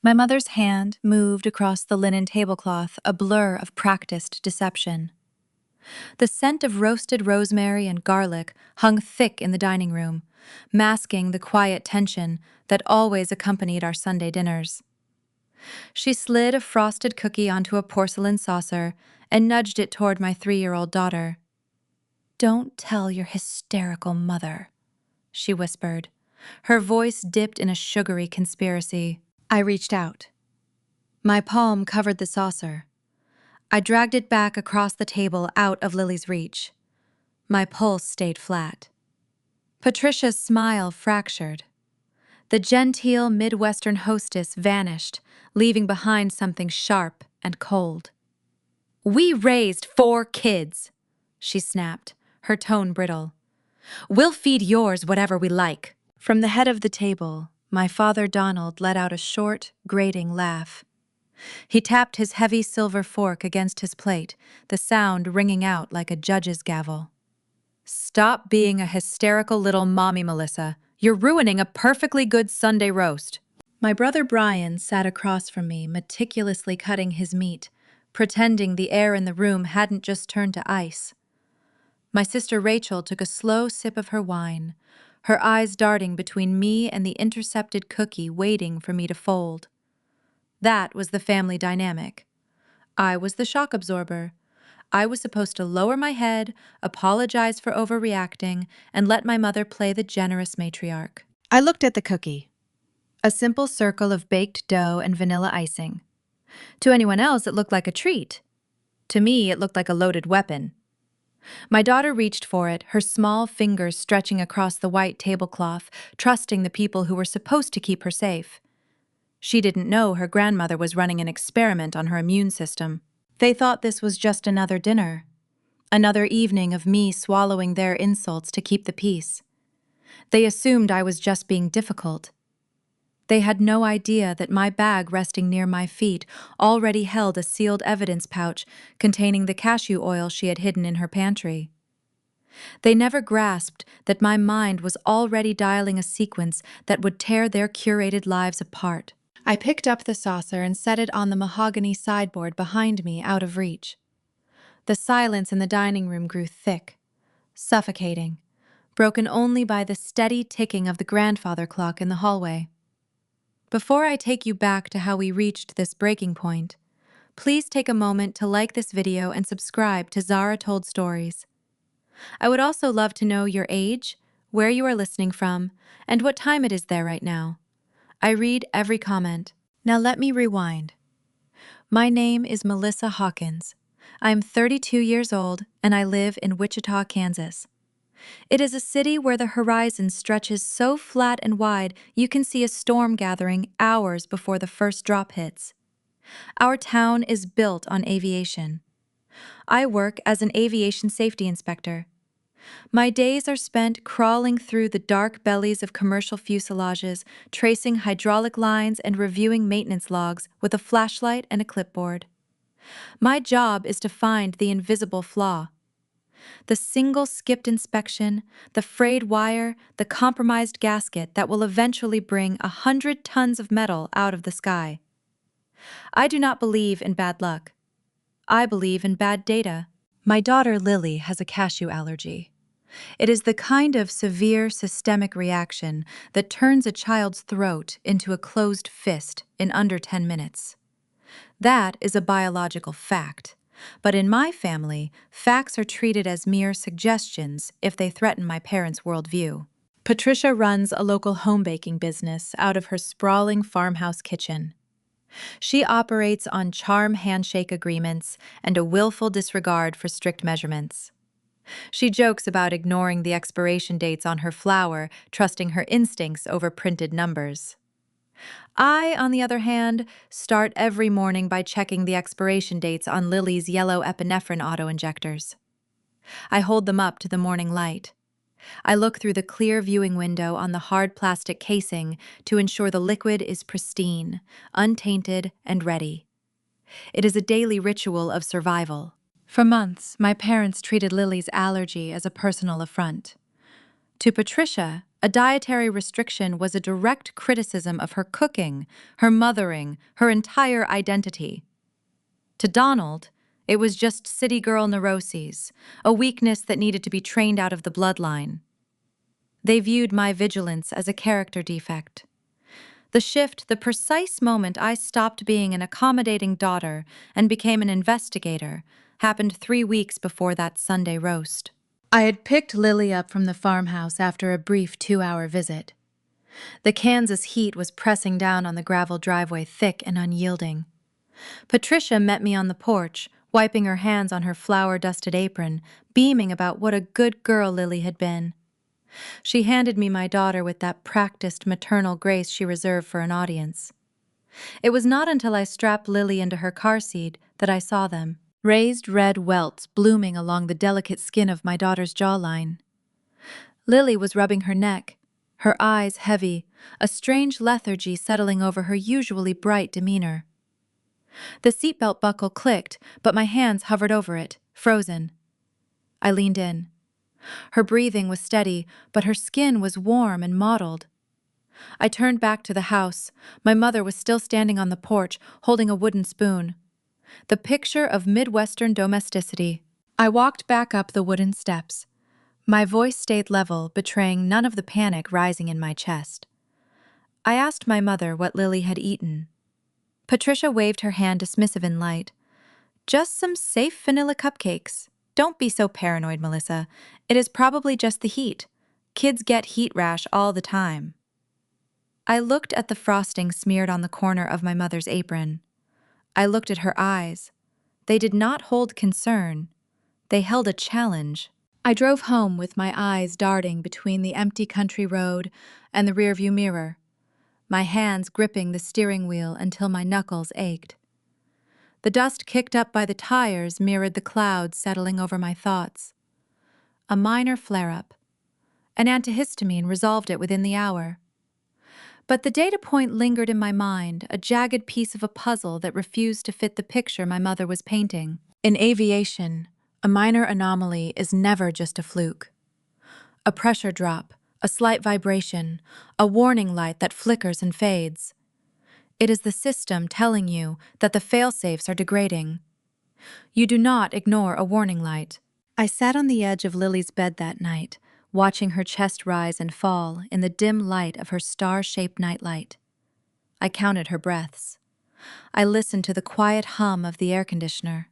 My mother's hand moved across the linen tablecloth, a blur of practiced deception. The scent of roasted rosemary and garlic hung thick in the dining room, masking the quiet tension that always accompanied our Sunday dinners. She slid a frosted cookie onto a porcelain saucer and nudged it toward my 3-year-old daughter. "Don't tell your hysterical mother," she whispered. Her voice dipped in a sugary conspiracy. I reached out. My palm covered the saucer. I dragged it back across the table out of Lily's reach. My pulse stayed flat. Patricia's smile fractured. The genteel Midwestern hostess vanished, leaving behind something sharp and cold. "We raised 4 kids," she snapped, her tone brittle. "We'll feed yours whatever we like." From the head of the table, my father Donald let out a short, grating laugh. He tapped his heavy silver fork against his plate, the sound ringing out like a judge's gavel. "Stop being a hysterical little mommy, Melissa. You're ruining a perfectly good Sunday roast." My brother Brian sat across from me, meticulously cutting his meat, pretending the air in the room hadn't just turned to ice. My sister Rachel took a slow sip of her wine, her eyes darting between me and the intercepted cookie waiting for me to fold. That was the family dynamic. I was the shock absorber. I was supposed to lower my head, apologize for overreacting, and let my mother play the generous matriarch. I looked at the cookie. A simple circle of baked dough and vanilla icing. To anyone else, it looked like a treat. To me, it looked like a loaded weapon. My daughter reached for it, her small fingers stretching across the white tablecloth, trusting the people who were supposed to keep her safe. She didn't know her grandmother was running an experiment on her immune system. They thought this was just another dinner, another evening of me swallowing their insults to keep the peace. They assumed I was just being difficult. They had no idea that my bag resting near my feet already held a sealed evidence pouch containing the cashew oil she had hidden in her pantry. They never grasped that my mind was already dialing a sequence that would tear their curated lives apart. I picked up the saucer and set it on the mahogany sideboard behind me, out of reach. The silence in the dining room grew thick, suffocating, broken only by the steady ticking of the grandfather clock in the hallway. Before I take you back to how we reached this breaking point, please take a moment to like this video and subscribe to Zara Told Stories. I would also love to know your age, where you are listening from, and what time it is there right now. I read every comment. Now let me rewind. My name is Melissa Hawkins. I am 32 years old, and I live in Wichita, Kansas. It is a city where the horizon stretches so flat and wide you can see a storm gathering hours before the first drop hits. Our town is built on aviation. I work as an aviation safety inspector. My days are spent crawling through the dark bellies of commercial fuselages, tracing hydraulic lines and reviewing maintenance logs with a flashlight and a clipboard. My job is to find the invisible flaw. The single skipped inspection, the frayed wire, the compromised gasket that will eventually bring 100 tons of metal out of the sky. I do not believe in bad luck. I believe in bad data. My daughter Lily has a cashew allergy. It is the kind of severe systemic reaction that turns a child's throat into a closed fist in under 10 minutes. That is a biological fact. But in my family, facts are treated as mere suggestions if they threaten my parents' worldview. Patricia runs a local home baking business out of her sprawling farmhouse kitchen. She operates on charm handshake agreements and a willful disregard for strict measurements. She jokes about ignoring the expiration dates on her flour, trusting her instincts over printed numbers. I, on the other hand, start every morning by checking the expiration dates on Lily's yellow epinephrine auto-injectors. I hold them up to the morning light. I look through the clear viewing window on the hard plastic casing to ensure the liquid is pristine, untainted, and ready. It is a daily ritual of survival. For months, my parents treated Lily's allergy as a personal affront. To Patricia, a dietary restriction was a direct criticism of her cooking, her mothering, her entire identity. To Donald, it was just city girl neuroses, a weakness that needed to be trained out of the bloodline. They viewed my vigilance as a character defect. The precise moment I stopped being an accommodating daughter and became an investigator, happened 3 weeks before that Sunday roast. I had picked Lily up from the farmhouse after a brief 2-hour visit. The Kansas heat was pressing down on the gravel driveway thick and unyielding. Patricia met me on the porch, wiping her hands on her flour-dusted apron, beaming about what a good girl Lily had been. She handed me my daughter with that practiced maternal grace she reserved for an audience. It was not until I strapped Lily into her car seat that I saw them, raised red welts blooming along the delicate skin of my daughter's jawline. Lily was rubbing her neck, her eyes heavy, a strange lethargy settling over her usually bright demeanor. The seatbelt buckle clicked, but my hands hovered over it, frozen. I leaned in. Her breathing was steady, but her skin was warm and mottled. I turned back to the house. My mother was still standing on the porch, holding a wooden spoon. The picture of Midwestern domesticity. I walked back up the wooden steps. My voice stayed level, betraying none of the panic rising in my chest. I asked my mother what Lily had eaten. Patricia waved her hand dismissive and light. Just some safe vanilla cupcakes. Don't be so paranoid, Melissa. It is probably just the heat. Kids get heat rash all the time. I looked at the frosting smeared on the corner of my mother's apron. I looked at her eyes. They did not hold concern. They held a challenge. I drove home with my eyes darting between the empty country road and the rearview mirror, my hands gripping the steering wheel until my knuckles ached. The dust kicked up by the tires mirrored the clouds settling over my thoughts. A minor flare-up. An antihistamine resolved it within the hour. But the data point lingered in my mind, a jagged piece of a puzzle that refused to fit the picture my mother was painting. In aviation, a minor anomaly is never just a fluke. A pressure drop, a slight vibration, a warning light that flickers and fades. It is the system telling you that the fail-safes are degrading. You do not ignore a warning light. I sat on the edge of Lily's bed that night, watching her chest rise and fall in the dim light of her star-shaped nightlight. I counted her breaths. I listened to the quiet hum of the air conditioner.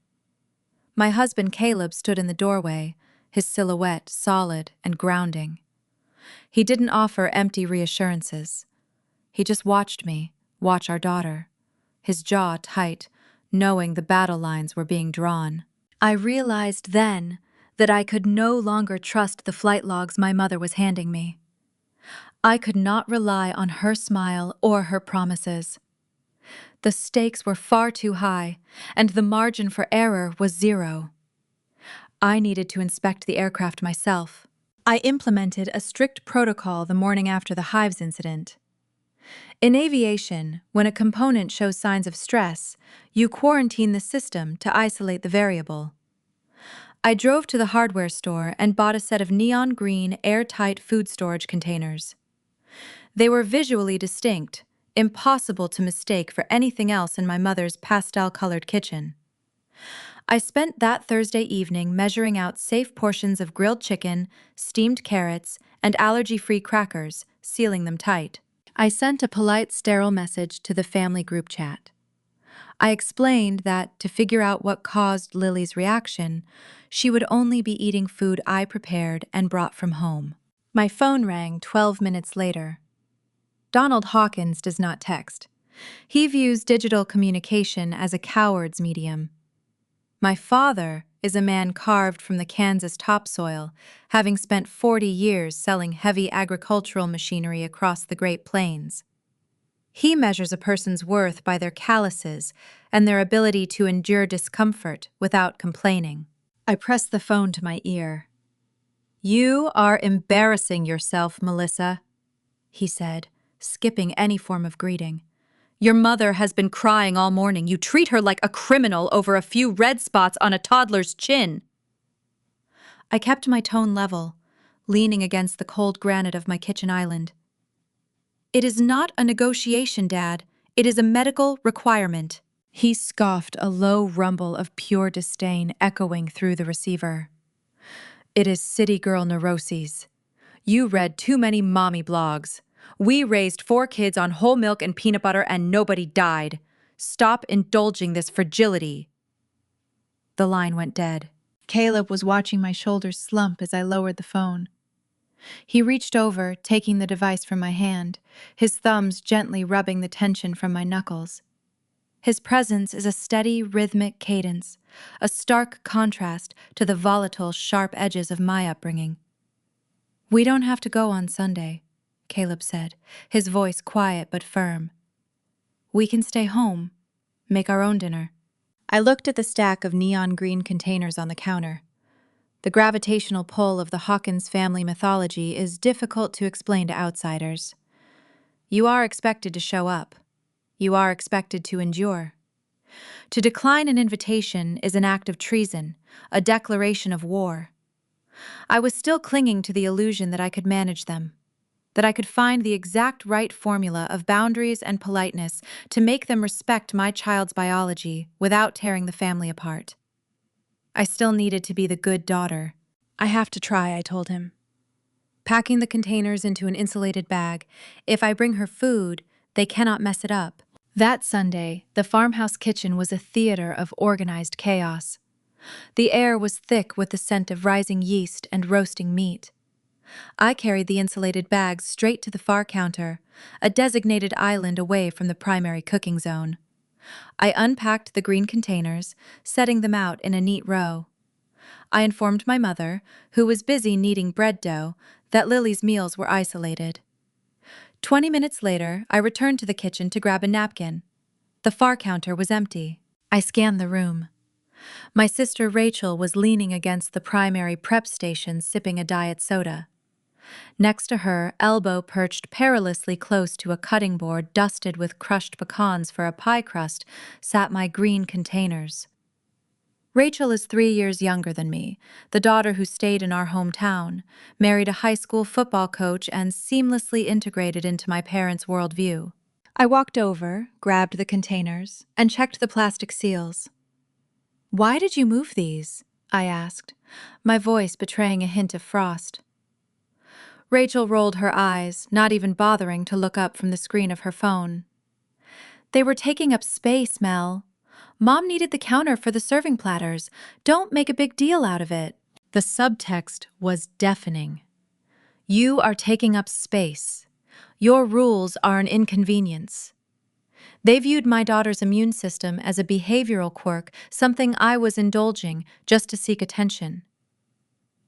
My husband Caleb stood in the doorway, his silhouette solid and grounding. He didn't offer empty reassurances. He just watched me, watch our daughter, his jaw tight, knowing the battle lines were being drawn. I realized then that I could no longer trust the flight logs my mother was handing me. I could not rely on her smile or her promises. The stakes were far too high, and the margin for error was zero. I needed to inspect the aircraft myself. I implemented a strict protocol the morning after the hives incident. In aviation, when a component shows signs of stress, you quarantine the system to isolate the variable. I drove to the hardware store and bought a set of neon green, airtight food storage containers. They were visually distinct, impossible to mistake for anything else in my mother's pastel-colored kitchen. I spent that Thursday evening measuring out safe portions of grilled chicken, steamed carrots, and allergy-free crackers, sealing them tight. I sent a polite, sterile message to the family group chat. I explained that, to figure out what caused Lily's reaction, she would only be eating food I prepared and brought from home. My phone rang 12 minutes later. Donald Hawkins does not text. He views digital communication as a coward's medium. My father is a man carved from the Kansas topsoil, having spent 40 years selling heavy agricultural machinery across the Great Plains. He measures a person's worth by their calluses and their ability to endure discomfort without complaining. I pressed the phone to my ear. "You are embarrassing yourself, Melissa," he said, skipping any form of greeting. "Your mother has been crying all morning. You treat her like a criminal over a few red spots on a toddler's chin." I kept my tone level. leaning against the cold granite of my kitchen island. "It is not a negotiation, Dad. It is a medical requirement." He scoffed, a low rumble of pure disdain echoing through the receiver. "It is city girl neuroses. You read too many mommy blogs. We raised 4 kids on whole milk and peanut butter and nobody died. Stop indulging this fragility." The line went dead. Caleb was watching my shoulders slump as I lowered the phone. He reached over, taking the device from my hand, his thumbs gently rubbing the tension from my knuckles. His presence is a steady, rhythmic cadence, a stark contrast to the volatile, sharp edges of my upbringing. "We don't have to go on Sunday," Caleb said, his voice quiet but firm. "We can stay home, make our own dinner." I looked at the stack of neon green containers on the counter. The gravitational pull of the Hawkins family mythology is difficult to explain to outsiders. You are expected to show up. You are expected to endure. To decline an invitation is an act of treason, a declaration of war. I was still clinging to the illusion that I could manage them, that I could find the exact right formula of boundaries and politeness to make them respect my child's biology without tearing the family apart. I still needed to be the good daughter. "I have to try," I told him. "Packing the containers into an insulated bag. If I bring her food, they cannot mess it up." That Sunday, the farmhouse kitchen was a theater of organized chaos. The air was thick with the scent of rising yeast and roasting meat. I carried the insulated bags straight to the far counter, a designated island away from the primary cooking zone. I unpacked the green containers, setting them out in a neat row. I informed my mother, who was busy kneading bread dough, that Lily's meals were isolated. 20 minutes later, I returned to the kitchen to grab a napkin. The far counter was empty. I scanned the room. My sister Rachel was leaning against the primary prep station sipping a diet soda. Next to her, elbow perched perilously close to a cutting board dusted with crushed pecans for a pie crust, sat my green containers. Rachel is 3 years younger than me, the daughter who stayed in our hometown, married a high school football coach, and seamlessly integrated into my parents' worldview. I walked over, grabbed the containers, and checked the plastic seals. "Why did you move these?" I asked, my voice betraying a hint of frost. Rachel rolled her eyes, not even bothering to look up from the screen of her phone. "They were taking up space, Mel. Mom needed the counter for the serving platters. Don't make a big deal out of it." The subtext was deafening. You are taking up space. Your rules are an inconvenience. They viewed my daughter's immune system as a behavioral quirk, something I was indulging just to seek attention.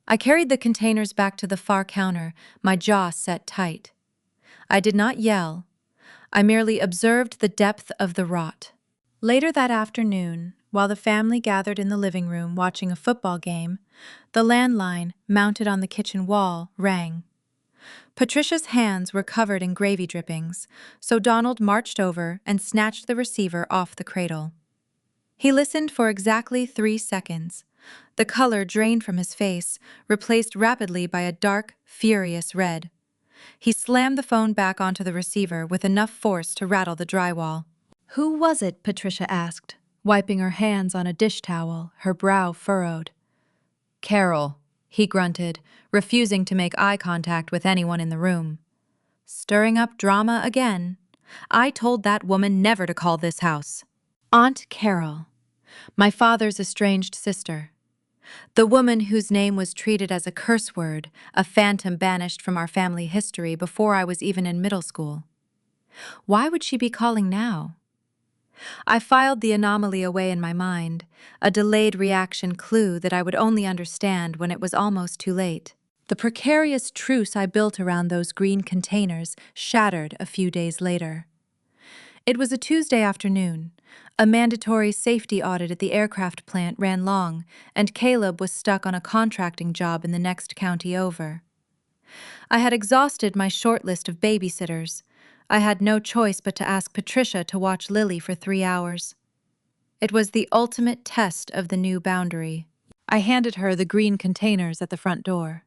I carried the containers back to the far counter, my jaw set tight. I did not yell. I merely observed the depth of the rot. Later that afternoon, while the family gathered in the living room watching a football game, the landline, mounted on the kitchen wall, rang. Patricia's hands were covered in gravy drippings, so Donald marched over and snatched the receiver off the cradle. He listened for exactly 3 seconds. The color drained from his face, replaced rapidly by a dark, furious red. He slammed the phone back onto the receiver with enough force to rattle the drywall. "Who was it?" Patricia asked, wiping her hands on a dish towel, her brow furrowed. "Carol," he grunted, refusing to make eye contact with anyone in the room. "Stirring up drama again. I told that woman never to call this house." Aunt Carol, my father's estranged sister. The woman whose name was treated as a curse word, a phantom banished from our family history before I was even in middle school. Why would she be calling now? I filed the anomaly away in my mind, a delayed reaction clue that I would only understand when it was almost too late. The precarious truce I built around those green containers shattered a few days later. It was a Tuesday afternoon. A mandatory safety audit at the aircraft plant ran long, and Caleb was stuck on a contracting job in the next county over. I had exhausted my short list of babysitters. I had no choice but to ask Patricia to watch Lily for 3 hours. It was the ultimate test of the new boundary. I handed her the green containers at the front door.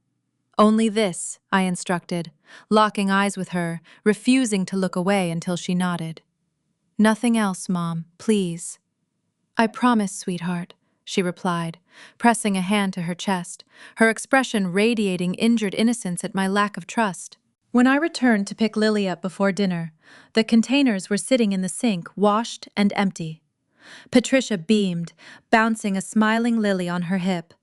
Only this, I instructed, locking eyes with her, refusing to look away until she nodded. Nothing else, Mom, please. I promise, sweetheart, she replied, pressing a hand to her chest, her expression radiating injured innocence at my lack of trust. When I returned to pick Lily up before dinner, the containers were sitting in the sink, washed and empty. Patricia beamed, bouncing a smiling Lily on her hip.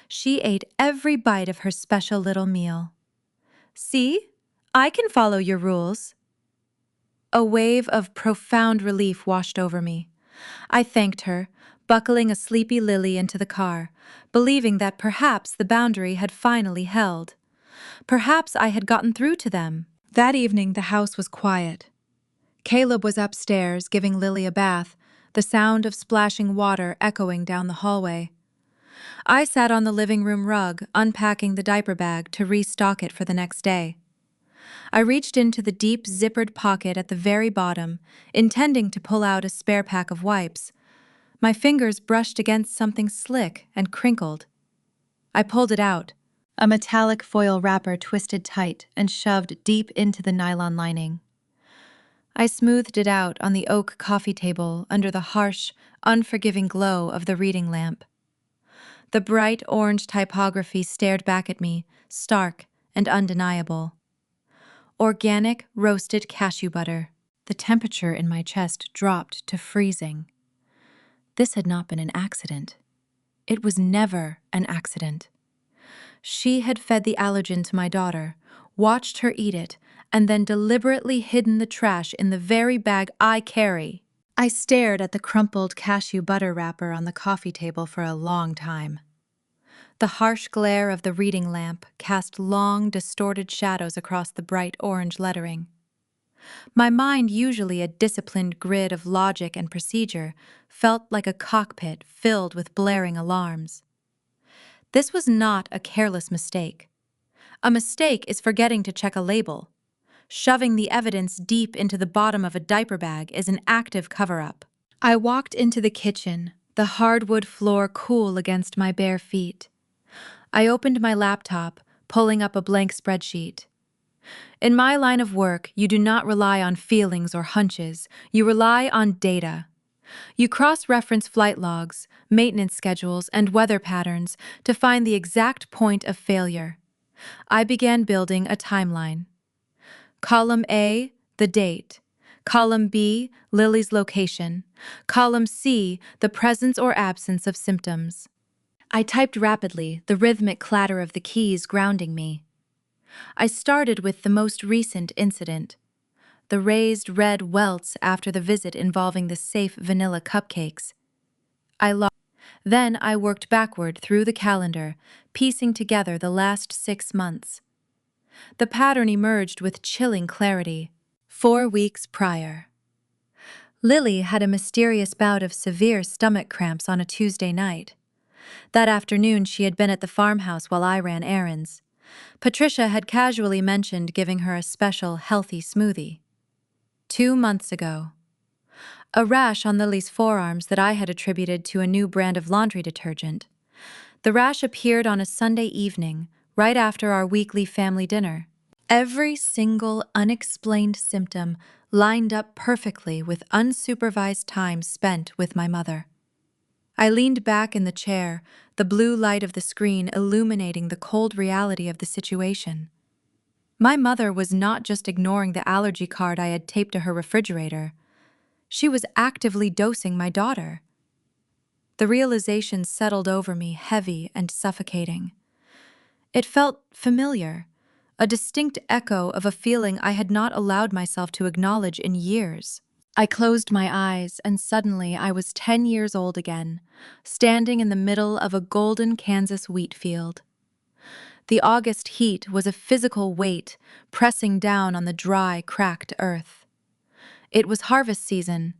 She ate every bite of her special little meal. See? I can follow your rules. A wave of profound relief washed over me. I thanked her, buckling a sleepy Lily into the car, believing that perhaps the boundary had finally held. Perhaps I had gotten through to them. That evening, the house was quiet. Caleb was upstairs, giving Lily a bath, the sound of splashing water echoing down the hallway. I sat on the living room rug, unpacking the diaper bag to restock it for the next day. I reached into the deep zippered pocket at the very bottom, intending to pull out a spare pack of wipes. My fingers brushed against something slick and crinkled. I pulled it out, a metallic foil wrapper twisted tight and shoved deep into the nylon lining. I smoothed it out on the oak coffee table under the harsh, unforgiving glow of the reading lamp. The bright orange typography stared back at me, stark and undeniable. Organic roasted cashew butter. The temperature in my chest dropped to freezing. This had not been an accident. It was never an accident. She had fed the allergen to my daughter, watched her eat it, and then deliberately hidden the trash in the very bag I carry. I stared at the crumpled cashew butter wrapper on the coffee table for a long time. The harsh glare of the reading lamp cast long, distorted shadows across the bright orange lettering. My mind, usually a disciplined grid of logic and procedure, felt like a cockpit filled with blaring alarms. This was not a careless mistake. A mistake is forgetting to check a label. Shoving the evidence deep into the bottom of a diaper bag is an active cover-up. I walked into the kitchen, the hardwood floor cool against my bare feet. I opened my laptop, pulling up a blank spreadsheet. In my line of work, you do not rely on feelings or hunches. You rely on data. You cross-reference flight logs, maintenance schedules, and weather patterns to find the exact point of failure. I began building a timeline. Column A, the date. Column B, Lily's location. Column C, the presence or absence of symptoms. I typed rapidly, the rhythmic clatter of the keys grounding me. I started with the most recent incident. The raised red welts after the visit involving the safe vanilla cupcakes. Then I worked backward through the calendar, piecing together the last 6 months. The pattern emerged with chilling clarity. 4 weeks prior. Lily had a mysterious bout of severe stomach cramps on a Tuesday night. That afternoon she had been at the farmhouse while I ran errands. Patricia had casually mentioned giving her a special healthy smoothie. 2 months ago. A rash on Lily's forearms that I had attributed to a new brand of laundry detergent. The rash appeared on a Sunday evening, right after our weekly family dinner. Every single unexplained symptom lined up perfectly with unsupervised time spent with my mother. I leaned back in the chair, the blue light of the screen illuminating the cold reality of the situation. My mother was not just ignoring the allergy card I had taped to her refrigerator. She was actively dosing my daughter. The realization settled over me, heavy and suffocating. It felt familiar, a distinct echo of a feeling I had not allowed myself to acknowledge in years. I closed my eyes, and suddenly I was 10 years old again, standing in the middle of a golden Kansas wheat field. The August heat was a physical weight pressing down on the dry, cracked earth. It was harvest season,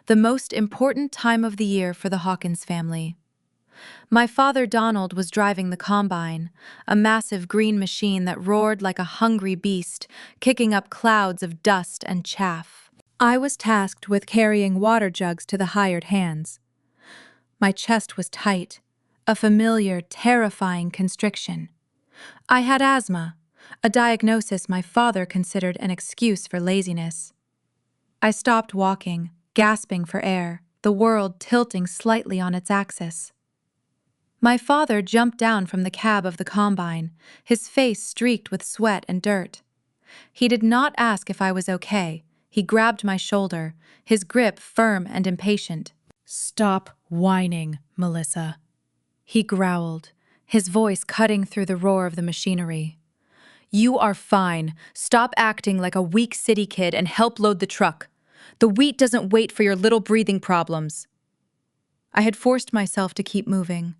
the most important time of the year for the Hawkins family. My father Donald was driving the combine, a massive green machine that roared like a hungry beast, kicking up clouds of dust and chaff. I was tasked with carrying water jugs to the hired hands. My chest was tight, a familiar, terrifying constriction. I had asthma, a diagnosis my father considered an excuse for laziness. I stopped walking, gasping for air, the world tilting slightly on its axis. My father jumped down from the cab of the combine, his face streaked with sweat and dirt. He did not ask if I was okay. He grabbed my shoulder, his grip firm and impatient. "Stop whining, Melissa," he growled, his voice cutting through the roar of the machinery. "You are fine. Stop acting like a weak city kid and help load the truck. The wheat doesn't wait for your little breathing problems." I had forced myself to keep moving,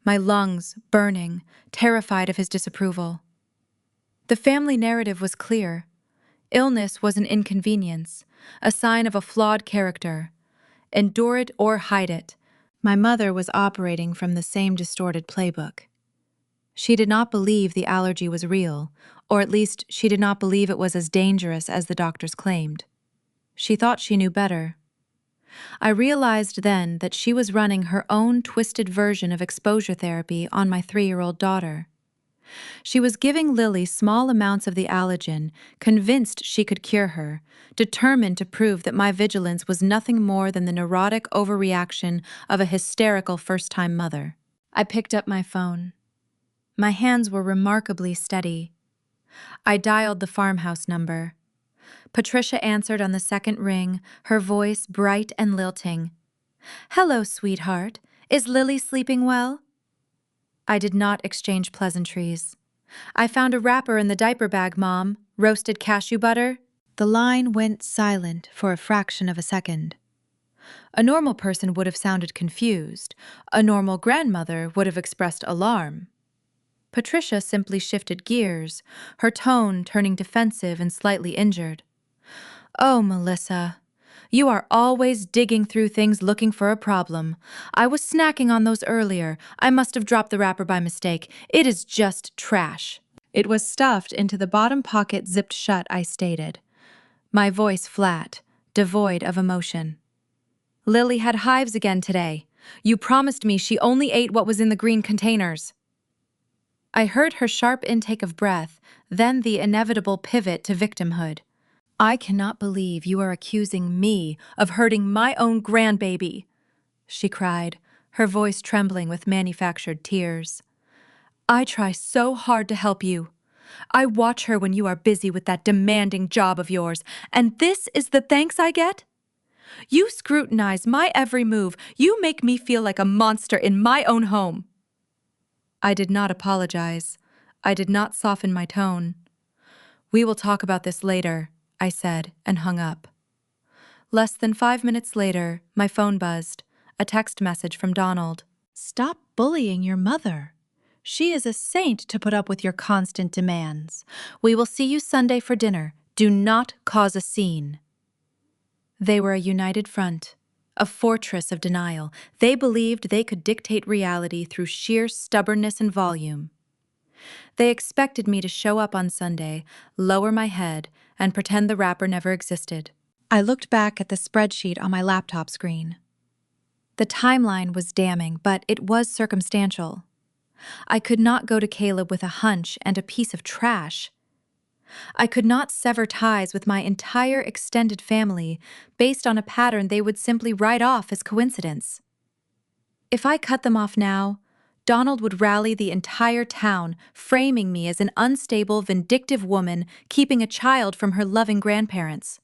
my lungs burning, terrified of his disapproval. The family narrative was clear. Illness was an inconvenience, a sign of a flawed character. Endure it or hide it. My mother was operating from the same distorted playbook. She did not believe the allergy was real, or at least she did not believe it was as dangerous as the doctors claimed. She thought she knew better. I realized then that she was running her own twisted version of exposure therapy on my 3-year-old daughter. She was giving Lily small amounts of the allergen, convinced she could cure her, determined to prove that my vigilance was nothing more than the neurotic overreaction of a hysterical first-time mother. I picked up my phone. My hands were remarkably steady. I dialed the farmhouse number. Patricia answered on the second ring, her voice bright and lilting. "Hello, sweetheart. Is Lily sleeping well?" I did not exchange pleasantries. "I found a wrapper in the diaper bag, Mom. Roasted cashew butter?" The line went silent for a fraction of a second. A normal person would have sounded confused. A normal grandmother would have expressed alarm. Patricia simply shifted gears, her tone turning defensive and slightly injured. "Oh, Melissa, you are always digging through things looking for a problem. I was snacking on those earlier. I must have dropped the wrapper by mistake. It is just trash." It was stuffed into the bottom pocket zipped shut, I stated, my voice flat, devoid of emotion. "Lily had hives again today. You promised me she only ate what was in the green containers." I heard her sharp intake of breath, then the inevitable pivot to victimhood. "I cannot believe you are accusing me of hurting my own grandbaby," she cried, her voice trembling with manufactured tears. "I try so hard to help you. I watch her when you are busy with that demanding job of yours, and this is the thanks I get? You scrutinize my every move. You make me feel like a monster in my own home." I did not apologize. I did not soften my tone. "We will talk about this later," I said, and hung up. Less than 5 minutes later, my phone buzzed, a text message from Donald. "Stop bullying your mother. She is a saint to put up with your constant demands. We will see you Sunday for dinner. Do not cause a scene." They were a united front, a fortress of denial. They believed they could dictate reality through sheer stubbornness and volume. They expected me to show up on Sunday, lower my head, and pretend the wrapper never existed. I looked back at the spreadsheet on my laptop screen. The timeline was damning, but it was circumstantial. I could not go to Caleb with a hunch and a piece of trash. I could not sever ties with my entire extended family based on a pattern they would simply write off as coincidence. If I cut them off now, Donald would rally the entire town, framing me as an unstable, vindictive woman keeping a child from her loving grandparents.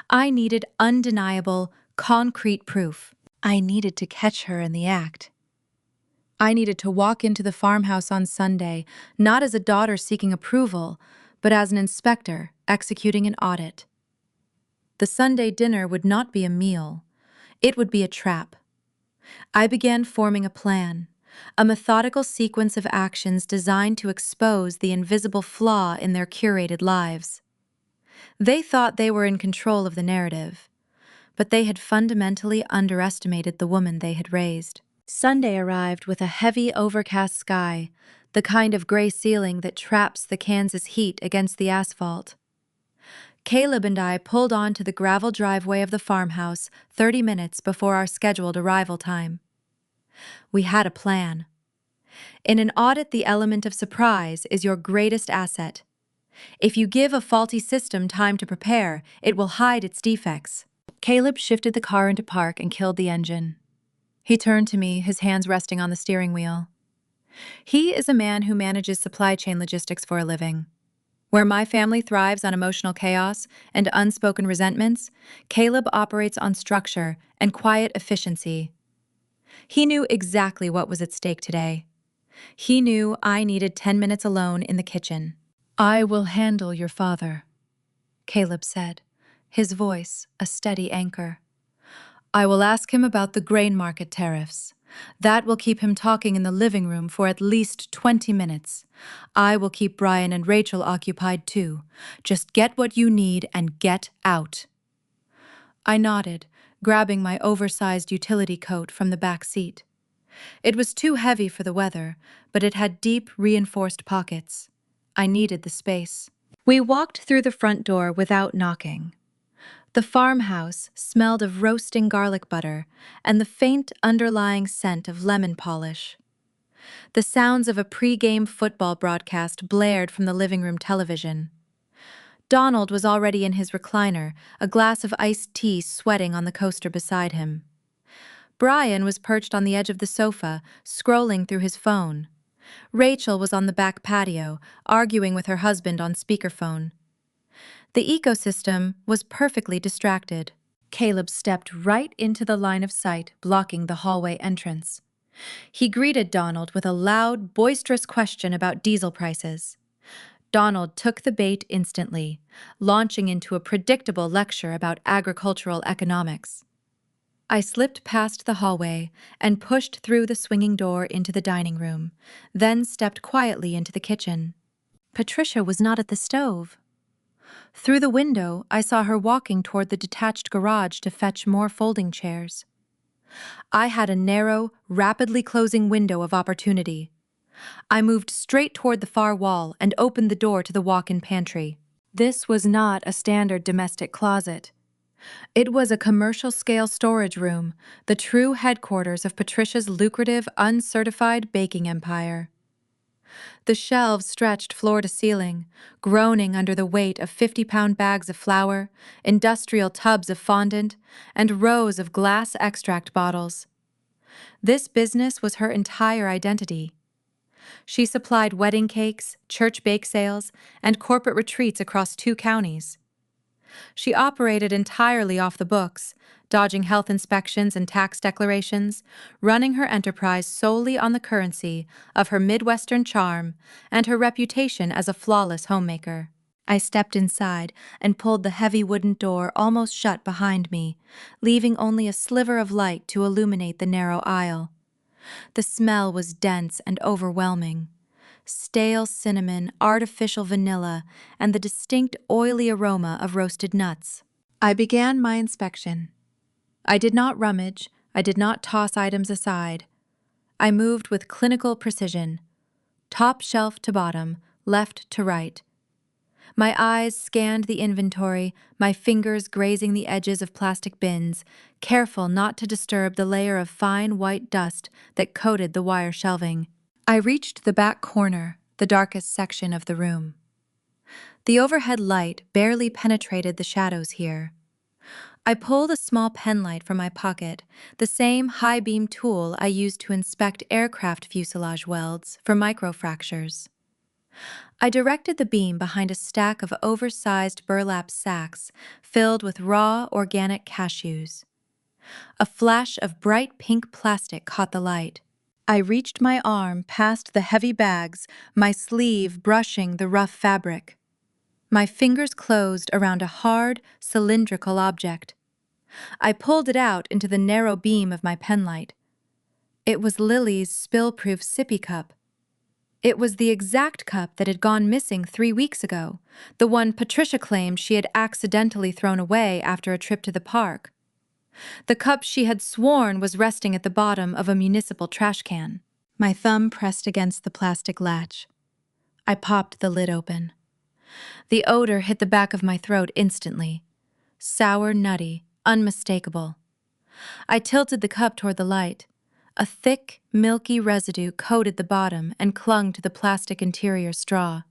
I needed undeniable, concrete proof. I needed to catch her in the act. I needed to walk into the farmhouse on Sunday, not as a daughter seeking approval, but as an inspector executing an audit. The Sunday dinner would not be a meal. It would be a trap. I began forming a plan, a methodical sequence of actions designed to expose the invisible flaw in their curated lives. They thought they were in control of the narrative, but they had fundamentally underestimated the woman they had raised. Sunday arrived with a heavy, overcast sky, the kind of gray ceiling that traps the Kansas heat against the asphalt. Caleb and I pulled onto the gravel driveway of the farmhouse 30 minutes before our scheduled arrival time. We had a plan. In an audit, the element of surprise is your greatest asset. If you give a faulty system time to prepare, it will hide its defects. Caleb shifted the car into park and killed the engine. He turned to me, his hands resting on the steering wheel. He is a man who manages supply chain logistics for a living. Where my family thrives on emotional chaos and unspoken resentments, Caleb operates on structure and quiet efficiency. He knew exactly what was at stake today. He knew I needed 10 minutes alone in the kitchen. "I will handle your father," Caleb said, his voice a steady anchor. "I will ask him about the grain market tariffs. That will keep him talking in the living room for at least 20 minutes. I will keep Brian and Rachel occupied too. Just get what you need and get out." I nodded, grabbing my oversized utility coat from the back seat. It was too heavy for the weather, but it had deep, reinforced pockets. I needed the space. We walked through the front door without knocking. The farmhouse smelled of roasting garlic butter and the faint underlying scent of lemon polish. The sounds of a pre-game football broadcast blared from the living room television. Donald was already in his recliner, a glass of iced tea sweating on the coaster beside him. Brian was perched on the edge of the sofa, scrolling through his phone. Rachel was on the back patio, arguing with her husband on speakerphone. The ecosystem was perfectly distracted. Caleb stepped right into the line of sight, blocking the hallway entrance. He greeted Donald with a loud, boisterous question about diesel prices. Donald took the bait instantly, launching into a predictable lecture about agricultural economics. I slipped past the hallway and pushed through the swinging door into the dining room, then stepped quietly into the kitchen. Patricia was not at the stove. Through the window, I saw her walking toward the detached garage to fetch more folding chairs. I had a narrow, rapidly closing window of opportunity. I moved straight toward the far wall and opened the door to the walk-in pantry. This was not a standard domestic closet. It was a commercial-scale storage room, the true headquarters of Patricia's lucrative, uncertified baking empire. The shelves stretched floor to ceiling, groaning under the weight of 50-pound bags of flour, industrial tubs of fondant, and rows of glass extract bottles. This business was her entire identity. She supplied wedding cakes, church bake sales, and corporate retreats across 2 counties. She operated entirely off the books, dodging health inspections and tax declarations, running her enterprise solely on the currency of her Midwestern charm and her reputation as a flawless homemaker. I stepped inside and pulled the heavy wooden door almost shut behind me, leaving only a sliver of light to illuminate the narrow aisle. The smell was dense and overwhelming. Stale cinnamon, artificial vanilla, and the distinct oily aroma of roasted nuts. I began my inspection. I did not rummage, I did not toss items aside. I moved with clinical precision, top shelf to bottom, left to right. My eyes scanned the inventory, my fingers grazing the edges of plastic bins, careful not to disturb the layer of fine white dust that coated the wire shelving. I reached the back corner, the darkest section of the room. The overhead light barely penetrated the shadows here. I pulled a small penlight from my pocket, the same high-beam tool I used to inspect aircraft fuselage welds for microfractures. I directed the beam behind a stack of oversized burlap sacks filled with raw, organic cashews. A flash of bright pink plastic caught the light. I reached my arm past the heavy bags, my sleeve brushing the rough fabric. My fingers closed around a hard, cylindrical object. I pulled it out into the narrow beam of my penlight. It was Lily's spill-proof sippy cup. It was the exact cup that had gone missing 3 weeks ago, the one Patricia claimed she had accidentally thrown away after a trip to the park. The cup she had sworn was resting at the bottom of a municipal trash can. My thumb pressed against the plastic latch. I popped the lid open. The odor hit the back of my throat instantly. Sour, nutty, unmistakable. I tilted the cup toward the light. A thick, milky residue coated the bottom and clung to the plastic interior straw.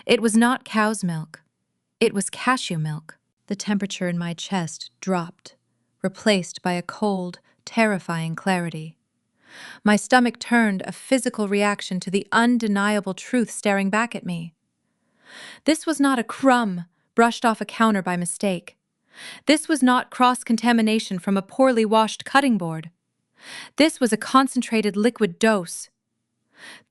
It was not cow's milk. It was cashew milk. The temperature in my chest dropped, replaced by a cold, terrifying clarity. My stomach turned, a physical reaction to the undeniable truth staring back at me. This was not a crumb brushed off a counter by mistake. This was not cross-contamination from a poorly washed cutting board. This was a concentrated liquid dose.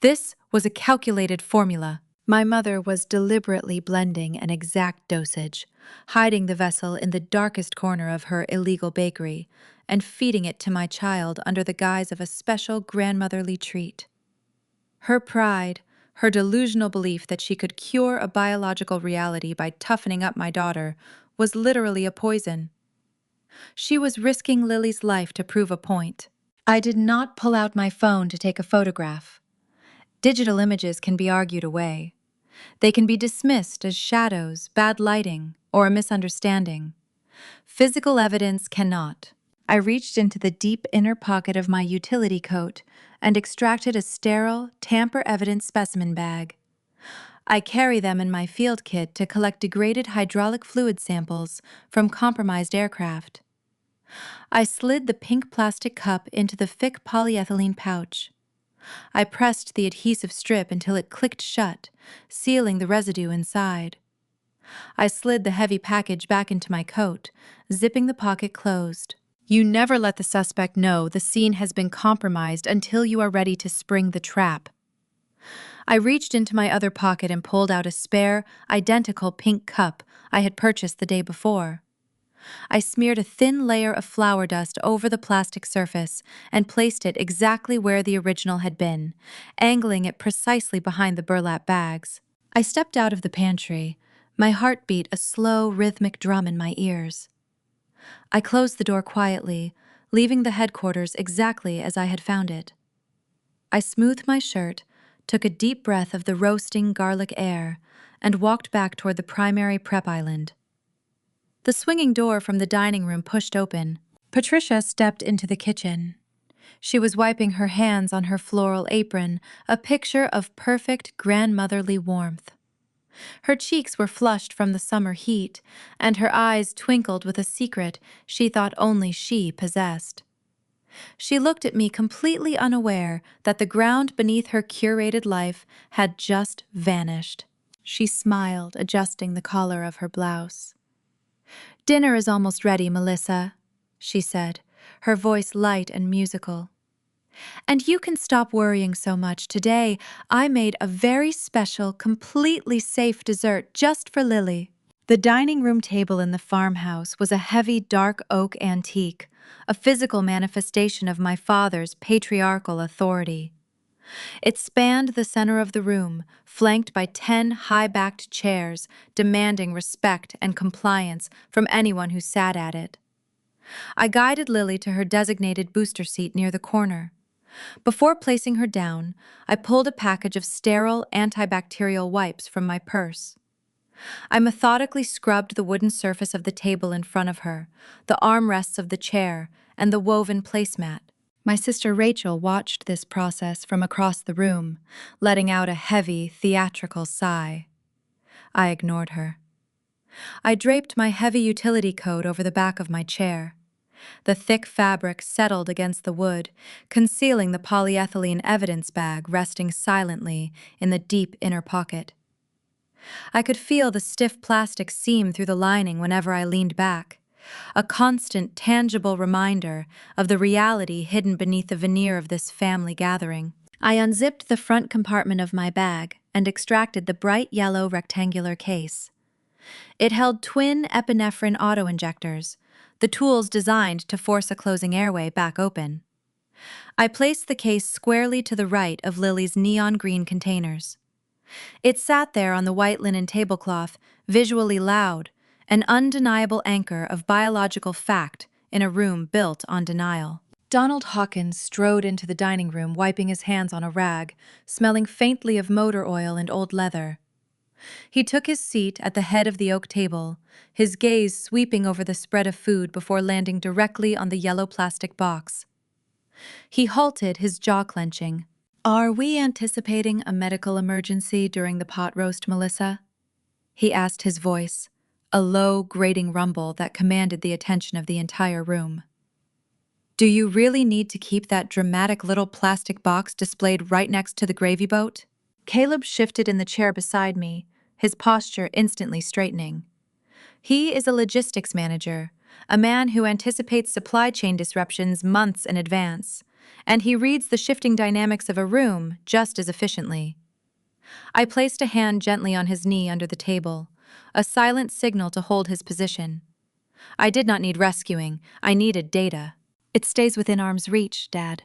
This was a calculated formula. My mother was deliberately blending an exact dosage, hiding the vessel in the darkest corner of her illegal bakery, and feeding it to my child under the guise of a special grandmotherly treat. Her pride, her delusional belief that she could cure a biological reality by toughening up my daughter, was literally a poison. She was risking Lily's life to prove a point. I did not pull out my phone to take a photograph. Digital images can be argued away. They can be dismissed as shadows, bad lighting, or a misunderstanding. Physical evidence cannot. I reached into the deep inner pocket of my utility coat and extracted a sterile, tamper-evident specimen bag. I carry them in my field kit to collect degraded hydraulic fluid samples from compromised aircraft. I slid the pink plastic cup into the thick polyethylene pouch. I pressed the adhesive strip until it clicked shut, sealing the residue inside. I slid the heavy package back into my coat, zipping the pocket closed. You never let the suspect know the scene has been compromised until you are ready to spring the trap. I reached into my other pocket and pulled out a spare, identical pink cup I had purchased the day before. I smeared a thin layer of flour dust over the plastic surface and placed it exactly where the original had been, angling it precisely behind the burlap bags. I stepped out of the pantry, my heart beat a slow, rhythmic drum in my ears. I closed the door quietly, leaving the headquarters exactly as I had found it. I smoothed my shirt, took a deep breath of the roasting garlic air, and walked back toward the primary prep island. The swinging door from the dining room pushed open. Patricia stepped into the kitchen. She was wiping her hands on her floral apron, a picture of perfect grandmotherly warmth. Her cheeks were flushed from the summer heat, and her eyes twinkled with a secret she thought only she possessed. She looked at me completely unaware that the ground beneath her curated life had just vanished. She smiled, adjusting the collar of her blouse. "Dinner is almost ready, Melissa," she said, her voice light and musical. "And you can stop worrying so much. Today, I made a very special, completely safe dessert just for Lily." The dining room table in the farmhouse was a heavy dark oak antique, a physical manifestation of my father's patriarchal authority. It spanned the center of the room, flanked by 10 high-backed chairs, demanding respect and compliance from anyone who sat at it. I guided Lily to her designated booster seat near the corner. Before placing her down, I pulled a package of sterile antibacterial wipes from my purse. I methodically scrubbed the wooden surface of the table in front of her, the armrests of the chair, and the woven placemat. My sister Rachel watched this process from across the room, letting out a heavy, theatrical sigh. I ignored her. I draped my heavy utility coat over the back of my chair. The thick fabric settled against the wood, concealing the polyethylene evidence bag resting silently in the deep inner pocket. I could feel the stiff plastic seam through the lining whenever I leaned back, a constant, tangible reminder of the reality hidden beneath the veneer of this family gathering. I unzipped the front compartment of my bag and extracted the bright yellow rectangular case. It held twin epinephrine auto-injectors, the tools designed to force a closing airway back open. I placed the case squarely to the right of Lily's neon green containers. It sat there on the white linen tablecloth, visually loud, an undeniable anchor of biological fact in a room built on denial. Donald Hawkins strode into the dining room, wiping his hands on a rag, smelling faintly of motor oil and old leather. He took his seat at the head of the oak table, his gaze sweeping over the spread of food before landing directly on the yellow plastic box. He halted, his jaw clenching. "Are we anticipating a medical emergency during the pot roast, Melissa?" he asked, his voice, a low, grating rumble that commanded the attention of the entire room. "Do you really need to keep that dramatic little plastic box displayed right next to the gravy boat?" Caleb shifted in the chair beside me, his posture instantly straightening. He is a logistics manager, a man who anticipates supply chain disruptions months in advance, and he reads the shifting dynamics of a room just as efficiently. I placed a hand gently on his knee under the table, a silent signal to hold his position. I did not need rescuing, I needed data. "It stays within arm's reach, Dad,"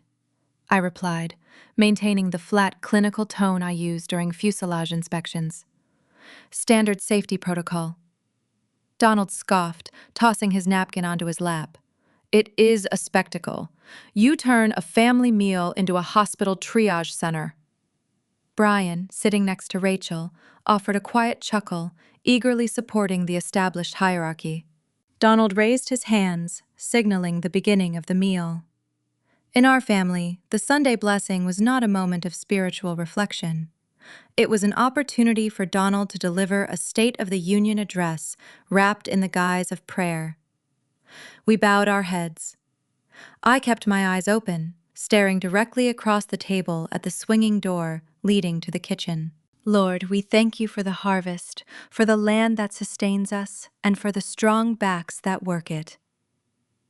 I replied, maintaining the flat clinical tone I use during fuselage inspections. "Standard safety protocol." Donald scoffed, tossing his napkin onto his lap. "It is a spectacle. You turn a family meal into a hospital triage center." Brian, sitting next to Rachel, offered a quiet chuckle, eagerly supporting the established hierarchy. Donald raised his hands, signaling the beginning of the meal. In our family, the Sunday blessing was not a moment of spiritual reflection. It was an opportunity for Donald to deliver a State of the Union address wrapped in the guise of prayer. We bowed our heads. I kept my eyes open, staring directly across the table at the swinging door leading to the kitchen. "Lord, we thank you for the harvest, for the land that sustains us, and for the strong backs that work it,"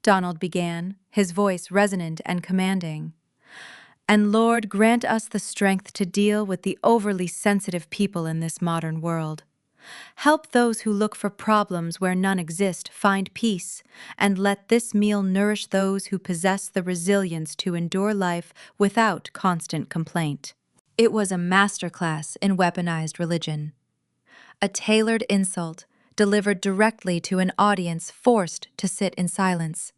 Donald began, his voice resonant and commanding. "And Lord, grant us the strength to deal with the overly sensitive people in this modern world. Help those who look for problems where none exist find peace, and let this meal nourish those who possess the resilience to endure life without constant complaint." It was a masterclass in weaponized religion. A tailored insult delivered directly to an audience forced to sit in silence.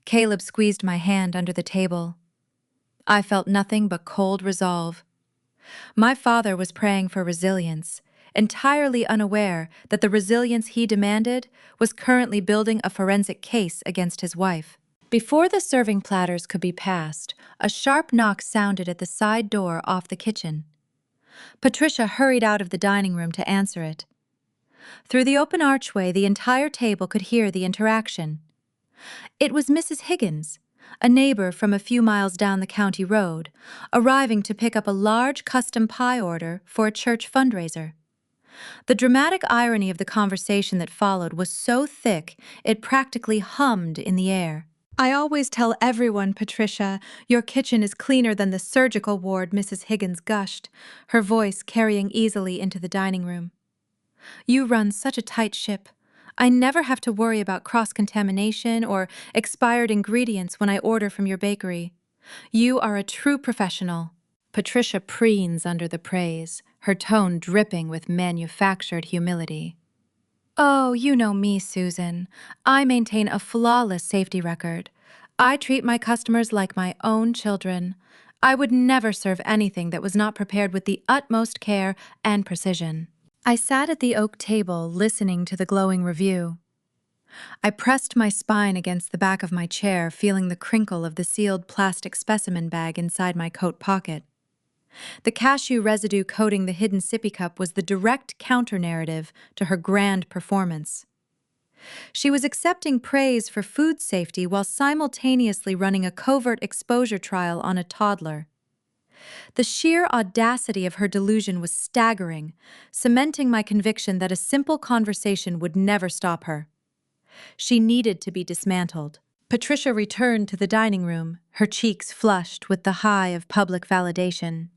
Caleb squeezed my hand under the table. I felt nothing but cold resolve. My father was praying for resilience, entirely unaware that the resilience he demanded was currently building a forensic case against his wife. Before the serving platters could be passed, a sharp knock sounded at the side door off the kitchen. Patricia hurried out of the dining room to answer it. Through the open archway, the entire table could hear the interaction. It was Mrs. Higgins, a neighbor from a few miles down the county road, arriving to pick up a large custom pie order for a church fundraiser. The dramatic irony of the conversation that followed was so thick it practically hummed in the air. "I always tell everyone, Patricia, your kitchen is cleaner than the surgical ward," Mrs. Higgins gushed, her voice carrying easily into the dining room. "You run such a tight ship. I never have to worry about cross-contamination or expired ingredients when I order from your bakery. You are a true professional." Patricia preens under the praise, her tone dripping with manufactured humility. "Oh, you know me, Susan. I maintain a flawless safety record. I treat my customers like my own children. I would never serve anything that was not prepared with the utmost care and precision." I sat at the oak table, listening to the glowing review. I pressed my spine against the back of my chair, feeling the crinkle of the sealed plastic specimen bag inside my coat pocket. The cashew residue coating the hidden sippy cup was the direct counter-narrative to her grand performance. She was accepting praise for food safety while simultaneously running a covert exposure trial on a toddler. The sheer audacity of her delusion was staggering, cementing my conviction that a simple conversation would never stop her. She needed to be dismantled. Patricia returned to the dining room, her cheeks flushed with the high of public validation.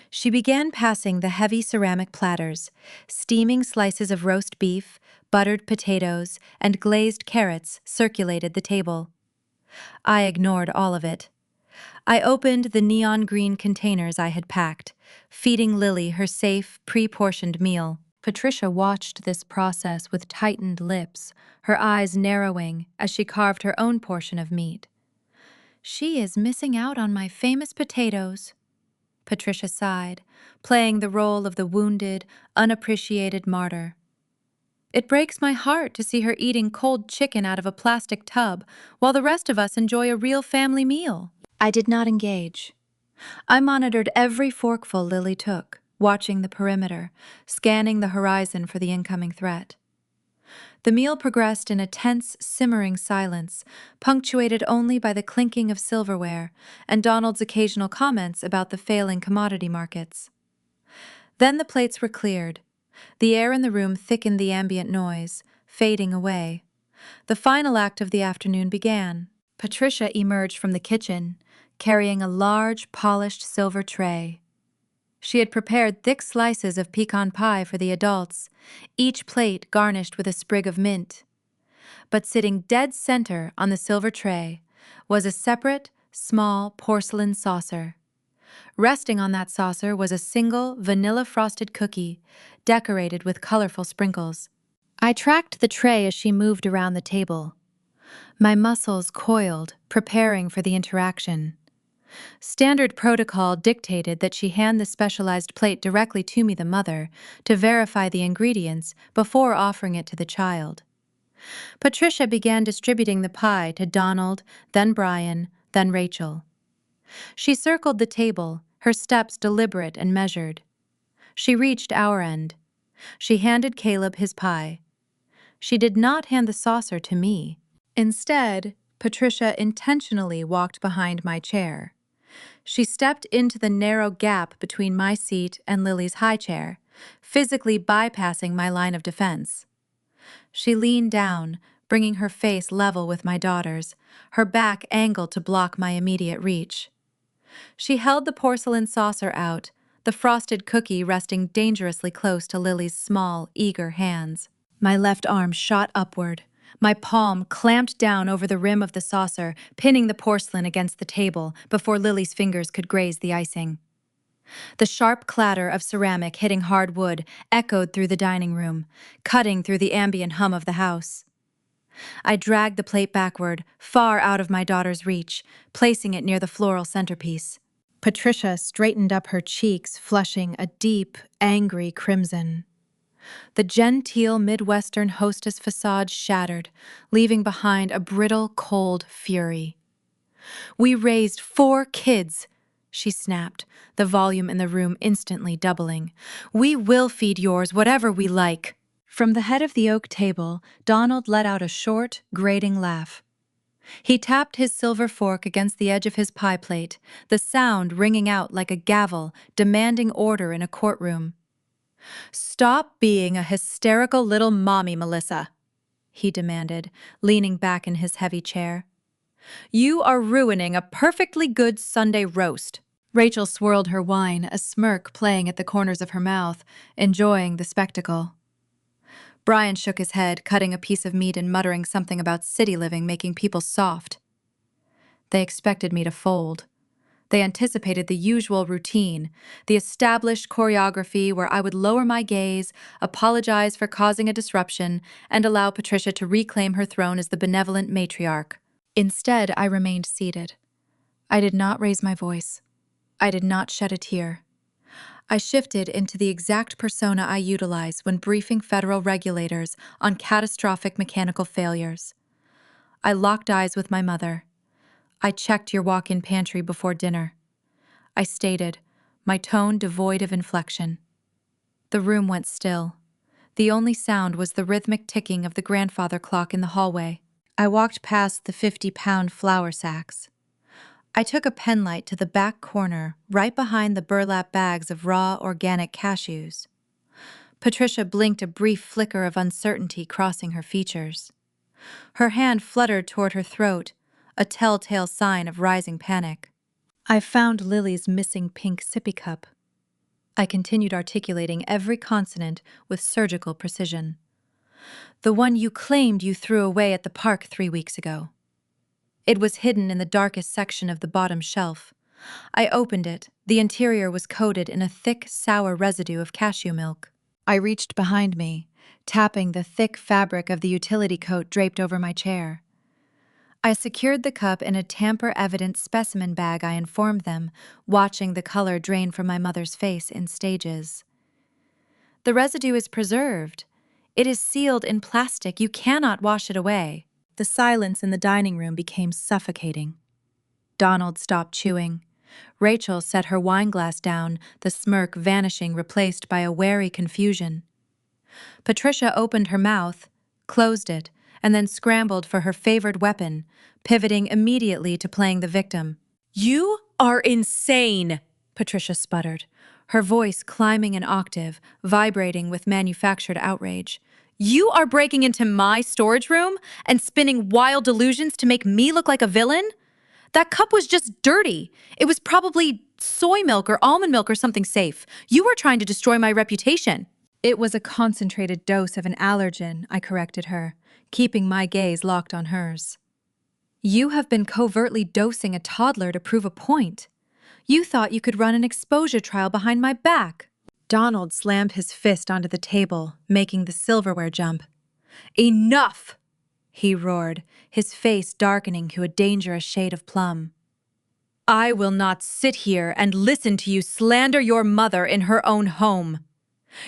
She began passing the heavy ceramic platters. Steaming slices of roast beef, buttered potatoes, and glazed carrots circulated the table. I ignored all of it. I opened the neon green containers I had packed, feeding Lily her safe, pre-portioned meal. Patricia watched this process with tightened lips, her eyes narrowing as she carved her own portion of meat. "She is missing out on my famous potatoes," Patricia sighed, playing the role of the wounded, unappreciated martyr. It breaks my heart to see her eating cold chicken out of a plastic tub while the rest of us enjoy a real family meal. I did not engage. I monitored every forkful Lily took, watching the perimeter, scanning the horizon for the incoming threat. The meal progressed in a tense, simmering silence, punctuated only by the clinking of silverware and Donald's occasional comments about the failing commodity markets. Then the plates were cleared. The air in the room thickened the ambient noise, fading away. The final act of the afternoon began. Patricia emerged from the kitchen, carrying a large, polished silver tray. She had prepared thick slices of pecan pie for the adults, each plate garnished with a sprig of mint. But sitting dead center on the silver tray was a separate, small porcelain saucer. Resting on that saucer was a single vanilla-frosted cookie, decorated with colorful sprinkles. I tracked the tray as she moved around the table. My muscles coiled, preparing for the interaction. Standard protocol dictated that she hand the specialized plate directly to me, the mother, to verify the ingredients before offering it to the child. Patricia began distributing the pie to Donald, then Brian, then Rachel. She circled the table, her steps deliberate and measured. She reached our end. She handed Caleb his pie. She did not hand the saucer to me. Instead, Patricia intentionally walked behind my chair. She stepped into the narrow gap between my seat and Lily's high chair, physically bypassing my line of defense. She leaned down, bringing her face level with my daughter's, her back angled to block my immediate reach. She held the porcelain saucer out, the frosted cookie resting dangerously close to Lily's small, eager hands. My left arm shot upward. My palm clamped down over the rim of the saucer, pinning the porcelain against the table before Lily's fingers could graze the icing. The sharp clatter of ceramic hitting hard wood echoed through the dining room, cutting through the ambient hum of the house. I dragged the plate backward, far out of my daughter's reach, placing it near the floral centerpiece. Patricia straightened up her cheeks, flushing a deep, angry crimson. The genteel Midwestern hostess facade shattered, leaving behind a brittle, cold fury. "We raised 4 kids," she snapped, the volume in the room instantly doubling. "We will feed yours whatever we like." From the head of the oak table, Donald let out a short, grating laugh. He tapped his silver fork against the edge of his pie plate, the sound ringing out like a gavel, demanding order in a courtroom. "Stop being a hysterical little mommy, Melissa," he demanded, leaning back in his heavy chair. "You are ruining a perfectly good Sunday roast." Rachel swirled her wine, a smirk playing at the corners of her mouth, enjoying the spectacle. Brian shook his head, cutting a piece of meat and muttering something about city living making people soft. They expected me to fold. They anticipated the usual routine, the established choreography where I would lower my gaze, apologize for causing a disruption, and allow Patricia to reclaim her throne as the benevolent matriarch. Instead, I remained seated. I did not raise my voice. I did not shed a tear. I shifted into the exact persona I utilize when briefing federal regulators on catastrophic mechanical failures. I locked eyes with my mother. I checked your walk-in pantry before dinner. I stated, my tone devoid of inflection. The room went still. The only sound was the rhythmic ticking of the grandfather clock in the hallway. I walked past the 50-pound flour sacks. I took a penlight to the back corner, right behind the burlap bags of raw, organic cashews. Patricia blinked, a brief flicker of uncertainty crossing her features. Her hand fluttered toward her throat, a telltale sign of rising panic. I found Lily's missing pink sippy cup. I continued articulating every consonant with surgical precision. "The one you claimed you threw away at the park 3 weeks ago." It was hidden in the darkest section of the bottom shelf. I opened it. The interior was coated in a thick, sour residue of cashew milk. I reached behind me, tapping the thick fabric of the utility coat draped over my chair. I secured the cup in a tamper-evident specimen bag, I informed them, watching the color drain from my mother's face in stages. "The residue is preserved. It is sealed in plastic. You cannot wash it away." The silence in the dining room became suffocating. Donald stopped chewing. Rachel set her wineglass down, the smirk vanishing, replaced by a wary confusion. Patricia opened her mouth, closed it, and then scrambled for her favorite weapon, pivoting immediately to playing the victim. "You are insane," Patricia sputtered, her voice climbing an octave, vibrating with manufactured outrage. "You are breaking into my storage room and spinning wild delusions to make me look like a villain? That cup was just dirty. It was probably soy milk or almond milk or something safe. You were trying to destroy my reputation." "It was a concentrated dose of an allergen," I corrected her, keeping my gaze locked on hers. "You have been covertly dosing a toddler to prove a point. You thought you could run an exposure trial behind my back." Donald slammed his fist onto the table, making the silverware jump. "Enough!" he roared, his face darkening to a dangerous shade of plum. "I will not sit here and listen to you slander your mother in her own home.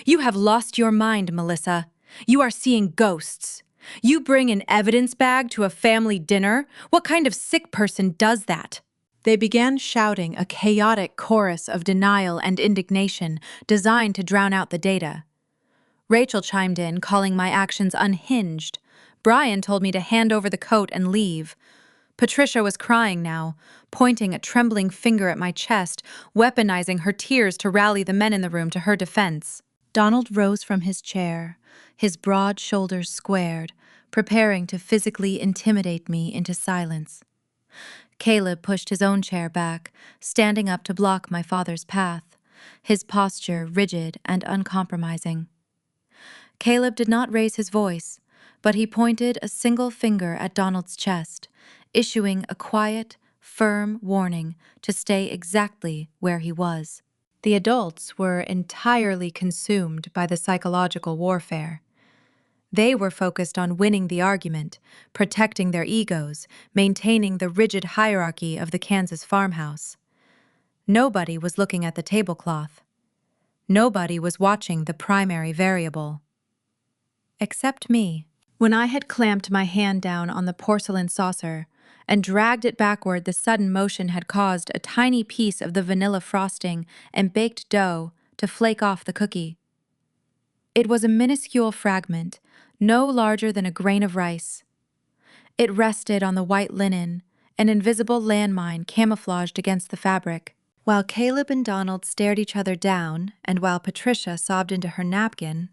You have lost your mind, Melissa. You are seeing ghosts. You bring an evidence bag to a family dinner? What kind of sick person does that?" They began shouting a chaotic chorus of denial and indignation designed to drown out the data. Rachel chimed in, calling my actions unhinged. Brian told me to hand over the coat and leave. Patricia was crying now, pointing a trembling finger at my chest, weaponizing her tears to rally the men in the room to her defense. Donald rose from his chair, his broad shoulders squared, preparing to physically intimidate me into silence. Caleb pushed his own chair back, standing up to block my father's path, his posture rigid and uncompromising. Caleb did not raise his voice, but he pointed a single finger at Donald's chest, issuing a quiet, firm warning to stay exactly where he was. The adults were entirely consumed by the psychological warfare. They were focused on winning the argument, protecting their egos, maintaining the rigid hierarchy of the Kansas farmhouse. Nobody was looking at the tablecloth. Nobody was watching the primary variable. Except me. When I had clamped my hand down on the porcelain saucer and dragged it backward, the sudden motion had caused a tiny piece of the vanilla frosting and baked dough to flake off the cookie. It was a minuscule fragment, no larger than a grain of rice. It rested on the white linen, an invisible landmine camouflaged against the fabric. While Caleb and Donald stared each other down, and while Patricia sobbed into her napkin,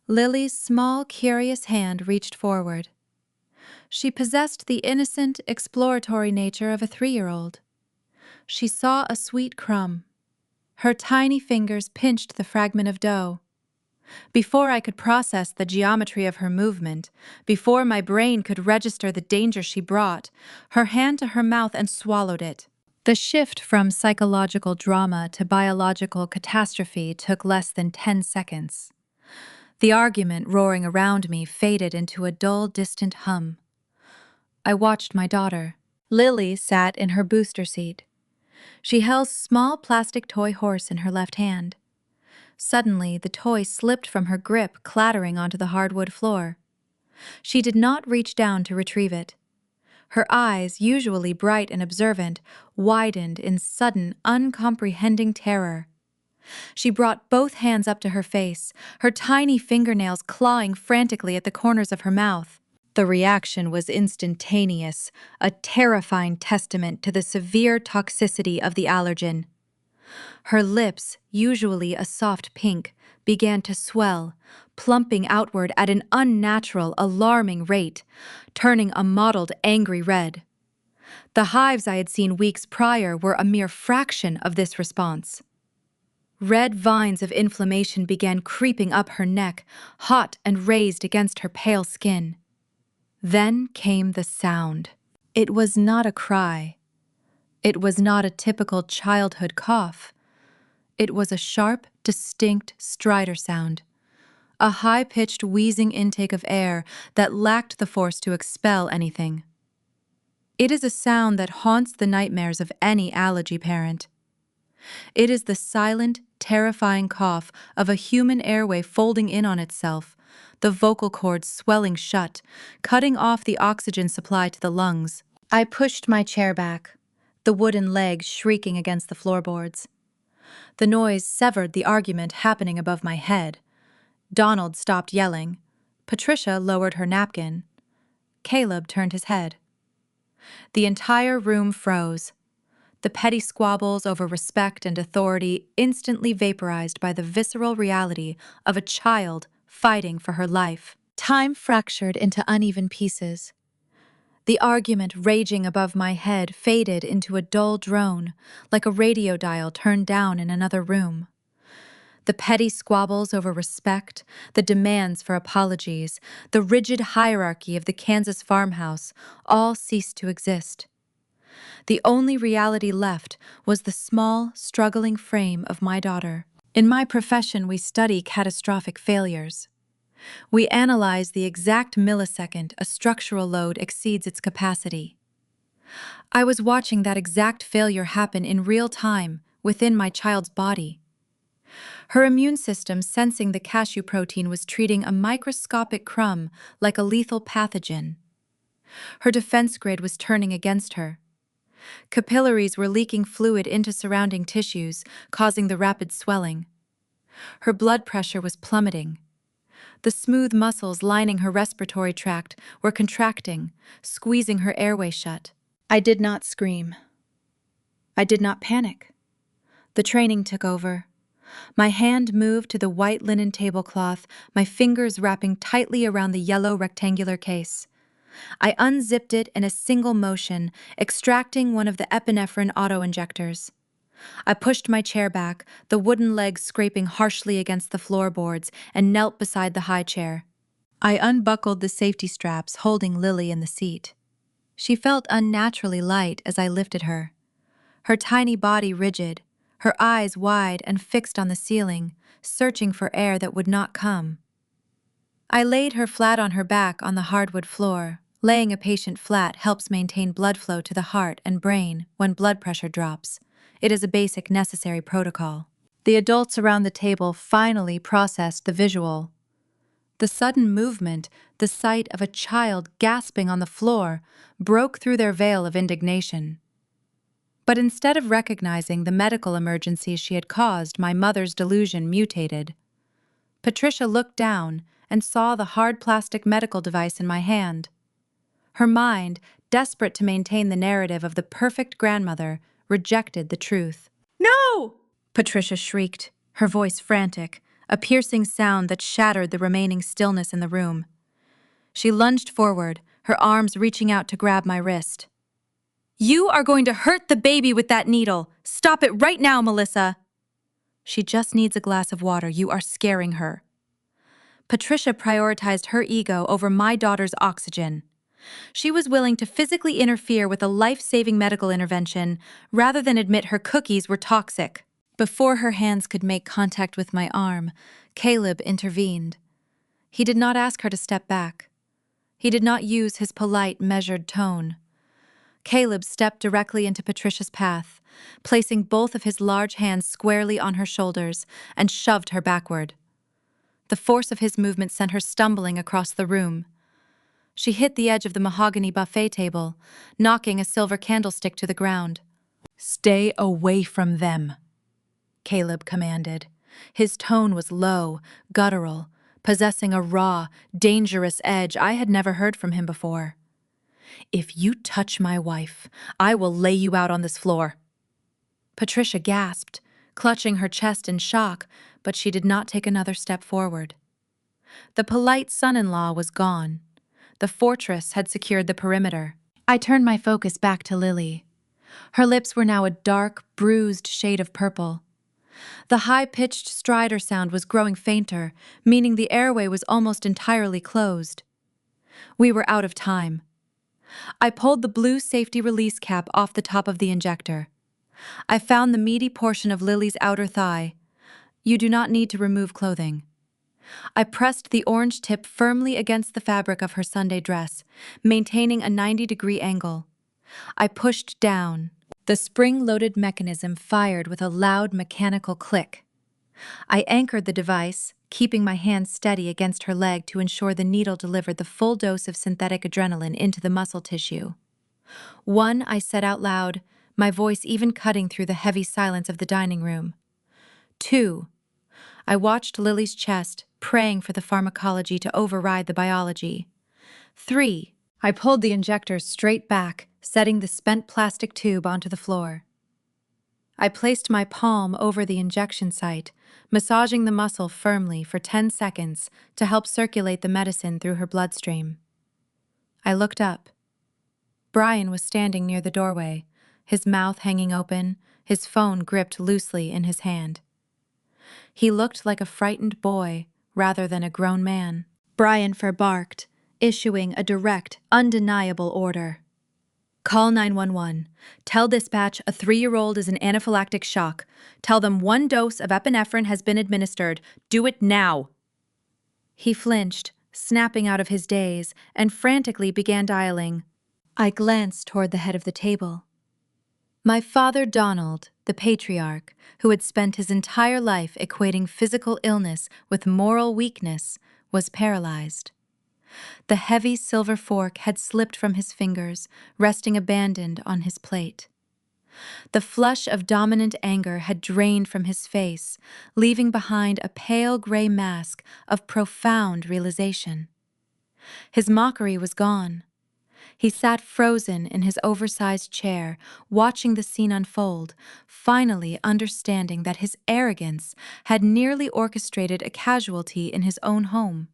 Lily's small, curious hand reached forward. She possessed the innocent, exploratory nature of a 3-year-old. She saw a sweet crumb. Her tiny fingers pinched the fragment of dough. Before I could process the geometry of her movement, before my brain could register the danger she brought, her hand to her mouth and swallowed it. The shift from psychological drama to biological catastrophe took less than 10 seconds. The argument roaring around me faded into a dull, distant hum. I watched my daughter. Lily sat in her booster seat. She held a small plastic toy horse in her left hand. Suddenly, the toy slipped from her grip, clattering onto the hardwood floor. She did not reach down to retrieve it. Her eyes, usually bright and observant, widened in sudden, uncomprehending terror. She brought both hands up to her face, her tiny fingernails clawing frantically at the corners of her mouth. The reaction was instantaneous, a terrifying testament to the severe toxicity of the allergen. Her lips, usually a soft pink, began to swell, plumping outward at an unnatural, alarming rate, turning a mottled, angry red. The hives I had seen weeks prior were a mere fraction of this response. Red vines of inflammation began creeping up her neck, hot and raised against her pale skin. Then came the sound. It was not a cry. It was not a typical childhood cough. It was a sharp, distinct stridor sound, a high-pitched wheezing intake of air that lacked the force to expel anything. It is a sound that haunts the nightmares of any allergy parent. It is the silent, terrifying cough of a human airway folding in on itself, the vocal cords swelling shut, cutting off the oxygen supply to the lungs. I pushed my chair back, the wooden legs shrieking against the floorboards. The noise severed the argument happening above my head. Donald stopped yelling. Patricia lowered her napkin. Caleb turned his head. The entire room froze. The petty squabbles over respect and authority instantly vaporized by the visceral reality of a child fighting for her life. Time fractured into uneven pieces. The argument raging above my head faded into a dull drone, like a radio dial turned down in another room. The petty squabbles over respect, the demands for apologies, the rigid hierarchy of the Kansas farmhouse all ceased to exist. The only reality left was the small, struggling frame of my daughter. In my profession, we study catastrophic failures. We analyze the exact millisecond a structural load exceeds its capacity. I was watching that exact failure happen in real time within my child's body. Her immune system, sensing the cashew protein, was treating a microscopic crumb like a lethal pathogen. Her defense grid was turning against her. Capillaries were leaking fluid into surrounding tissues, causing the rapid swelling. Her blood pressure was plummeting. The smooth muscles lining her respiratory tract were contracting, squeezing her airway shut. I did not scream. I did not panic. The training took over. My hand moved to the white linen tablecloth, my fingers wrapping tightly around the yellow rectangular case. I unzipped it in a single motion, extracting one of the epinephrine auto-injectors. I pushed my chair back, the wooden legs scraping harshly against the floorboards, and knelt beside the high chair. I unbuckled the safety straps, holding Lily in the seat. She felt unnaturally light as I lifted her. Her tiny body rigid, her eyes wide and fixed on the ceiling, searching for air that would not come. I laid her flat on her back on the hardwood floor. Laying a patient flat helps maintain blood flow to the heart and brain when blood pressure drops. It is a basic necessary protocol. The adults around the table finally processed the visual. The sudden movement, the sight of a child gasping on the floor, broke through their veil of indignation. But instead of recognizing the medical emergency she had caused, my mother's delusion mutated. Patricia looked down and saw the hard plastic medical device in my hand. Her mind, desperate to maintain the narrative of the perfect grandmother, rejected the truth. "No!" Patricia shrieked, her voice frantic, a piercing sound that shattered the remaining stillness in the room. She lunged forward, her arms reaching out to grab my wrist. "You are going to hurt the baby with that needle! Stop it right now, Melissa!" "She just needs a glass of water. You are scaring her." Patricia prioritized her ego over my daughter's oxygen. She was willing to physically interfere with a life-saving medical intervention rather than admit her cookies were toxic. Before her hands could make contact with my arm, Caleb intervened. He did not ask her to step back. He did not use his polite, measured tone. Caleb stepped directly into Patricia's path, placing both of his large hands squarely on her shoulders, and shoved her backward. The force of his movement sent her stumbling across the room. She hit the edge of the mahogany buffet table, knocking a silver candlestick to the ground. "Stay away from them," Caleb commanded. His tone was low, guttural, possessing a raw, dangerous edge I had never heard from him before. "If you touch my wife, I will lay you out on this floor." Patricia gasped, clutching her chest in shock, but she did not take another step forward. The polite son-in-law was gone. The fortress had secured the perimeter. I turned my focus back to Lily. Her lips were now a dark, bruised shade of purple. The high-pitched stridor sound was growing fainter, meaning the airway was almost entirely closed. We were out of time. I pulled the blue safety release cap off the top of the injector. I found the meaty portion of Lily's outer thigh. You do not need to remove clothing. I pressed the orange tip firmly against the fabric of her Sunday dress, maintaining a 90-degree angle. I pushed down. The spring-loaded mechanism fired with a loud mechanical click. I anchored the device, keeping my hand steady against her leg to ensure the needle delivered the full dose of synthetic adrenaline into the muscle tissue. 1, I said out loud, my voice even cutting through the heavy silence of the dining room. 2, I watched Lily's chest, praying for the pharmacology to override the biology. 3, I pulled the injectors straight back, setting the spent plastic tube onto the floor. I placed my palm over the injection site, massaging the muscle firmly for 10 seconds to help circulate the medicine through her bloodstream. I looked up. Brian was standing near the doorway, his mouth hanging open, his phone gripped loosely in his hand. He looked like a frightened boy rather than a grown man. Brian barked, issuing a direct, undeniable order. Call 911. Tell dispatch a 3-year-old is in anaphylactic shock. Tell them 1 dose of epinephrine has been administered. Do it now. He flinched, snapping out of his daze, and frantically began dialing. I glanced toward the head of the table. My father Donald, the patriarch, who had spent his entire life equating physical illness with moral weakness, was paralyzed. The heavy silver fork had slipped from his fingers, resting abandoned on his plate. The flush of dominant anger had drained from his face, leaving behind a pale gray mask of profound realization. His mockery was gone. He sat frozen in his oversized chair, watching the scene unfold, finally understanding that his arrogance had nearly orchestrated a casualty in his own home.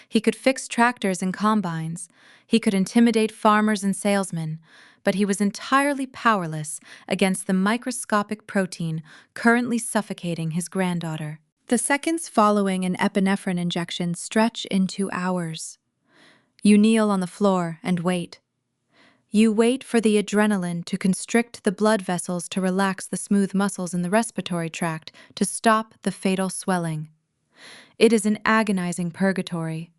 He could fix tractors and combines, he could intimidate farmers and salesmen, but he was entirely powerless against the microscopic protein currently suffocating his granddaughter. The seconds following an epinephrine injection stretch into hours. You kneel on the floor and wait. You wait for the adrenaline to constrict the blood vessels to relax the smooth muscles in the respiratory tract to stop the fatal swelling. It is an agonizing purgatory.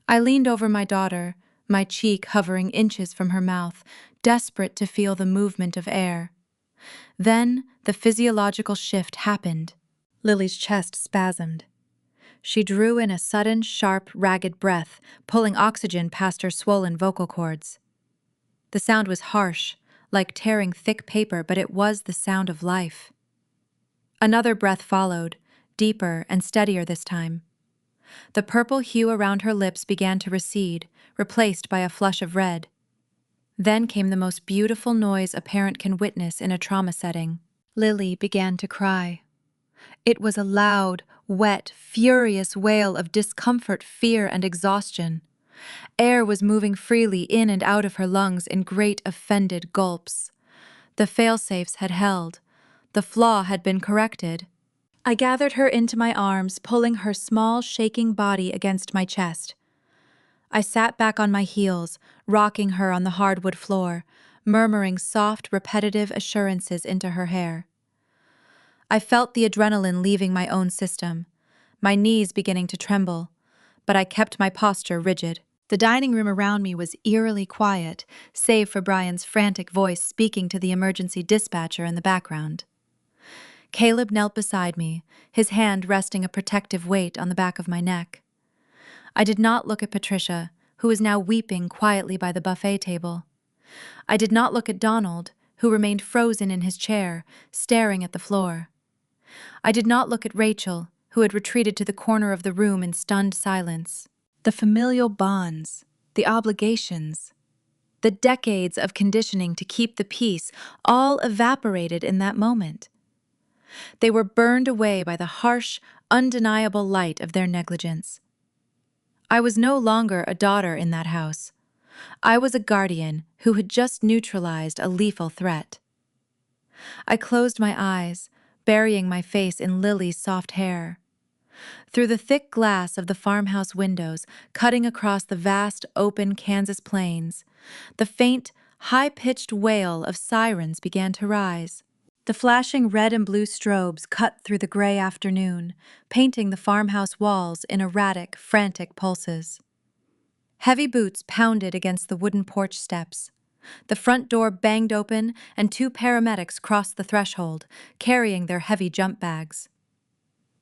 I leaned over my daughter, my cheek hovering inches from her mouth, desperate to feel the movement of air. Then the physiological shift happened. Lily's chest spasmed. She drew in a sudden, sharp, ragged breath, pulling oxygen past her swollen vocal cords. The sound was harsh, like tearing thick paper, but it was the sound of life. Another breath followed, deeper and steadier this time. The purple hue around her lips began to recede, replaced by a flush of red. Then came the most beautiful noise a parent can witness in a trauma setting. Lily began to cry. It was a loud, wet, furious wail of discomfort, fear, and exhaustion. Air was moving freely in and out of her lungs in great offended gulps. The fail-safes had held. The flaw had been corrected. I gathered her into my arms, pulling her small, shaking body against my chest. I sat back on my heels, rocking her on the hardwood floor, murmuring soft, repetitive assurances into her hair. I felt the adrenaline leaving my own system, my knees beginning to tremble, but I kept my posture rigid. The dining room around me was eerily quiet, save for Brian's frantic voice speaking to the emergency dispatcher in the background. Caleb knelt beside me, his hand resting a protective weight on the back of my neck. I did not look at Patricia, who was now weeping quietly by the buffet table. I did not look at Donald, who remained frozen in his chair, staring at the floor. I did not look at Rachel, who had retreated to the corner of the room in stunned silence. The familial bonds, the obligations, the decades of conditioning to keep the peace all evaporated in that moment. They were burned away by the harsh, undeniable light of their negligence. I was no longer a daughter in that house. I was a guardian who had just neutralized a lethal threat. I closed my eyes, burying my face in Lily's soft hair. Through the thick glass of the farmhouse windows, cutting across the vast, open Kansas plains, the faint, high-pitched wail of sirens began to rise. The flashing red and blue strobes cut through the gray afternoon, painting the farmhouse walls in erratic, frantic pulses. Heavy boots pounded against the wooden porch steps. The front door banged open, and two paramedics crossed the threshold, carrying their heavy jump bags.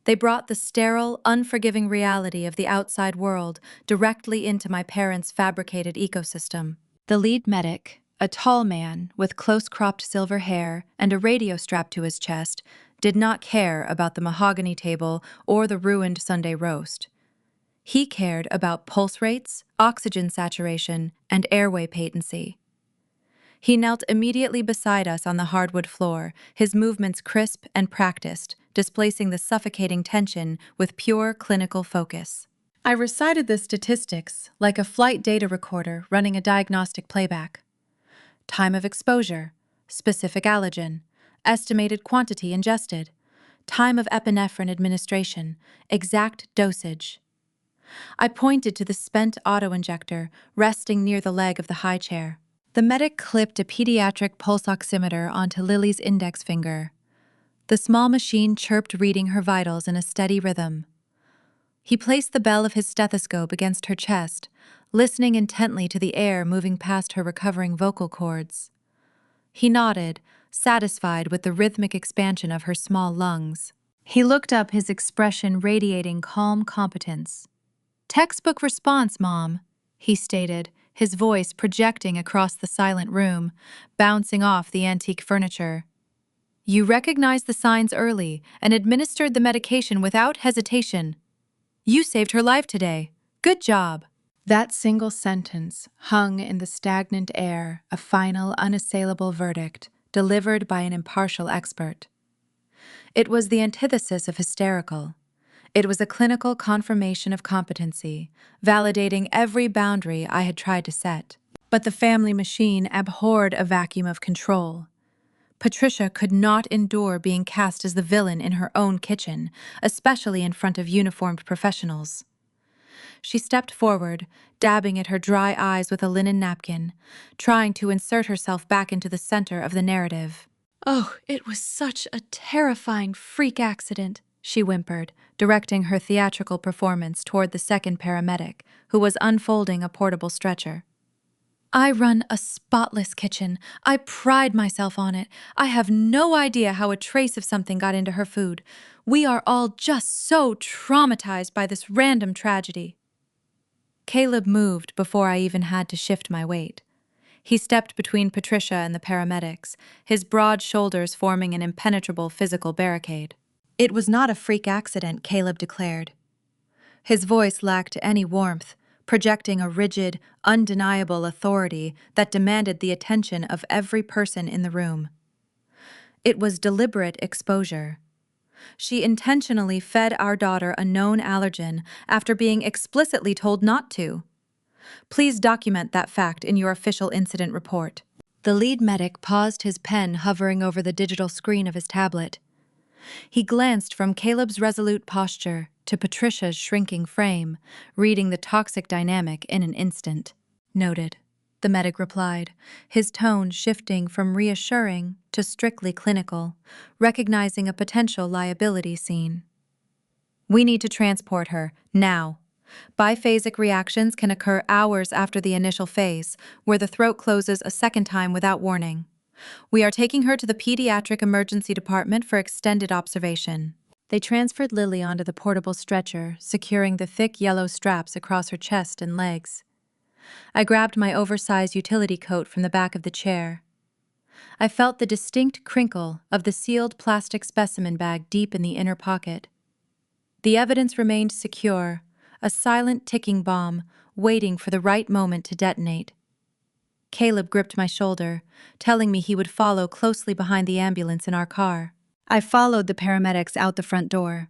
They brought the sterile, unforgiving reality of the outside world directly into my parents' fabricated ecosystem. The lead medic, a tall man with close-cropped silver hair and a radio strapped to his chest, did not care about the mahogany table or the ruined Sunday roast. He cared about pulse rates, oxygen saturation, and airway patency. He knelt immediately beside us on the hardwood floor, his movements crisp and practiced, displacing the suffocating tension with pure clinical focus. I recited the statistics like a flight data recorder running a diagnostic playback. Time of exposure, specific allergen, estimated quantity ingested, time of epinephrine administration, exact dosage. I pointed to the spent auto-injector resting near the leg of the high chair. The medic clipped a pediatric pulse oximeter onto Lily's index finger. The small machine chirped, reading her vitals in a steady rhythm. He placed the bell of his stethoscope against her chest, listening intently to the air moving past her recovering vocal cords. He nodded, satisfied with the rhythmic expansion of her small lungs. He looked up, his expression radiating calm competence. "Textbook response, Mom," he stated, his voice projecting across the silent room, bouncing off the antique furniture. "You recognized the signs early and administered the medication without hesitation. You saved her life today. Good job." That single sentence hung in the stagnant air, a final, unassailable verdict delivered by an impartial expert. It was the antithesis of hysterical. It was a clinical confirmation of competency, validating every boundary I had tried to set. But the family machine abhorred a vacuum of control. Patricia could not endure being cast as the villain in her own kitchen, especially in front of uniformed professionals. She stepped forward, dabbing at her dry eyes with a linen napkin, trying to insert herself back into the center of the narrative. "Oh, it was such a terrifying freak accident," she whimpered, directing her theatrical performance toward the second paramedic, who was unfolding a portable stretcher. "I run a spotless kitchen. I pride myself on it. I have no idea how a trace of something got into her food. We are all just so traumatized by this random tragedy." Caleb moved before I even had to shift my weight. He stepped between Patricia and the paramedics, his broad shoulders forming an impenetrable physical barricade. "It was not a freak accident," Caleb declared. His voice lacked any warmth, projecting a rigid, undeniable authority that demanded the attention of every person in the room. "It was deliberate exposure. She intentionally fed our daughter a known allergen after being explicitly told not to. Please document that fact in your official incident report." The lead medic paused, his pen hovering over the digital screen of his tablet. He glanced from Caleb's resolute posture to Patricia's shrinking frame, reading the toxic dynamic in an instant. "Noted," the medic replied, his tone shifting from reassuring to strictly clinical, recognizing a potential liability scene. "We need to transport her, now. Biphasic reactions can occur hours after the initial phase, where the throat closes a second time without warning. We are taking her to the pediatric emergency department for extended observation." They transferred Lily onto the portable stretcher, securing the thick yellow straps across her chest and legs. I grabbed my oversized utility coat from the back of the chair. I felt the distinct crinkle of the sealed plastic specimen bag deep in the inner pocket. The evidence remained secure, a silent ticking bomb, waiting for the right moment to detonate. Caleb gripped my shoulder, telling me he would follow closely behind the ambulance in our car. I followed the paramedics out the front door,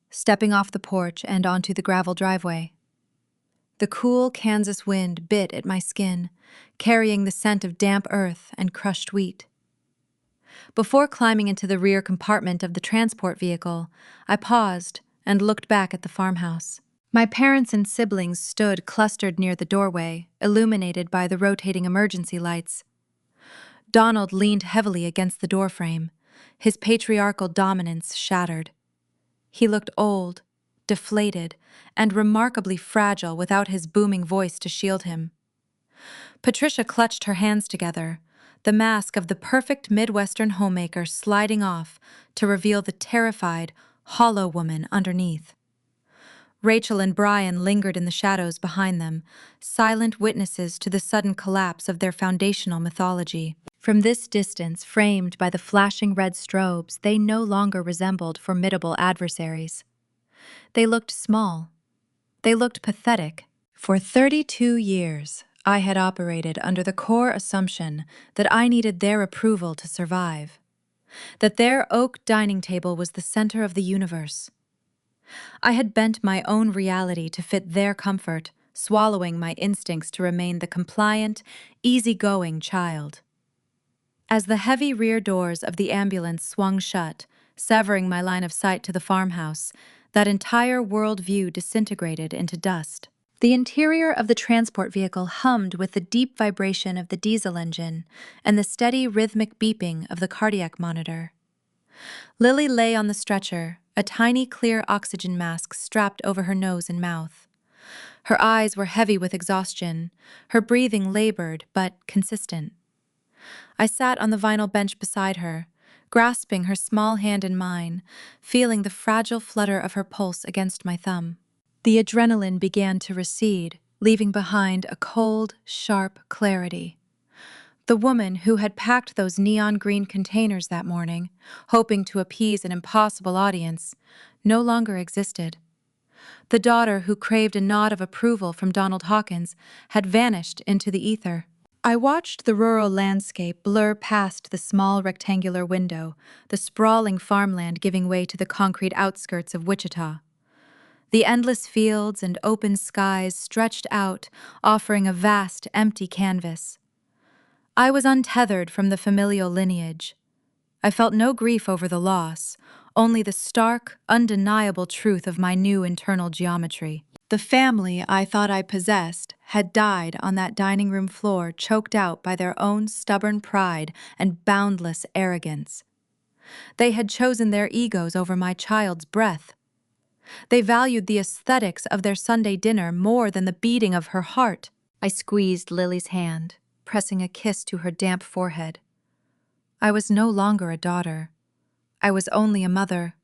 stepping off the porch and onto the gravel driveway. The cool Kansas wind bit at my skin, carrying the scent of damp earth and crushed wheat. Before climbing into the rear compartment of the transport vehicle, I paused and looked back at the farmhouse. My parents and siblings stood clustered near the doorway, illuminated by the rotating emergency lights. Donald leaned heavily against the doorframe, his patriarchal dominance shattered. He looked old, deflated, and remarkably fragile without his booming voice to shield him. Patricia clutched her hands together, the mask of the perfect Midwestern homemaker sliding off to reveal the terrified, hollow woman underneath. Rachel and Brian lingered in the shadows behind them, silent witnesses to the sudden collapse of their foundational mythology. From this distance, framed by the flashing red strobes, they no longer resembled formidable adversaries. They looked small. They looked pathetic. For 32 years, I had operated under the core assumption that I needed their approval to survive, that their oak dining table was the center of the universe. I had bent my own reality to fit their comfort, swallowing my instincts to remain the compliant, easygoing child. As the heavy rear doors of the ambulance swung shut, severing my line of sight to the farmhouse, that entire world view disintegrated into dust. The interior of the transport vehicle hummed with the deep vibration of the diesel engine and the steady rhythmic beeping of the cardiac monitor. Lily lay on the stretcher, a tiny clear oxygen mask strapped over her nose and mouth. Her eyes were heavy with exhaustion, her breathing labored but consistent. I sat on the vinyl bench beside her, grasping her small hand in mine, feeling the fragile flutter of her pulse against my thumb. The adrenaline began to recede, leaving behind a cold, sharp clarity. The woman who had packed those neon green containers that morning, hoping to appease an impossible audience, no longer existed. The daughter who craved a nod of approval from Donald Hawkins had vanished into the ether. I watched the rural landscape blur past the small rectangular window, the sprawling farmland giving way to the concrete outskirts of Wichita. The endless fields and open skies stretched out, offering a vast, empty canvas. I was untethered from the familial lineage. I felt no grief over the loss, only the stark, undeniable truth of my new internal geometry. The family I thought I possessed had died on that dining room floor, choked out by their own stubborn pride and boundless arrogance. They had chosen their egos over my child's breath. They valued the aesthetics of their Sunday dinner more than the beating of her heart. I squeezed Lily's hand, pressing a kiss to her damp forehead. I was no longer a daughter. I was only a mother.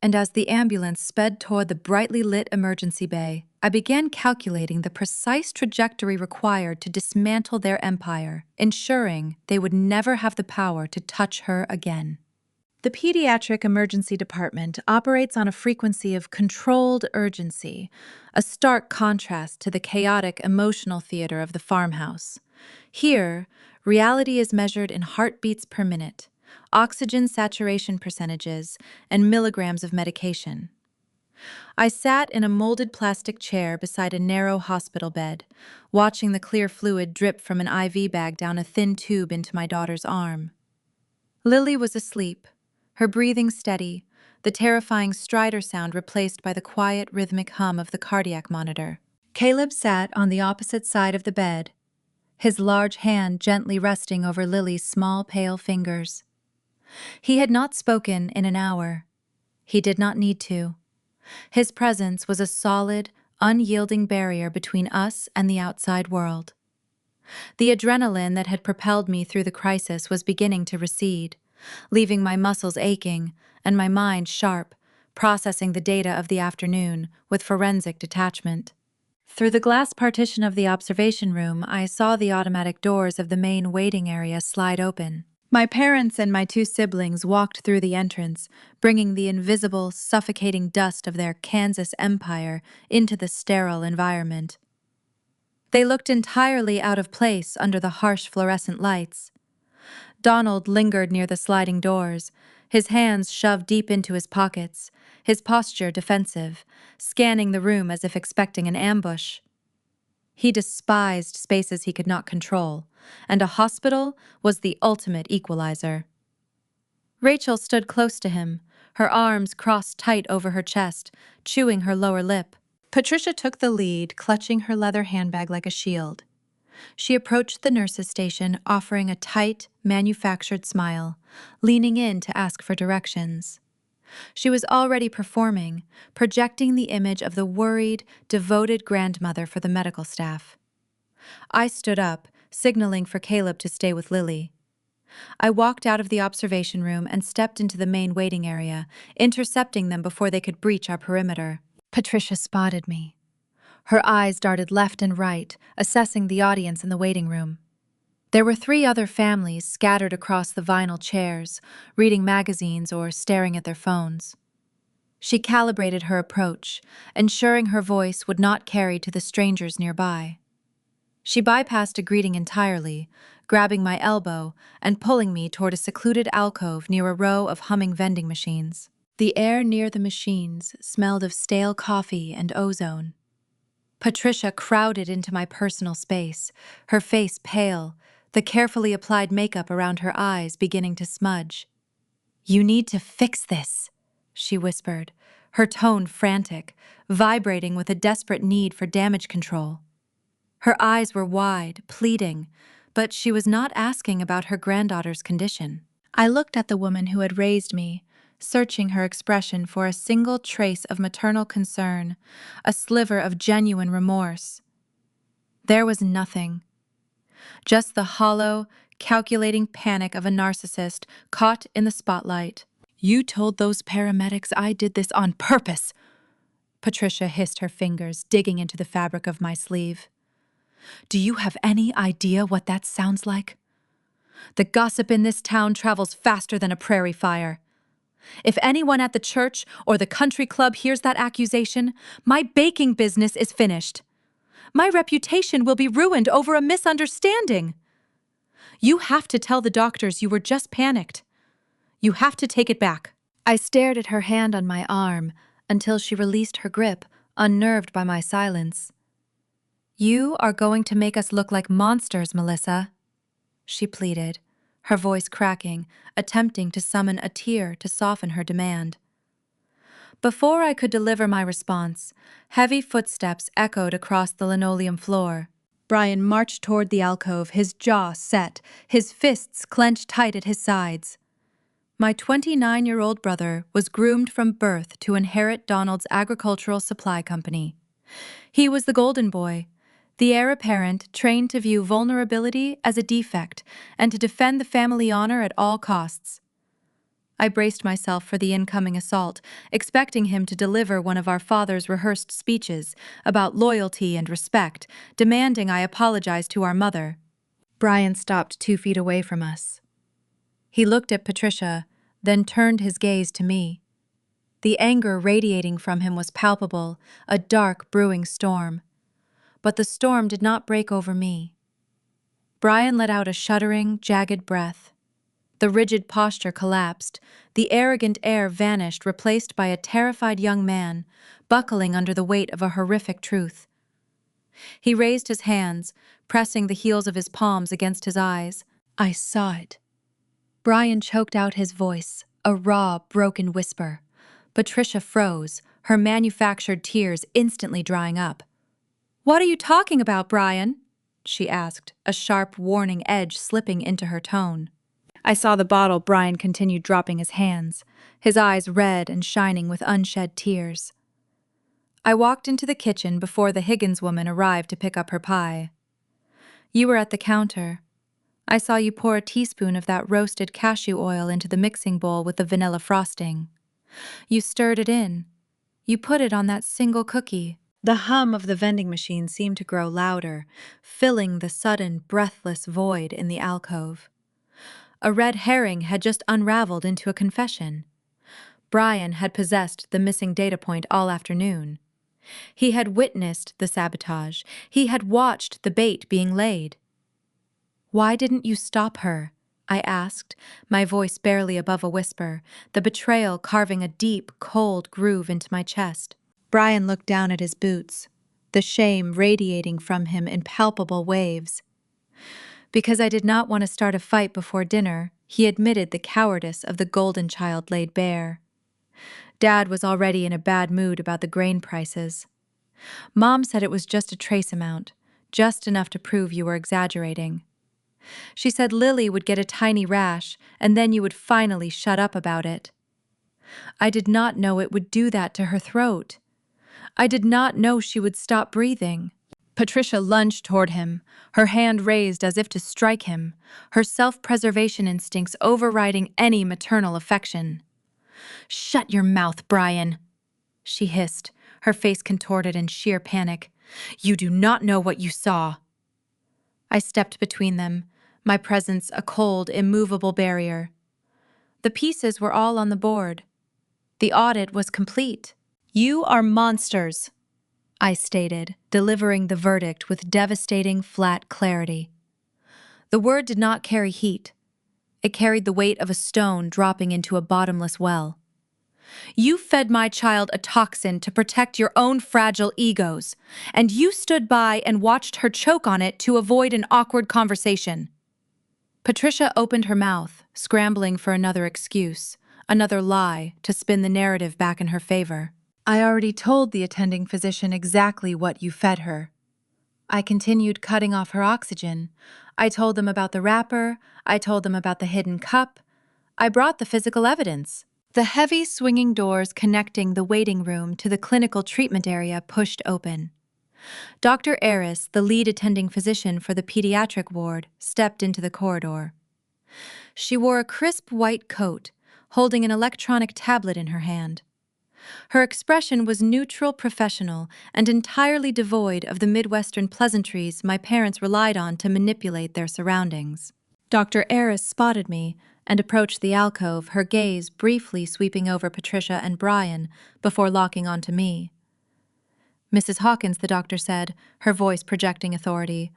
And as the ambulance sped toward the brightly lit emergency bay, I began calculating the precise trajectory required to dismantle their empire, ensuring they would never have the power to touch her again. The pediatric emergency department operates on a frequency of controlled urgency, a stark contrast to the chaotic emotional theater of the farmhouse. Here, reality is measured in heartbeats per minute, oxygen saturation percentages, and milligrams of medication. I sat in a molded plastic chair beside a narrow hospital bed, watching the clear fluid drip from an IV bag down a thin tube into my daughter's arm. Lily was asleep, her breathing steady, the terrifying stridor sound replaced by the quiet, rhythmic hum of the cardiac monitor. Caleb sat on the opposite side of the bed, his large hand gently resting over Lily's small, pale fingers. He had not spoken in an hour. He did not need to. His presence was a solid, unyielding barrier between us and the outside world. The adrenaline that had propelled me through the crisis was beginning to recede, leaving my muscles aching and my mind sharp, processing the data of the afternoon with forensic detachment. Through the glass partition of the observation room, I saw the automatic doors of the main waiting area slide open. My parents and my two siblings walked through the entrance, bringing the invisible, suffocating dust of their Kansas empire into the sterile environment. They looked entirely out of place under the harsh fluorescent lights. Donald lingered near the sliding doors, his hands shoved deep into his pockets, his posture defensive, scanning the room as if expecting an ambush. He despised spaces he could not control, and a hospital was the ultimate equalizer. Rachel stood close to him, her arms crossed tight over her chest, chewing her lower lip. Patricia took the lead, clutching her leather handbag like a shield. She approached the nurse's station, offering a tight, manufactured smile, leaning in to ask for directions. She was already performing, projecting the image of the worried, devoted grandmother for the medical staff. I stood up, signaling for Caleb to stay with Lily. I walked out of the observation room and stepped into the main waiting area, intercepting them before they could breach our perimeter. Patricia spotted me. Her eyes darted left and right, assessing the audience in the waiting room. There were 3 other families scattered across the vinyl chairs, reading magazines or staring at their phones. She calibrated her approach, ensuring her voice would not carry to the strangers nearby. She bypassed a greeting entirely, grabbing my elbow and pulling me toward a secluded alcove near a row of humming vending machines. The air near the machines smelled of stale coffee and ozone. Patricia crowded into my personal space, her face pale, the carefully applied makeup around her eyes beginning to smudge. "You need to fix this," she whispered, her tone frantic, vibrating with a desperate need for damage control. Her eyes were wide, pleading, but she was not asking about her granddaughter's condition. I looked at the woman who had raised me, searching her expression for a single trace of maternal concern, a sliver of genuine remorse. There was nothing. Just the hollow, calculating panic of a narcissist caught in the spotlight. "You told those paramedics I did this on purpose," Patricia hissed, her fingers digging into the fabric of my sleeve. "Do you have any idea what that sounds like? The gossip in this town travels faster than a prairie fire. If anyone at the church or the country club hears that accusation, my baking business is finished. My reputation will be ruined over a misunderstanding. You have to tell the doctors you were just panicked. You have to take it back." I stared at her hand on my arm until she released her grip, unnerved by my silence. "You are going to make us look like monsters, Melissa," she pleaded, her voice cracking, attempting to summon a tear to soften her demand. Before I could deliver my response, heavy footsteps echoed across the linoleum floor. Brian marched toward the alcove, his jaw set, his fists clenched tight at his sides. My 29-year-old brother was groomed from birth to inherit Donald's agricultural supply company. He was the golden boy, the heir apparent trained to view vulnerability as a defect and to defend the family honor at all costs. I braced myself for the incoming assault, expecting him to deliver one of our father's rehearsed speeches about loyalty and respect, demanding I apologize to our mother. Brian stopped 2 feet away from us. He looked at Patricia, then turned his gaze to me. The anger radiating from him was palpable, a dark, brewing storm. But the storm did not break over me. Brian let out a shuddering, jagged breath. The rigid posture collapsed, the arrogant air vanished, replaced by a terrified young man, buckling under the weight of a horrific truth. He raised his hands, pressing the heels of his palms against his eyes. "I saw it." Brian choked out his voice, a raw, broken whisper. Patricia froze, her manufactured tears instantly drying up. "What are you talking about, Brian?" she asked, a sharp, warning edge slipping into her tone. I saw the bottle. Brian continued, dropping his hands, his eyes red and shining with unshed tears. I walked into the kitchen before the Higgins woman arrived to pick up her pie. "You were at the counter. I saw you pour a teaspoon of that roasted cashew oil into the mixing bowl with the vanilla frosting. You stirred it in. You put it on that single cookie." The hum of the vending machine seemed to grow louder, filling the sudden, breathless void in the alcove. A red herring had just unraveled into a confession. Brian had possessed the missing data point all afternoon. He had witnessed the sabotage. He had watched the bait being laid. "Why didn't you stop her?" I asked, my voice barely above a whisper, the betrayal carving a deep, cold groove into my chest. Brian looked down at his boots, the shame radiating from him in palpable waves. "Because I did not want to start a fight before dinner," he admitted the cowardice of the golden child laid bare. "Dad was already in a bad mood about the grain prices. Mom said it was just a trace amount, just enough to prove you were exaggerating. She said Lily would get a tiny rash, and then you would finally shut up about it. I did not know it would do that to her throat. I did not know she would stop breathing." Patricia lunged toward him, her hand raised as if to strike him, her self-preservation instincts overriding any maternal affection. "Shut your mouth, Brian," she hissed, her face contorted in sheer panic. "You do not know what you saw." I stepped between them, my presence a cold, immovable barrier. The pieces were all on the board. The audit was complete. "You are monsters," I stated, delivering the verdict with devastating, flat clarity. The word did not carry heat. It carried the weight of a stone dropping into a bottomless well. "You fed my child a toxin to protect your own fragile egos, and you stood by and watched her choke on it to avoid an awkward conversation." Patricia opened her mouth, scrambling for another excuse, another lie to spin the narrative back in her favor. "I already told the attending physician exactly what you fed her." I continued cutting off her oxygen. I told them about the wrapper. I told them about the hidden cup. I brought the physical evidence. The heavy swinging doors connecting the waiting room to the clinical treatment area pushed open. Dr. Aris, the lead attending physician for the pediatric ward, stepped into the corridor. She wore a crisp white coat, holding an electronic tablet in her hand. Her expression was neutral, professional, and entirely devoid of the Midwestern pleasantries my parents relied on to manipulate their surroundings. Dr. Aris spotted me and approached the alcove, her gaze briefly sweeping over Patricia and Brian before locking onto me. "Mrs. Hawkins," the doctor said, her voice projecting authority,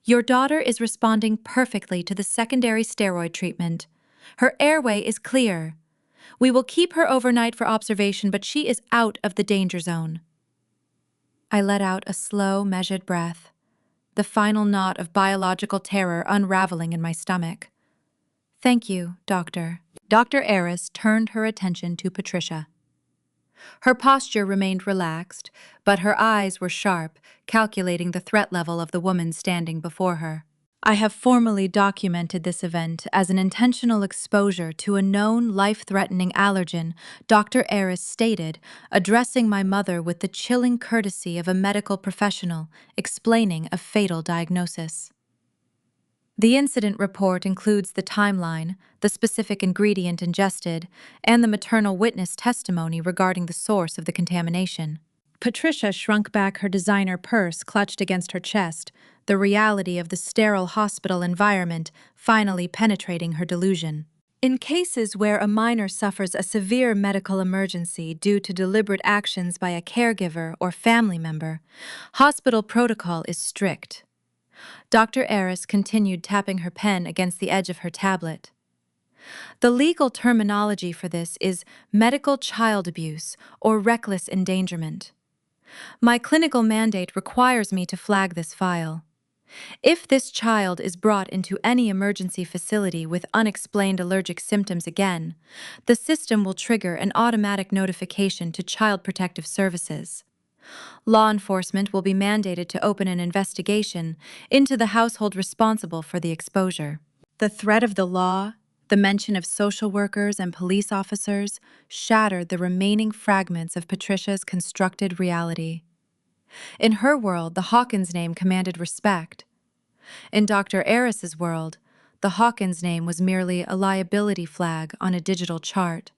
"your daughter is responding perfectly to the secondary steroid treatment. Her airway is clear. We will keep her overnight for observation, but she is out of the danger zone." I let out a slow, measured breath, the final knot of biological terror unraveling in my stomach. "Thank you, Doctor." Dr. Aris turned her attention to Patricia. Her posture remained relaxed, but her eyes were sharp, calculating the threat level of the woman standing before her. "I have formally documented this event as an intentional exposure to a known life-threatening allergen," Dr. Aris stated, addressing my mother with the chilling courtesy of a medical professional, explaining a fatal diagnosis. The incident report includes the timeline, the specific ingredient ingested, and the maternal witness testimony regarding the source of the contamination. Patricia shrunk back, her designer purse clutched against her chest, the reality of the sterile hospital environment finally penetrating her delusion. In cases where a minor suffers a severe medical emergency due to deliberate actions by a caregiver or family member, hospital protocol is strict. Dr. Aris continued tapping her pen against the edge of her tablet. "The legal terminology for this is medical child abuse or reckless endangerment. My clinical mandate requires me to flag this file. If this child is brought into any emergency facility with unexplained allergic symptoms again, the system will trigger an automatic notification to Child Protective Services. Law enforcement will be mandated to open an investigation into the household responsible for the exposure." The threat of the law, the mention of social workers and police officers, shattered the remaining fragments of Patricia's constructed reality. In her world, the Hawkins name commanded respect. In Dr. Aris's world, the Hawkins name was merely a liability flag on a digital chart.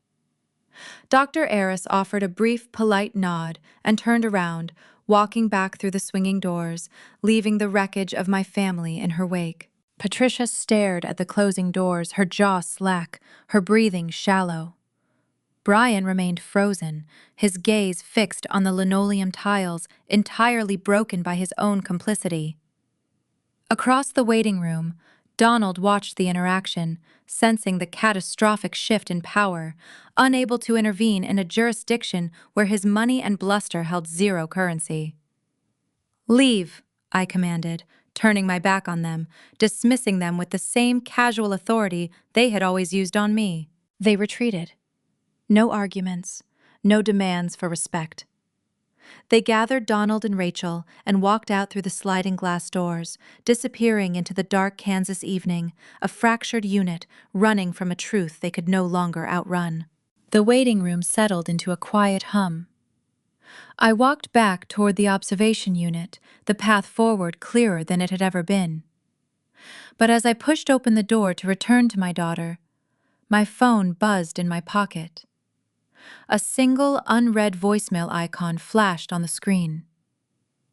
Dr. Aris offered a brief, polite nod and turned around, walking back through the swinging doors, leaving the wreckage of my family in her wake. Patricia stared at the closing doors, her jaw slack, her breathing shallow. Brian remained frozen, his gaze fixed on the linoleum tiles, entirely broken by his own complicity. Across the waiting room, Donald watched the interaction, sensing the catastrophic shift in power, unable to intervene in a jurisdiction where his money and bluster held zero currency. "Leave," I commanded, turning my back on them, dismissing them with the same casual authority they had always used on me. They retreated. No arguments, no demands for respect. They gathered Donald and Rachel and walked out through the sliding glass doors, disappearing into the dark Kansas evening, a fractured unit running from a truth they could no longer outrun. The waiting room settled into a quiet hum. I walked back toward the observation unit, the path forward clearer than it had ever been. But as I pushed open the door to return to my daughter, my phone buzzed in my pocket. A single unread voicemail icon flashed on the screen.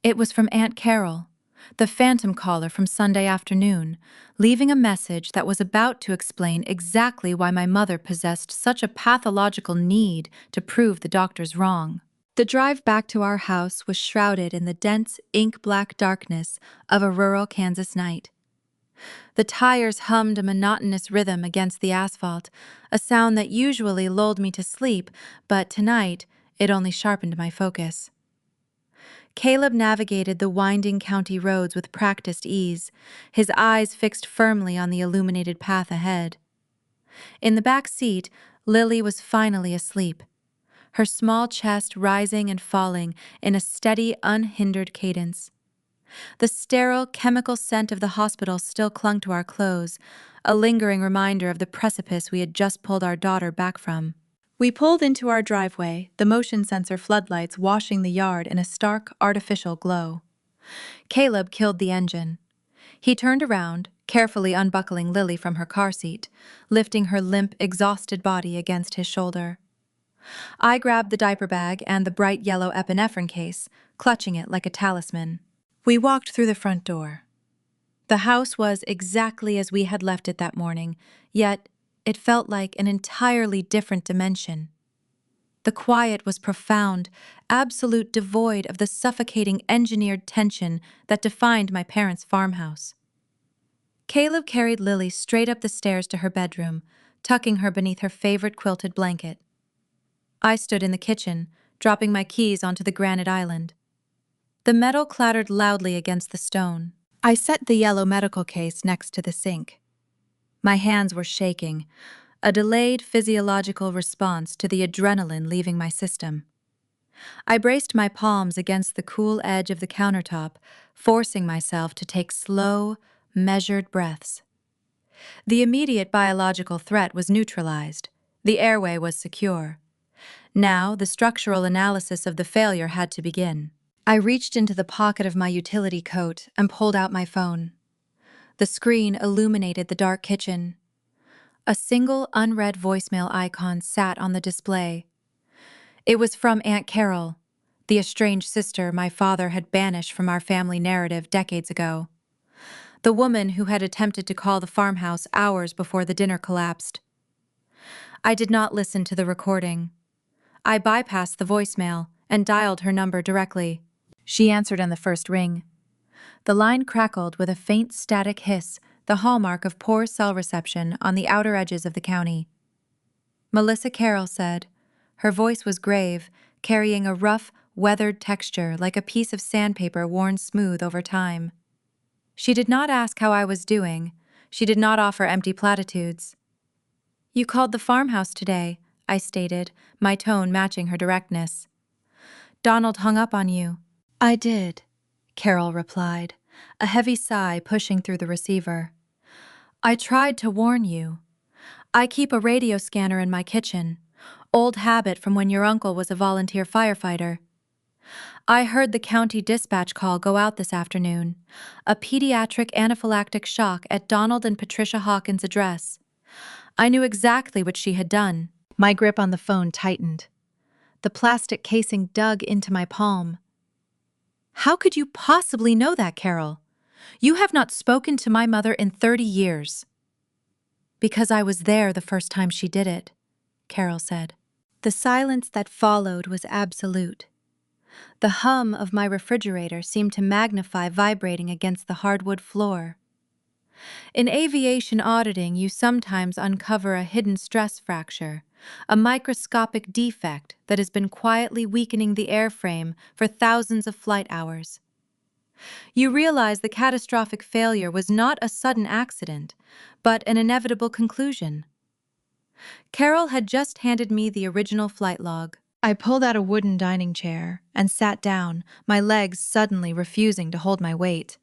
It was from Aunt Carol, the phantom caller from Sunday afternoon, leaving a message that was about to explain exactly why my mother possessed such a pathological need to prove the doctors wrong. The drive back to our house was shrouded in the dense, ink-black darkness of a rural Kansas night. The tires hummed a monotonous rhythm against the asphalt, a sound that usually lulled me to sleep, but tonight it only sharpened my focus. Caleb navigated the winding county roads with practiced ease, his eyes fixed firmly on the illuminated path ahead. In the back seat, Lily was finally asleep, her small chest rising and falling in a steady, unhindered cadence. The sterile, chemical scent of the hospital still clung to our clothes, a lingering reminder of the precipice we had just pulled our daughter back from. We pulled into our driveway, the motion sensor floodlights washing the yard in a stark, artificial glow. Caleb killed the engine. He turned around, carefully unbuckling Lily from her car seat, lifting her limp, exhausted body against his shoulder. I grabbed the diaper bag and the bright yellow epinephrine case, clutching it like a talisman. We walked through the front door. The house was exactly as we had left it that morning, yet it felt like an entirely different dimension. The quiet was profound, absolute devoid of the suffocating engineered tension that defined my parents' farmhouse. Caleb carried Lily straight up the stairs to her bedroom, tucking her beneath her favorite quilted blanket. I stood in the kitchen, dropping my keys onto the granite island. The metal clattered loudly against the stone. I set the yellow medical case next to the sink. My hands were shaking, a delayed physiological response to the adrenaline leaving my system. I braced my palms against the cool edge of the countertop, forcing myself to take slow, measured breaths. The immediate biological threat was neutralized. The airway was secure. Now, the structural analysis of the failure had to begin. I reached into the pocket of my utility coat and pulled out my phone. The screen illuminated the dark kitchen. A single unread voicemail icon sat on the display. It was from Aunt Carol, the estranged sister my father had banished from our family narrative decades ago. The woman who had attempted to call the farmhouse hours before the dinner collapsed. I did not listen to the recording. I bypassed the voicemail and dialed her number directly. She answered on the first ring. The line crackled with a faint static hiss, the hallmark of poor cell reception on the outer edges of the county. Melissa Carroll said. Her voice was grave, carrying a rough, weathered texture like a piece of sandpaper worn smooth over time. She did not ask how I was doing. She did not offer empty platitudes. "You called the farmhouse today," I stated, my tone matching her directness. "Donald hung up on you." "I did," Carol replied, a heavy sigh pushing through the receiver. "I tried to warn you. I keep a radio scanner in my kitchen, old habit from when your uncle was a volunteer firefighter. I heard the county dispatch call go out this afternoon, a pediatric anaphylactic shock at Donald and Patricia Hawkins' address. I knew exactly what she had done." My grip on the phone tightened. The plastic casing dug into my palm. "How could you possibly know that, Carol? You have not spoken to my mother in 30 years. "Because I was there the first time she did it," Carol said. The silence that followed was absolute. The hum of my refrigerator seemed to magnify, vibrating against the hardwood floor. In aviation auditing, you sometimes uncover a hidden stress fracture, a microscopic defect that has been quietly weakening the airframe for thousands of flight hours. You realize the catastrophic failure was not a sudden accident, but an inevitable conclusion. Carol had just handed me the original flight log. I pulled out a wooden dining chair and sat down, my legs suddenly refusing to hold my weight.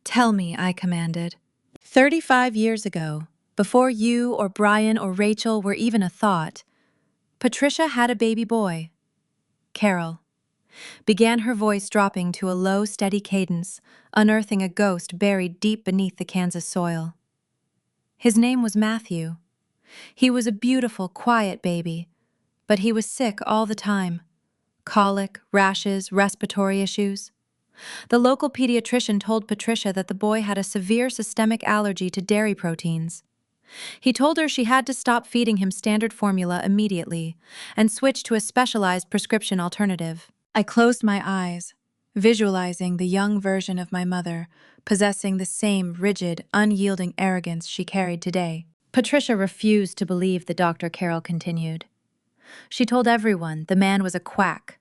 "Tell me," I commanded. 35 years ago, before you or Brian or Rachel were even a thought, Patricia had a baby boy, Carol. began her voice dropping to a low, steady cadence, unearthing a ghost buried deep beneath the Kansas soil. His name was Matthew. He was a beautiful, quiet baby, but he was sick all the time. Colic, rashes, respiratory issues. The local pediatrician told Patricia that the boy had a severe systemic allergy to dairy proteins. He told her she had to stop feeding him standard formula immediately and switch to a specialized prescription alternative. I closed my eyes, visualizing the young version of my mother, possessing the same rigid, unyielding arrogance she carried today. Patricia refused to believe the Dr. Carroll continued. She told everyone the man was a quack.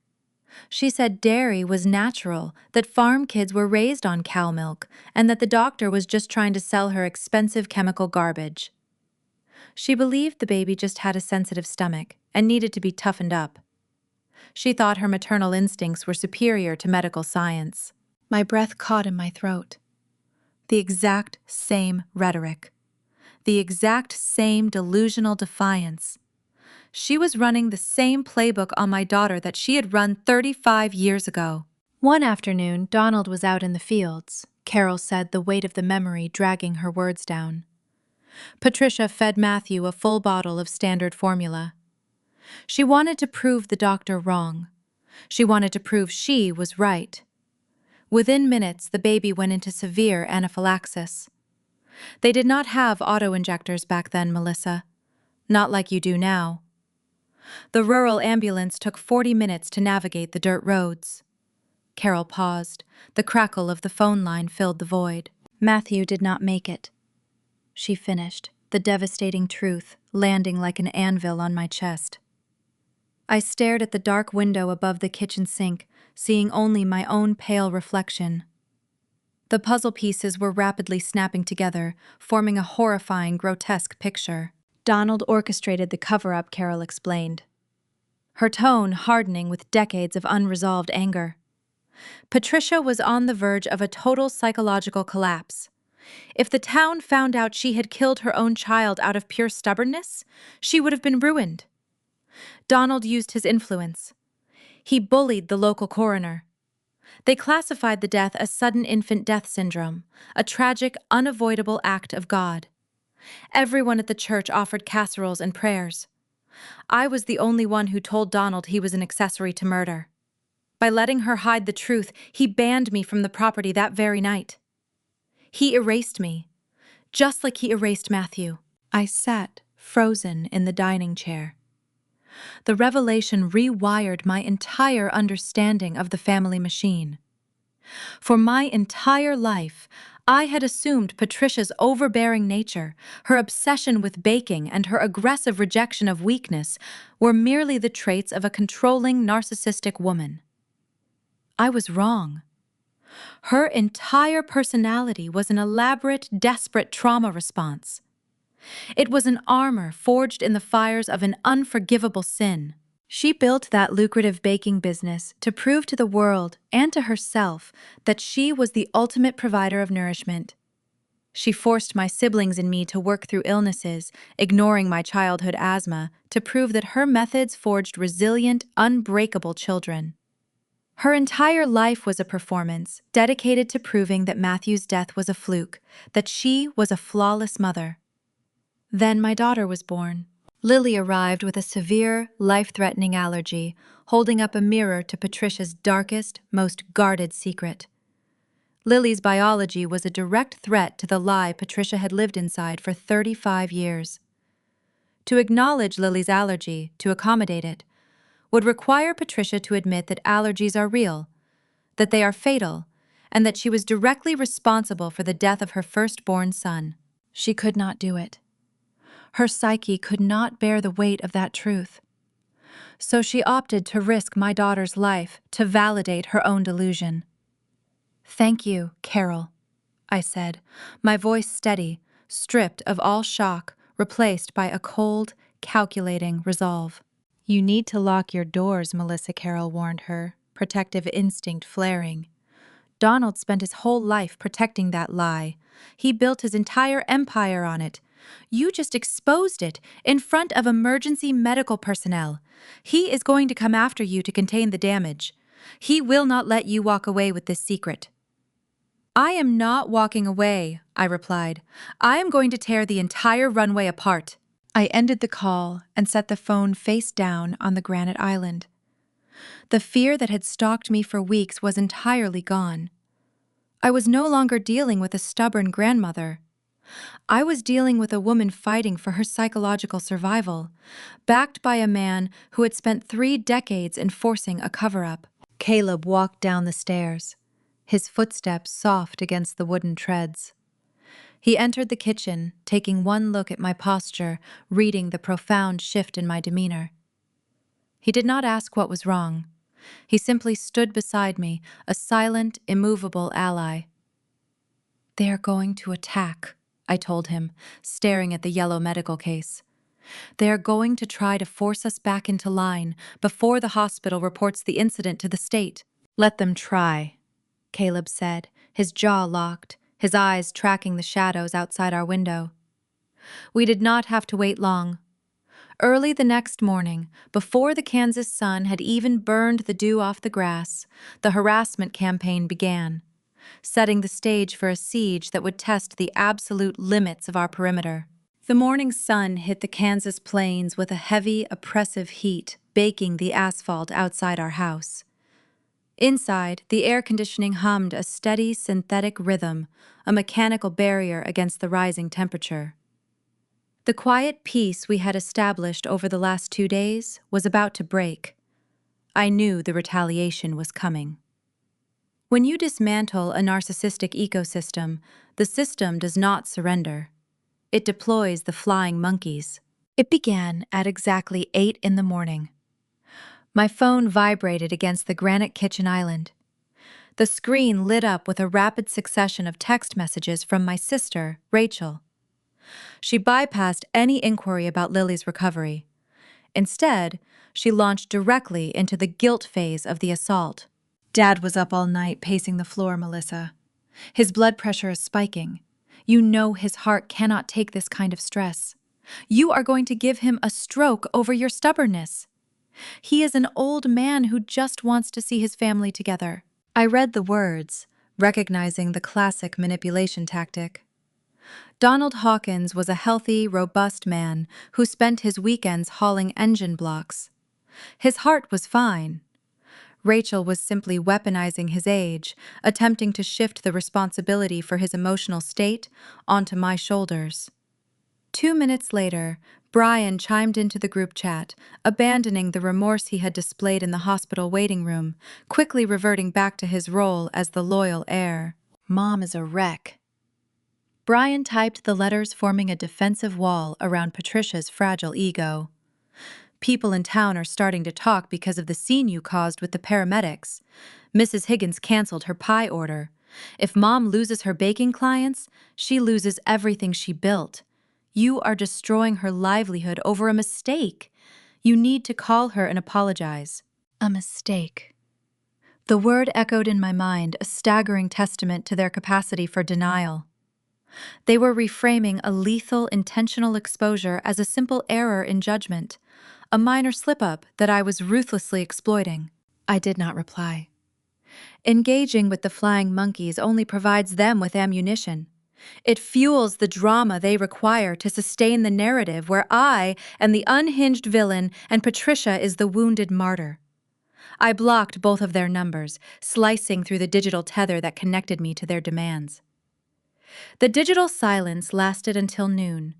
She said dairy was natural, that farm kids were raised on cow milk, and that the doctor was just trying to sell her expensive chemical garbage. She believed the baby just had a sensitive stomach and needed to be toughened up. She thought her maternal instincts were superior to medical science. My breath caught in my throat. The exact same rhetoric. The exact same delusional defiance. She was running the same playbook on my daughter that she had run 35 years ago. One afternoon, Donald was out in the fields, Carol said, the weight of the memory dragging her words down. Patricia fed Matthew a full bottle of standard formula. She wanted to prove the doctor wrong. She wanted to prove she was right. Within minutes, the baby went into severe anaphylaxis. They did not have auto-injectors back then, Melissa. Not like you do now. The rural ambulance took 40 minutes to navigate the dirt roads. Carol paused. The crackle of the phone line filled the void. Matthew did not make it. She finished, the devastating truth landing like an anvil on my chest. I stared at the dark window above the kitchen sink, seeing only my own pale reflection. The puzzle pieces were rapidly snapping together, forming a horrifying, grotesque picture. Donald orchestrated the cover-up, Carol explained, her tone hardening with decades of unresolved anger. Patricia was on the verge of a total psychological collapse. If the town found out she had killed her own child out of pure stubbornness, she would have been ruined. Donald used his influence. He bullied the local coroner. They classified the death as sudden infant death syndrome, a tragic, unavoidable act of God. Everyone at the church offered casseroles and prayers. I was the only one who told Donald he was an accessory to murder. By letting her hide the truth, he banned me from the property that very night. He erased me, just like he erased Matthew. I sat, frozen in the dining chair. The revelation rewired my entire understanding of the family machine. For my entire life, I had assumed Patricia's overbearing nature, her obsession with baking, and her aggressive rejection of weakness were merely the traits of a controlling, narcissistic woman. I was wrong. Her entire personality was an elaborate, desperate trauma response. It was an armor forged in the fires of an unforgivable sin. She built that lucrative baking business to prove to the world and to herself that she was the ultimate provider of nourishment. She forced my siblings and me to work through illnesses, ignoring my childhood asthma, to prove that her methods forged resilient, unbreakable children. Her entire life was a performance, dedicated to proving that Matthew's death was a fluke, that she was a flawless mother. Then my daughter was born. Lily arrived with a severe, life-threatening allergy, holding up a mirror to Patricia's darkest, most guarded secret. Lily's biology was a direct threat to the lie Patricia had lived inside for 35 years. To acknowledge Lily's allergy, to accommodate it, would require Patricia to admit that allergies are real, that they are fatal, and that she was directly responsible for the death of her firstborn son. She could not do it. Her psyche could not bear the weight of that truth. So she opted to risk my daughter's life to validate her own delusion. "Thank you, Carol," I said, my voice steady, stripped of all shock, replaced by a cold, calculating resolve. "You need to lock your doors," Melissa Carroll warned her, protective instinct flaring. "Donald spent his whole life protecting that lie. He built his entire empire on it. You just exposed it in front of emergency medical personnel. He is going to come after you to contain the damage. He will not let you walk away with this secret." "I am not walking away," I replied. "I am going to tear the entire runway apart." I ended the call and set the phone face down on the granite island. The fear that had stalked me for weeks was entirely gone. I was no longer dealing with a stubborn grandmother. I was dealing with a woman fighting for her psychological survival, backed by a man who had spent 3 decades enforcing a cover-up. Caleb walked down the stairs, his footsteps soft against the wooden treads. He entered the kitchen, taking one look at my posture, reading the profound shift in my demeanor. He did not ask what was wrong. He simply stood beside me, a silent, immovable ally. "They are going to attack," I told him, staring at the yellow medical case. "They are going to try to force us back into line before the hospital reports the incident to the state." "Let them try," Caleb said, his jaw locked, his eyes tracking the shadows outside our window. We did not have to wait long. Early the next morning, before the Kansas sun had even burned the dew off the grass, the harassment campaign began, setting the stage for a siege that would test the absolute limits of our perimeter. The morning sun hit the Kansas plains with a heavy, oppressive heat, baking the asphalt outside our house. Inside, the air conditioning hummed a steady, synthetic rhythm, a mechanical barrier against the rising temperature. The quiet peace we had established over the last 2 days was about to break. I knew the retaliation was coming. When you dismantle a narcissistic ecosystem, the system does not surrender. It deploys the flying monkeys. It began at exactly 8 in the morning. My phone vibrated against the granite kitchen island. The screen lit up with a rapid succession of text messages from my sister, Rachel. She bypassed any inquiry about Lily's recovery. Instead, she launched directly into the guilt phase of the assault. "Dad was up all night pacing the floor, Melissa. His blood pressure is spiking. You know his heart cannot take this kind of stress. You are going to give him a stroke over your stubbornness. He is an old man who just wants to see his family together." I read the words, recognizing the classic manipulation tactic. Donald Hawkins was a healthy, robust man who spent his weekends hauling engine blocks. His heart was fine. Rachel was simply weaponizing his age, attempting to shift the responsibility for his emotional state onto my shoulders. 2 minutes later, Brian chimed into the group chat, abandoning the remorse he had displayed in the hospital waiting room, quickly reverting back to his role as the loyal heir. "Mom is a wreck." Brian typed the letters forming a defensive wall around Patricia's fragile ego. "People in town are starting to talk because of the scene you caused with the paramedics. Mrs. Higgins canceled her pie order. If Mom loses her baking clients, she loses everything she built. You are destroying her livelihood over a mistake. You need to call her and apologize." A mistake. The word echoed in my mind, a staggering testament to their capacity for denial. They were reframing a lethal, intentional exposure as a simple error in judgment, a minor slip-up that I was ruthlessly exploiting. I did not reply. Engaging with the flying monkeys only provides them with ammunition. It fuels the drama they require to sustain the narrative where I am the unhinged villain and Patricia is the wounded martyr. I blocked both of their numbers, slicing through the digital tether that connected me to their demands. The digital silence lasted until noon.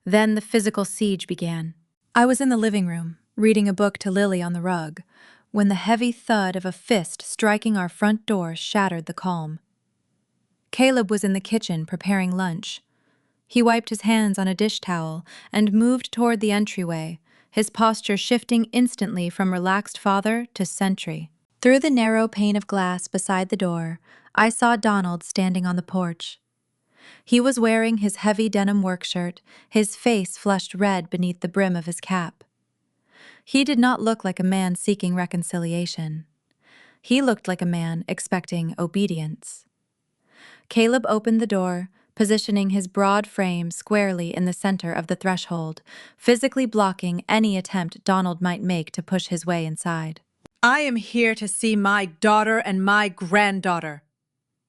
Then the physical siege began. I was in the living room, reading a book to Lily on the rug, when the heavy thud of a fist striking our front door shattered the calm. Caleb was in the kitchen preparing lunch. He wiped his hands on a dish towel and moved toward the entryway, his posture shifting instantly from relaxed father to sentry. Through the narrow pane of glass beside the door, I saw Donald standing on the porch. He was wearing his heavy denim work shirt, his face flushed red beneath the brim of his cap. He did not look like a man seeking reconciliation. He looked like a man expecting obedience. Caleb opened the door, positioning his broad frame squarely in the center of the threshold, physically blocking any attempt Donald might make to push his way inside. I am here to see my daughter and my granddaughter.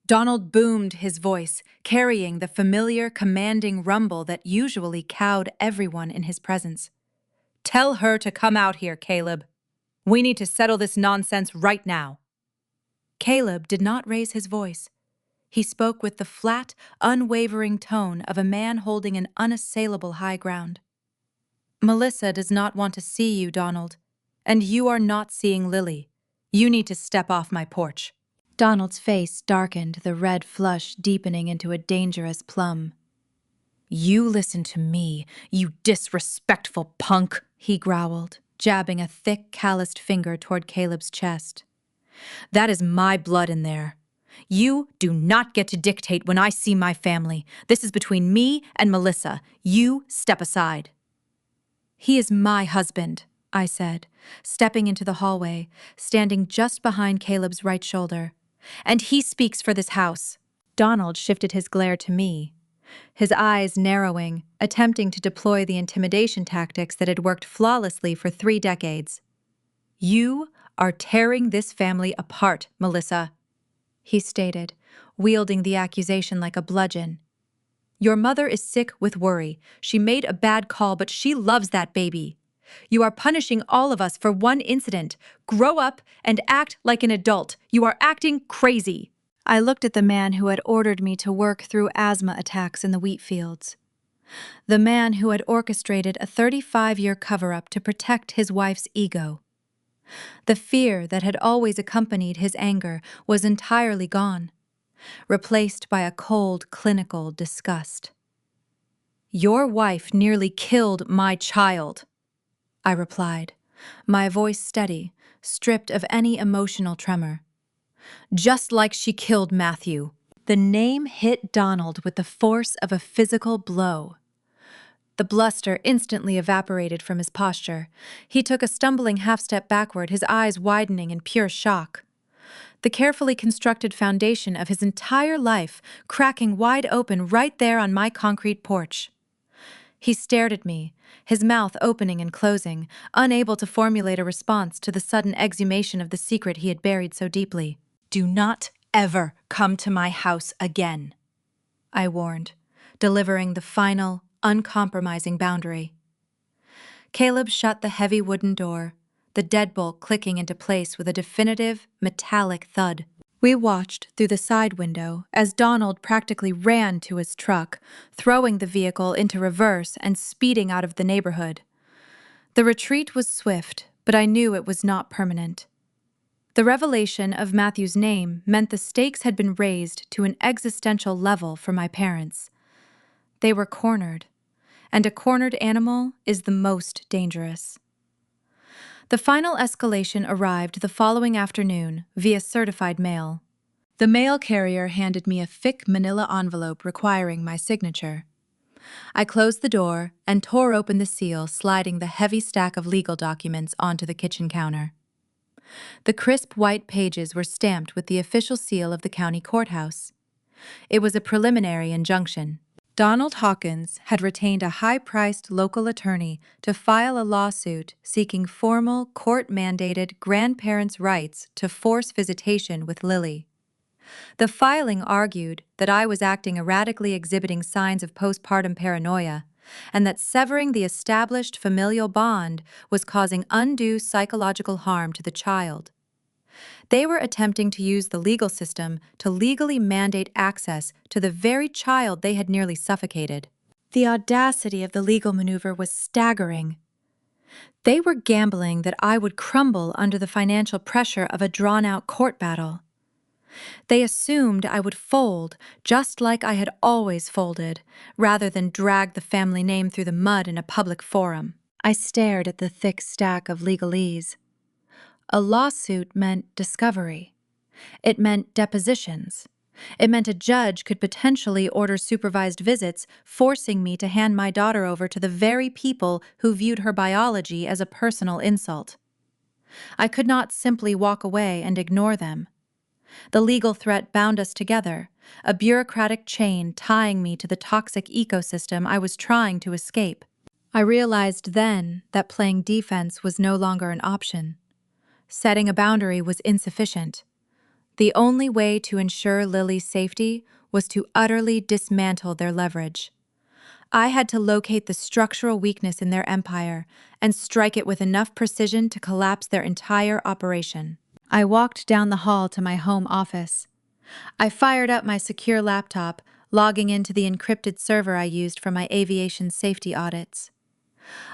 Donald boomed his voice, carrying the familiar, commanding rumble that usually cowed everyone in his presence. Tell her to come out here, Caleb. We need to settle this nonsense right now. Caleb did not raise his voice. He spoke with the flat, unwavering tone of a man holding an unassailable high ground. Melissa does not want to see you, Donald. And you are not seeing Lily. You need to step off my porch. Donald's face darkened, the red flush deepening into a dangerous plum. You listen to me, you disrespectful punk, he growled, jabbing a thick, calloused finger toward Caleb's chest. That is my blood in there. You do not get to dictate when I see my family. This is between me and Melissa. You step aside. He is my husband, I said, stepping into the hallway, standing just behind Caleb's right shoulder. And he speaks for this house. Donald shifted his glare to me, his eyes narrowing, attempting to deploy the intimidation tactics that had worked flawlessly for 3 decades. You are tearing this family apart, Melissa, he stated, wielding the accusation like a bludgeon. Your mother is sick with worry. She made a bad call, but she loves that baby. You are punishing all of us for one incident. Grow up and act like an adult. You are acting crazy. I looked at the man who had ordered me to work through asthma attacks in the wheat fields. The man who had orchestrated a 35-year cover-up to protect his wife's ego. The fear that had always accompanied his anger was entirely gone, replaced by a cold, clinical disgust. Your wife nearly killed my child, I replied, my voice steady, stripped of any emotional tremor. Just like she killed Matthew. The name hit Donald with the force of a physical blow. The bluster instantly evaporated from his posture. He took a stumbling half-step backward, his eyes widening in pure shock. The carefully constructed foundation of his entire life cracking wide open right there on my concrete porch. He stared at me, his mouth opening and closing, unable to formulate a response to the sudden exhumation of the secret he had buried so deeply. Do not ever come to my house again, I warned, delivering the final, uncompromising boundary. Caleb shut the heavy wooden door, the deadbolt clicking into place with a definitive, metallic thud. We watched through the side window as Donald practically ran to his truck, throwing the vehicle into reverse and speeding out of the neighborhood. The retreat was swift, but I knew it was not permanent. The revelation of Matthew's name meant the stakes had been raised to an existential level for my parents. They were cornered, and a cornered animal is the most dangerous. The final escalation arrived the following afternoon via certified mail. The mail carrier handed me a thick manila envelope requiring my signature. I closed the door and tore open the seal, sliding the heavy stack of legal documents onto the kitchen counter. The crisp white pages were stamped with the official seal of the county courthouse. It was a preliminary injunction. Donald Hawkins had retained a high-priced local attorney to file a lawsuit seeking formal, court-mandated grandparents' rights to force visitation with Lily. The filing argued that I was acting erratically, exhibiting signs of postpartum paranoia, and that severing the established familial bond was causing undue psychological harm to the child. They were attempting to use the legal system to legally mandate access to the very child they had nearly suffocated. The audacity of the legal maneuver was staggering. They were gambling that I would crumble under the financial pressure of a drawn-out court battle. They assumed I would fold, just like I had always folded, rather than drag the family name through the mud in a public forum. I stared at the thick stack of legalese. A lawsuit meant discovery. It meant depositions. It meant a judge could potentially order supervised visits, forcing me to hand my daughter over to the very people who viewed her biology as a personal insult. I could not simply walk away and ignore them. The legal threat bound us together, a bureaucratic chain tying me to the toxic ecosystem I was trying to escape. I realized then that playing defense was no longer an option. Setting a boundary was insufficient. The only way to ensure Lily's safety was to utterly dismantle their leverage. I had to locate the structural weakness in their empire and strike it with enough precision to collapse their entire operation. I walked down the hall to my home office. I fired up my secure laptop, logging into the encrypted server I used for my aviation safety audits.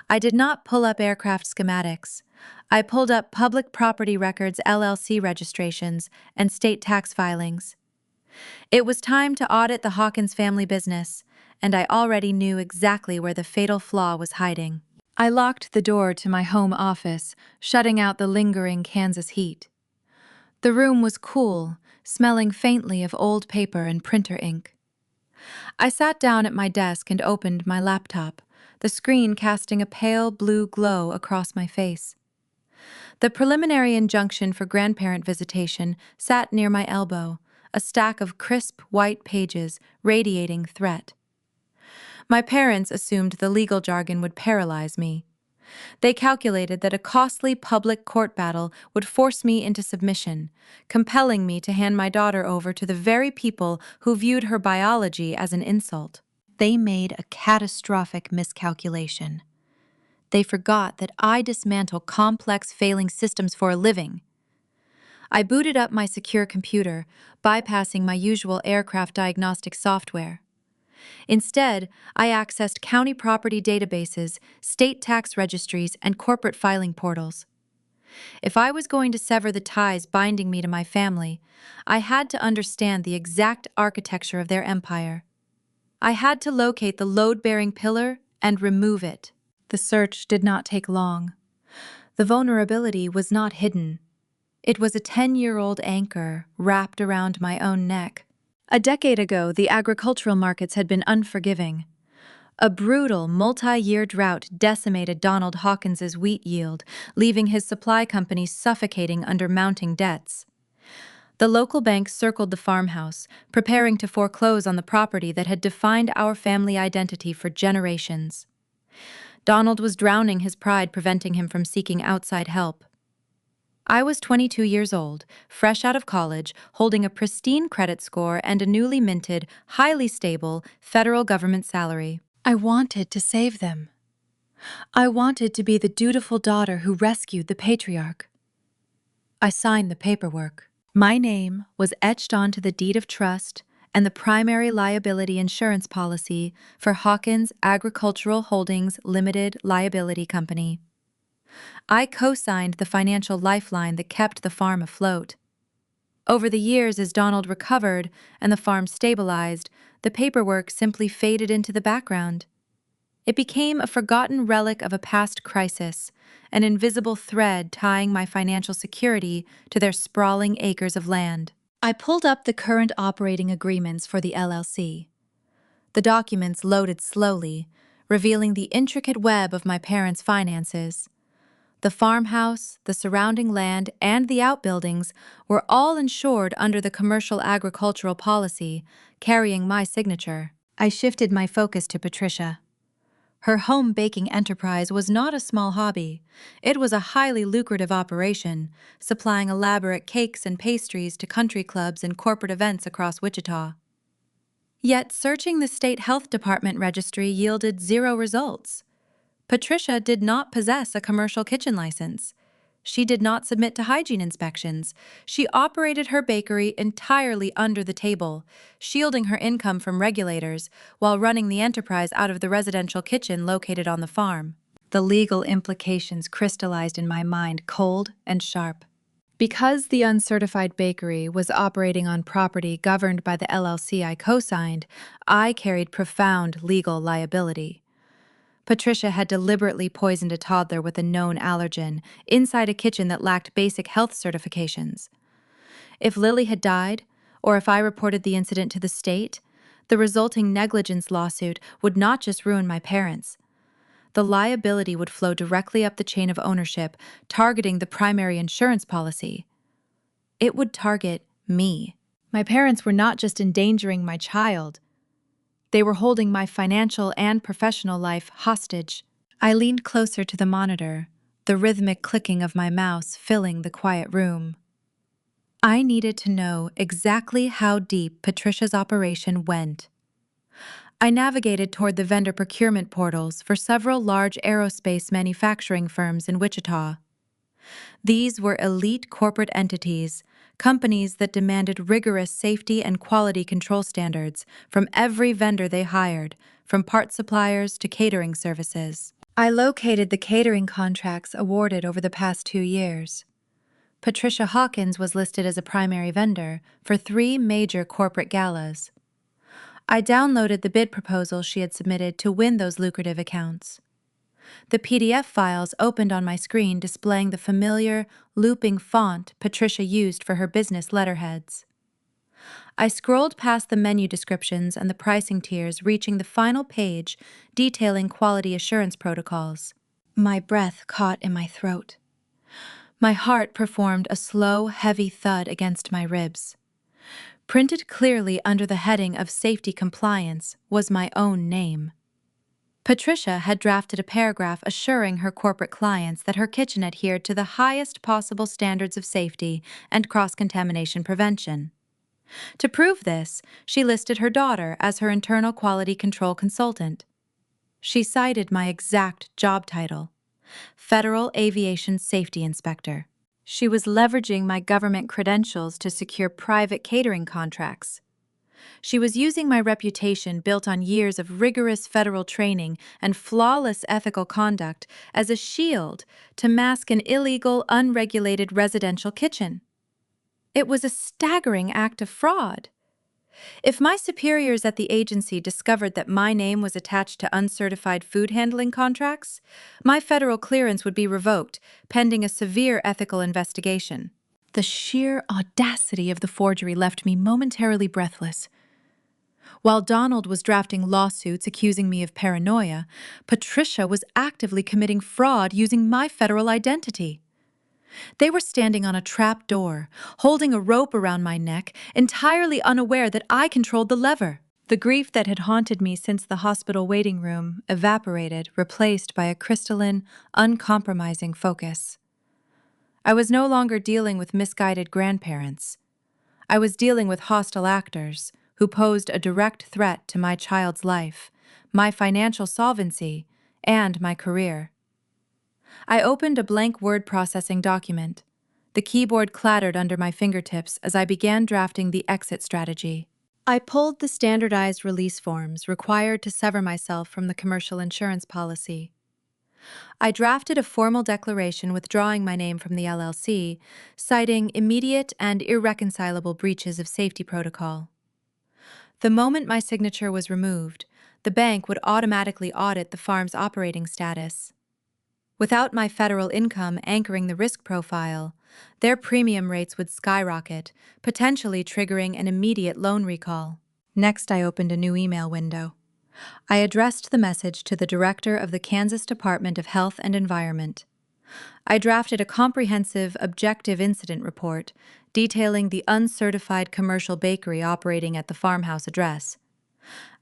I did not pull up aircraft schematics. I pulled up Public Property Records LLC registrations and state tax filings. It was time to audit the Hawkins family business, and I already knew exactly where the fatal flaw was hiding. I locked the door to my home office, shutting out the lingering Kansas heat. The room was cool, smelling faintly of old paper and printer ink. I sat down at my desk and opened my laptop, the screen casting a pale blue glow across my face. The preliminary injunction for grandparent visitation sat near my elbow, a stack of crisp white pages radiating threat. My parents assumed the legal jargon would paralyze me. They calculated that a costly public court battle would force me into submission, compelling me to hand my daughter over to the very people who viewed her biology as an insult. They made a catastrophic miscalculation. They forgot that I dismantle complex failing systems for a living. I booted up my secure computer, bypassing my usual aircraft diagnostic software. Instead, I accessed county property databases, state tax registries, and corporate filing portals. If I was going to sever the ties binding me to my family, I had to understand the exact architecture of their empire. I had to locate the load-bearing pillar and remove it. The search did not take long. The vulnerability was not hidden. It was a 10-year-old anchor wrapped around my own neck. A decade ago, the agricultural markets had been unforgiving. A brutal, multi-year drought decimated Donald Hawkins's wheat yield, leaving his supply company suffocating under mounting debts. The local bank circled the farmhouse, preparing to foreclose on the property that had defined our family identity for generations. Donald was drowning his pride, preventing him from seeking outside help. I was 22 years old, fresh out of college, holding a pristine credit score and a newly minted, highly stable federal government salary. I wanted to save them. I wanted to be the dutiful daughter who rescued the patriarch. I signed the paperwork. My name was etched onto the deed of trust and the primary liability insurance policy for Hawkins Agricultural Holdings Limited Liability Company. I co-signed the financial lifeline that kept the farm afloat. Over the years, as Donald recovered and the farm stabilized, the paperwork simply faded into the background. It became a forgotten relic of a past crisis, an invisible thread tying my financial security to their sprawling acres of land. I pulled up the current operating agreements for the LLC. The documents loaded slowly, revealing the intricate web of my parents' finances. The farmhouse, the surrounding land, and the outbuildings were all insured under the commercial agricultural policy, carrying my signature. I shifted my focus to Patricia. Her home baking enterprise was not a small hobby. It was a highly lucrative operation, supplying elaborate cakes and pastries to country clubs and corporate events across Wichita. Yet searching the state health department registry yielded zero results. Patricia did not possess a commercial kitchen license. She did not submit to hygiene inspections. She operated her bakery entirely under the table, shielding her income from regulators while running the enterprise out of the residential kitchen located on the farm. The legal implications crystallized in my mind cold and sharp. Because the uncertified bakery was operating on property governed by the LLC I co-signed, I carried profound legal liability. Patricia had deliberately poisoned a toddler with a known allergen inside a kitchen that lacked basic health certifications. If Lily had died, or if I reported the incident to the state, the resulting negligence lawsuit would not just ruin my parents. The liability would flow directly up the chain of ownership, targeting the primary insurance policy. It would target me. My parents were not just endangering my child. They were holding my financial and professional life hostage. I leaned closer to the monitor, the rhythmic clicking of my mouse filling the quiet room. I needed to know exactly how deep Patricia's operation went. I navigated toward the vendor procurement portals for several large aerospace manufacturing firms in Wichita. These were elite corporate entities, companies that demanded rigorous safety and quality control standards from every vendor they hired, from part suppliers to catering services. I located the catering contracts awarded over the past 2 years. Patricia Hawkins was listed as a primary vendor for 3 major corporate galas. I downloaded the bid proposals she had submitted to win those lucrative accounts. The PDF files opened on my screen displaying the familiar, looping font Patricia used for her business letterheads. I scrolled past the menu descriptions and the pricing tiers, reaching the final page detailing quality assurance protocols. My breath caught in my throat. My heart performed a slow, heavy thud against my ribs. Printed clearly under the heading of Safety Compliance was my own name. Patricia had drafted a paragraph assuring her corporate clients that her kitchen adhered to the highest possible standards of safety and cross-contamination prevention. To prove this, she listed her daughter as her internal quality control consultant. She cited my exact job title, Federal Aviation Safety Inspector. She was leveraging my government credentials to secure private catering contracts. She was using my reputation built on years of rigorous federal training and flawless ethical conduct as a shield to mask an illegal, unregulated residential kitchen. It was a staggering act of fraud. If my superiors at the agency discovered that my name was attached to uncertified food handling contracts, my federal clearance would be revoked, pending a severe ethical investigation. The sheer audacity of the forgery left me momentarily breathless. While Donald was drafting lawsuits accusing me of paranoia, Patricia was actively committing fraud using my federal identity. They were standing on a trap door, holding a rope around my neck, entirely unaware that I controlled the lever. The grief that had haunted me since the hospital waiting room evaporated, replaced by a crystalline, uncompromising focus. I was no longer dealing with misguided grandparents. I was dealing with hostile actors who posed a direct threat to my child's life, my financial solvency, and my career. I opened a blank word processing document. The keyboard clattered under my fingertips as I began drafting the exit strategy. I pulled the standardized release forms required to sever myself from the commercial insurance policy. I drafted a formal declaration withdrawing my name from the LLC, citing immediate and irreconcilable breaches of safety protocol. The moment my signature was removed, the bank would automatically audit the farm's operating status. Without my federal income anchoring the risk profile, their premium rates would skyrocket, potentially triggering an immediate loan recall. Next, I opened a new email window. I addressed the message to the director of the Kansas Department of Health and Environment. I drafted a comprehensive, objective incident report detailing the uncertified commercial bakery operating at the farmhouse address.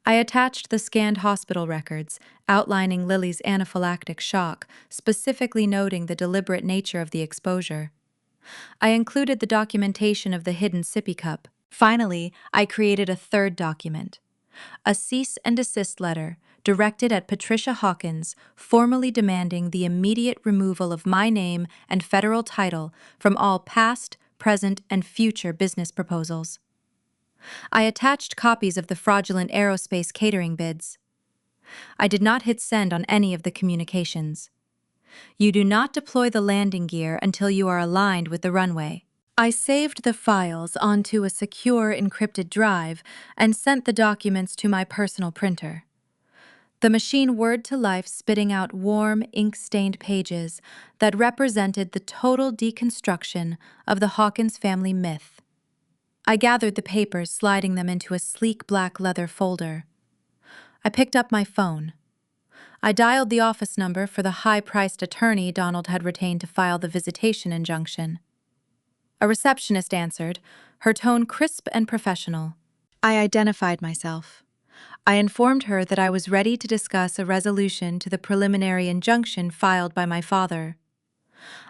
I attached the scanned hospital records, outlining Lily's anaphylactic shock, specifically noting the deliberate nature of the exposure. I included the documentation of the hidden sippy cup. Finally, I created a third document, a cease and desist letter directed at Patricia Hawkins, formally demanding the immediate removal of my name and federal title from all past, present, and future business proposals. I attached copies of the fraudulent aerospace catering bids. I did not hit send on any of the communications. You do not deploy the landing gear until you are aligned with the runway. I saved the files onto a secure encrypted drive and sent the documents to my personal printer. The machine whirred to life, spitting out warm, ink-stained pages that represented the total deconstruction of the Hawkins family myth. I gathered the papers, sliding them into a sleek black leather folder. I picked up my phone. I dialed the office number for the high-priced attorney Donald had retained to file the visitation injunction. A receptionist answered, her tone crisp and professional. I identified myself. I informed her that I was ready to discuss a resolution to the preliminary injunction filed by my father.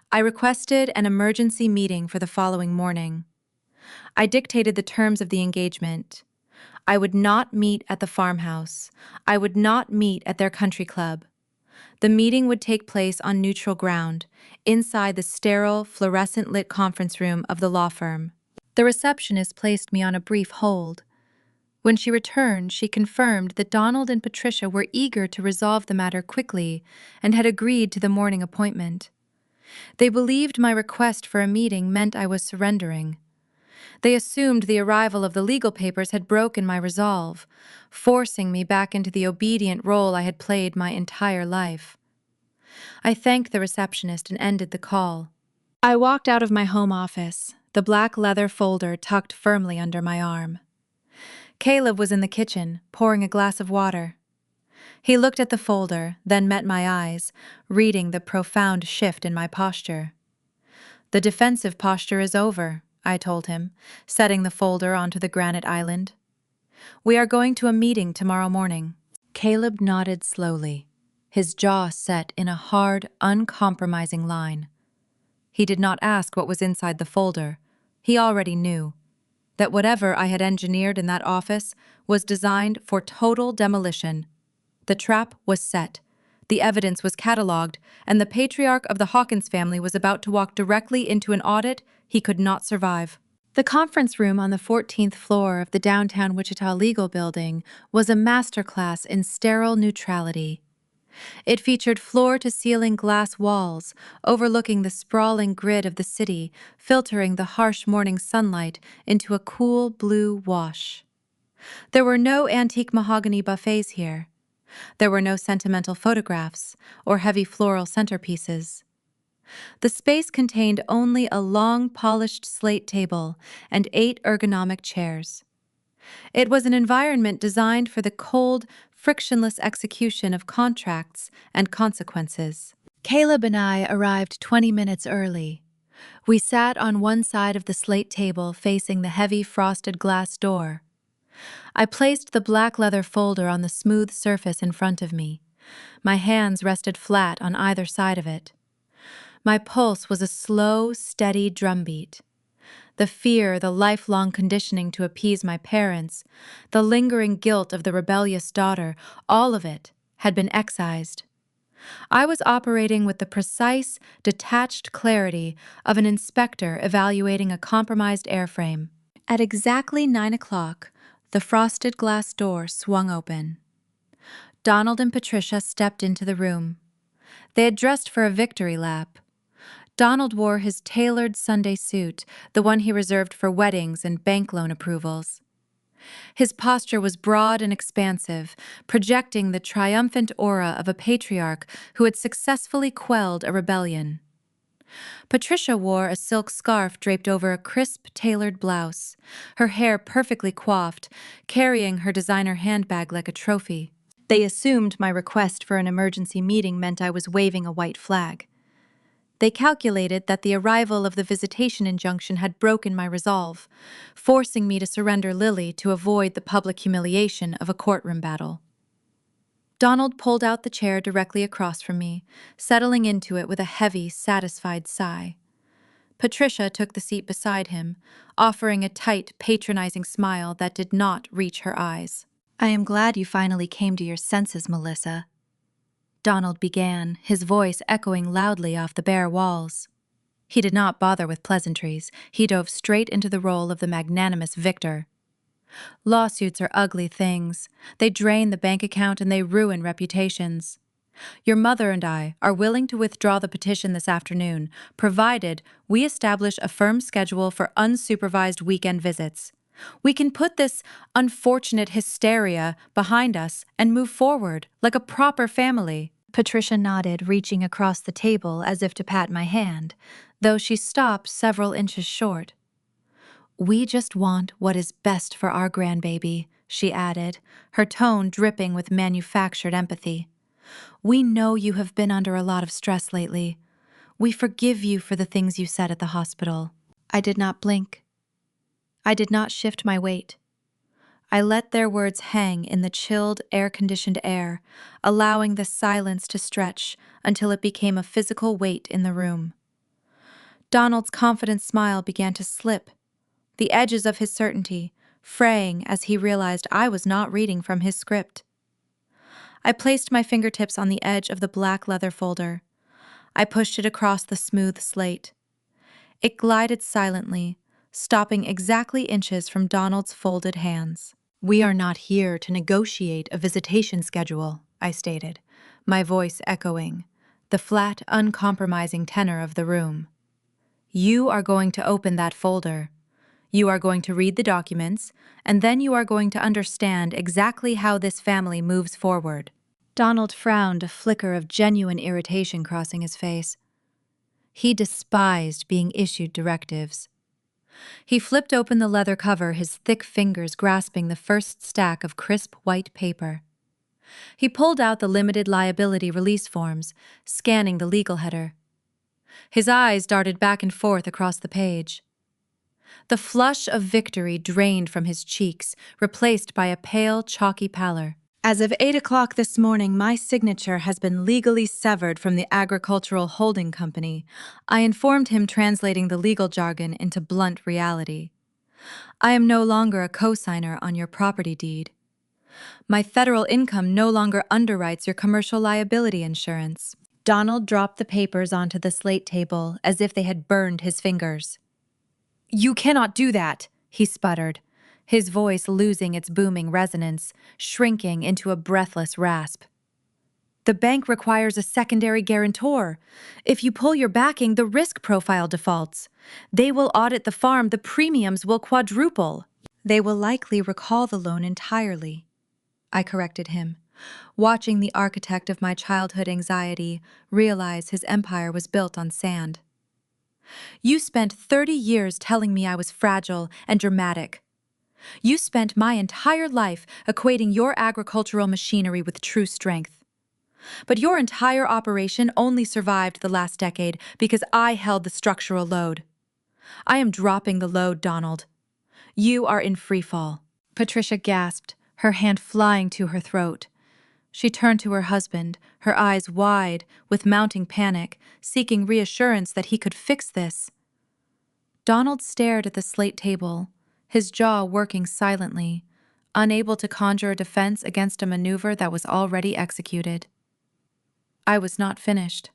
I requested an emergency meeting for the following morning. I dictated the terms of the engagement. I would not meet at the farmhouse. I would not meet at their country club. The meeting would take place on neutral ground, inside the sterile, fluorescent-lit conference room of the law firm. The receptionist placed me on a brief hold. When she returned, she confirmed that Donald and Patricia were eager to resolve the matter quickly and had agreed to the morning appointment. They believed my request for a meeting meant I was surrendering. They assumed the arrival of the legal papers had broken my resolve, forcing me back into the obedient role I had played my entire life. I thanked the receptionist and ended the call. I walked out of my home office, the black leather folder tucked firmly under my arm. Caleb was in the kitchen, pouring a glass of water. He looked at the folder, then met my eyes, reading the profound shift in my posture. "The defensive posture is over," I told him, setting the folder onto the granite island. "We are going to a meeting tomorrow morning." Caleb nodded slowly, his jaw set in a hard, uncompromising line. He did not ask what was inside the folder. He already knew that whatever I had engineered in that office was designed for total demolition. The trap was set, the evidence was catalogued, and the patriarch of the Hawkins family was about to walk directly into an audit he could not survive. The conference room on the 14th floor of the downtown Wichita Legal Building was a masterclass in sterile neutrality. It featured floor-to-ceiling glass walls overlooking the sprawling grid of the city, filtering the harsh morning sunlight into a cool blue wash. There were no antique mahogany buffets here. There were no sentimental photographs or heavy floral centerpieces. The space contained only a long, polished slate table and 8 ergonomic chairs. It was an environment designed for the cold, frictionless execution of contracts and consequences. Caleb and I arrived 20 minutes early. We sat on one side of the slate table facing the heavy frosted glass door. I placed the black leather folder on the smooth surface in front of me. My hands rested flat on either side of it. My pulse was a slow, steady drumbeat. The fear, the lifelong conditioning to appease my parents, the lingering guilt of the rebellious daughter, all of it had been excised. I was operating with the precise, detached clarity of an inspector evaluating a compromised airframe. At exactly 9 o'clock, the frosted glass door swung open. Donald and Patricia stepped into the room. They had dressed for a victory lap. Donald wore his tailored Sunday suit, the one he reserved for weddings and bank loan approvals. His posture was broad and expansive, projecting the triumphant aura of a patriarch who had successfully quelled a rebellion. Patricia wore a silk scarf draped over a crisp, tailored blouse, her hair perfectly coiffed, carrying her designer handbag like a trophy. They assumed my request for an emergency meeting meant I was waving a white flag. They calculated that the arrival of the visitation injunction had broken my resolve, forcing me to surrender Lily to avoid the public humiliation of a courtroom battle. Donald pulled out the chair directly across from me, settling into it with a heavy, satisfied sigh. Patricia took the seat beside him, offering a tight, patronizing smile that did not reach her eyes. "I am glad you finally came to your senses, Melissa," Donald began, his voice echoing loudly off the bare walls. He did not bother with pleasantries. He dove straight into the role of the magnanimous victor. "Lawsuits are ugly things. They drain the bank account and they ruin reputations. Your mother and I are willing to withdraw the petition this afternoon, provided we establish a firm schedule for unsupervised weekend visits. We can put this unfortunate hysteria behind us and move forward like a proper family." Patricia nodded, reaching across the table as if to pat my hand, though she stopped several inches short. "We just want what is best for our grandbaby," she added, her tone dripping with manufactured empathy. "We know you have been under a lot of stress lately. We forgive you for the things you said at the hospital." I did not blink. I did not shift my weight. I let their words hang in the chilled, air-conditioned air, allowing the silence to stretch until it became a physical weight in the room. Donald's confident smile began to slip, the edges of his certainty fraying as he realized I was not reading from his script. I placed my fingertips on the edge of the black leather folder. I pushed it across the smooth slate. It glided silently, stopping exactly inches from Donald's folded hands. "We are not here to negotiate a visitation schedule," I stated, my voice echoing, the flat, uncompromising tenor of the room. "You are going to open that folder. You are going to read the documents, and then you are going to understand exactly how this family moves forward." Donald frowned, a flicker of genuine irritation crossing his face. He despised being issued directives. He flipped open the leather cover, his thick fingers grasping the first stack of crisp white paper. He pulled out the limited liability release forms, scanning the legal header. His eyes darted back and forth across the page. The flush of victory drained from his cheeks, replaced by a pale, chalky pallor. "As of 8 o'clock this morning, my signature has been legally severed from the Agricultural Holding Company," I informed him, translating the legal jargon into blunt reality. "I am no longer a co-signer on your property deed. My federal income no longer underwrites your commercial liability insurance." Donald dropped the papers onto the slate table as if they had burned his fingers. "You cannot do that," he sputtered, his voice losing its booming resonance, shrinking into a breathless rasp. "The bank requires a secondary guarantor. If you pull your backing, the risk profile defaults. They will audit the farm, the premiums will quadruple." "They will likely recall the loan entirely," I corrected him, watching the architect of my childhood anxiety realize his empire was built on sand. "You spent 30 years telling me I was fragile and dramatic. You spent my entire life equating your agricultural machinery with true strength. But your entire operation only survived the last decade because I held the structural load. I am dropping the load, Donald. You are in freefall." Patricia gasped, her hand flying to her throat. She turned to her husband, her eyes wide, with mounting panic, seeking reassurance that he could fix this. Donald stared at the slate table, his jaw working silently, unable to conjure a defense against a maneuver that was already executed. I was not finished.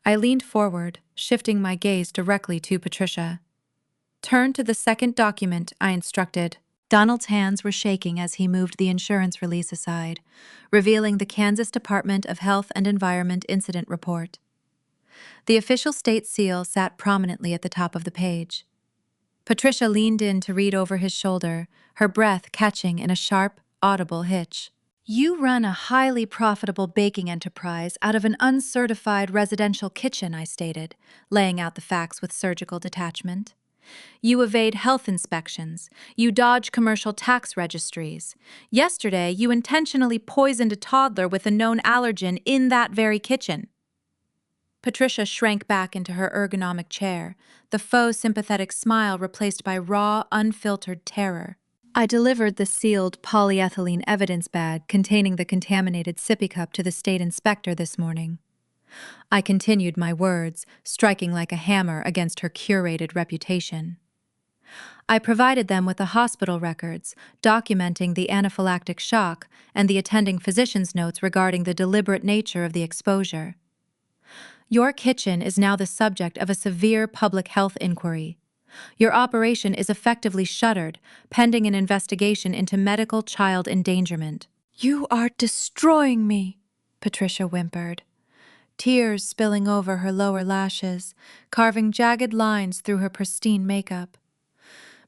I leaned forward, shifting my gaze directly to Patricia. "Turn to the second document," I instructed. Donald's hands were shaking as he moved the insurance release aside, revealing the Kansas Department of Health and Environment Incident Report. The official state seal sat prominently at the top of the page. Patricia leaned in to read over his shoulder, her breath catching in a sharp, audible hitch. "You run a highly profitable baking enterprise out of an uncertified residential kitchen," I stated, laying out the facts with surgical detachment. "You evade health inspections. You dodge commercial tax registries. Yesterday, you intentionally poisoned a toddler with a known allergen in that very kitchen." Patricia shrank back into her ergonomic chair, the faux sympathetic smile replaced by raw, unfiltered terror. "I delivered the sealed polyethylene evidence bag containing the contaminated sippy cup to the state inspector this morning." I continued my words, striking like a hammer against her curated reputation. "I provided them with the hospital records, documenting the anaphylactic shock and the attending physician's notes regarding the deliberate nature of the exposure. Your kitchen is now the subject of a severe public health inquiry. Your operation is effectively shuttered, pending an investigation into medical child endangerment." "You are destroying me," Patricia whimpered, tears spilling over her lower lashes, carving jagged lines through her pristine makeup.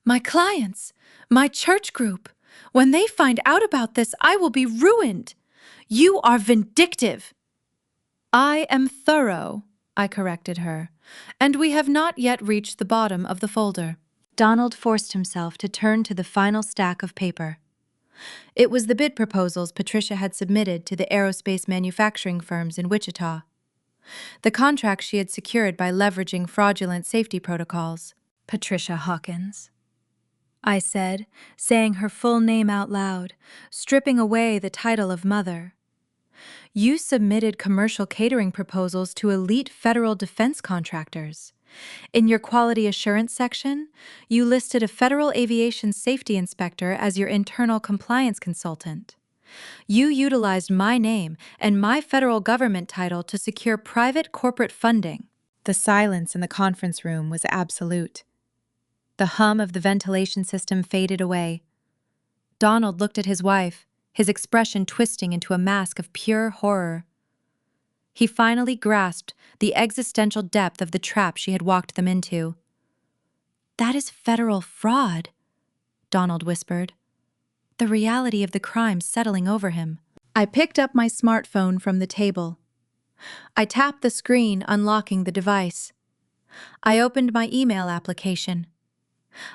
"My clients, my church group, when they find out about this, I will be ruined. You are vindictive." "I am thorough," I corrected her, "and we have not yet reached the bottom of the folder." Donald forced himself to turn to the final stack of paper. It was the bid proposals Patricia had submitted to the aerospace manufacturing firms in Wichita. The contract she had secured by leveraging fraudulent safety protocols. "Patricia Hawkins," I said, saying her full name out loud, stripping away the title of mother. "You submitted commercial catering proposals to elite federal defense contractors. In your quality assurance section, you listed a Federal Aviation Safety Inspector as your internal compliance consultant. You utilized my name and my federal government title to secure private corporate funding. The silence in the conference room was absolute. The hum of the ventilation system faded away. Donald looked at his wife, his expression twisting into a mask of pure horror. He finally grasped the existential depth of the trap she had walked them into. "That is federal fraud," Donald whispered, the reality of the crime settling over him. I picked up my smartphone from the table. I tapped the screen, unlocking the device. I opened my email application.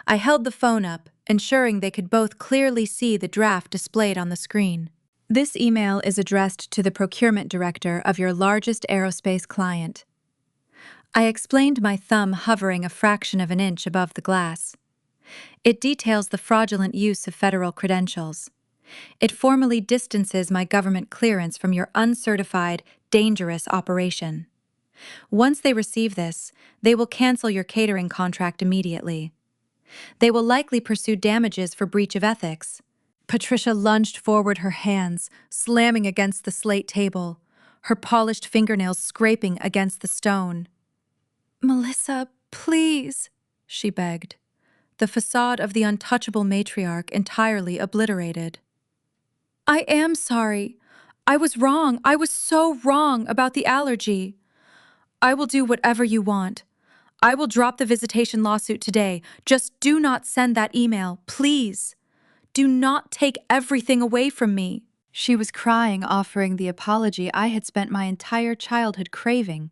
I held the phone up, ensuring they could both clearly see the draft displayed on the screen. "This email is addressed to the procurement director of your largest aerospace client." I explained, my thumb hovering a fraction of an inch above the glass. "It details the fraudulent use of federal credentials. It formally distances my government clearance from your uncertified, dangerous operation. Once they receive this, they will cancel your catering contract immediately. They will likely pursue damages for breach of ethics." Patricia lunged forward, her hands slamming against the slate table, her polished fingernails scraping against the stone. "Melissa, please," she begged, the facade of the untouchable matriarch entirely obliterated. "I am sorry. I was wrong. I was so wrong about the allergy. I will do whatever you want. I will drop the visitation lawsuit today. Just do not send that email, please. Do not take everything away from me." She was crying, offering the apology I had spent my entire childhood craving.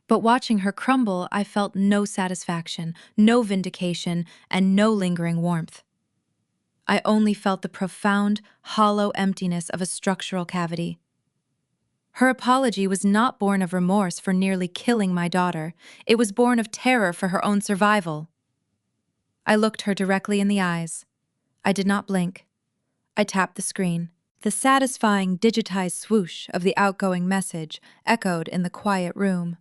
But watching her crumble, I felt no satisfaction, no vindication, and no lingering warmth. I only felt the profound, hollow emptiness of a structural cavity. Her apology was not born of remorse for nearly killing my daughter. It was born of terror for her own survival. I looked her directly in the eyes. I did not blink. I tapped the screen. The satisfying digitized swoosh of the outgoing message echoed in the quiet room.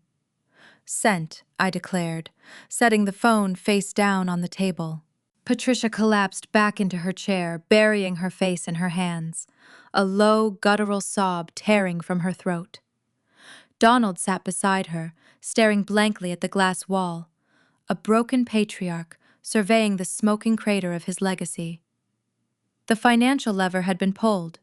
"Sent," I declared, setting the phone face down on the table. Patricia collapsed back into her chair, burying her face in her hands, a low, guttural sob tearing from her throat. Donald sat beside her, staring blankly at the glass wall, a broken patriarch surveying the smoking crater of his legacy. The financial lever had been pulled,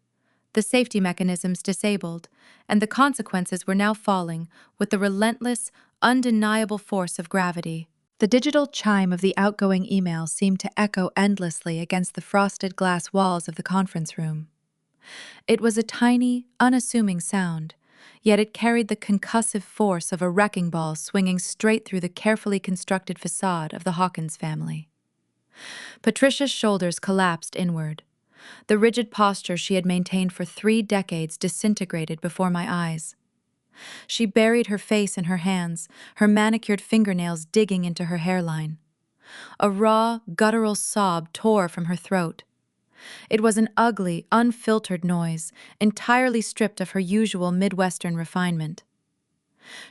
the safety mechanisms disabled, and the consequences were now falling with the relentless, undeniable force of gravity. The digital chime of the outgoing email seemed to echo endlessly against the frosted glass walls of the conference room. It was a tiny, unassuming sound, yet it carried the concussive force of a wrecking ball swinging straight through the carefully constructed facade of the Hawkins family. Patricia's shoulders collapsed inward. The rigid posture she had maintained for 3 decades disintegrated before my eyes. She buried her face in her hands, her manicured fingernails digging into her hairline. A raw, guttural sob tore from her throat. It was an ugly, unfiltered noise, entirely stripped of her usual Midwestern refinement.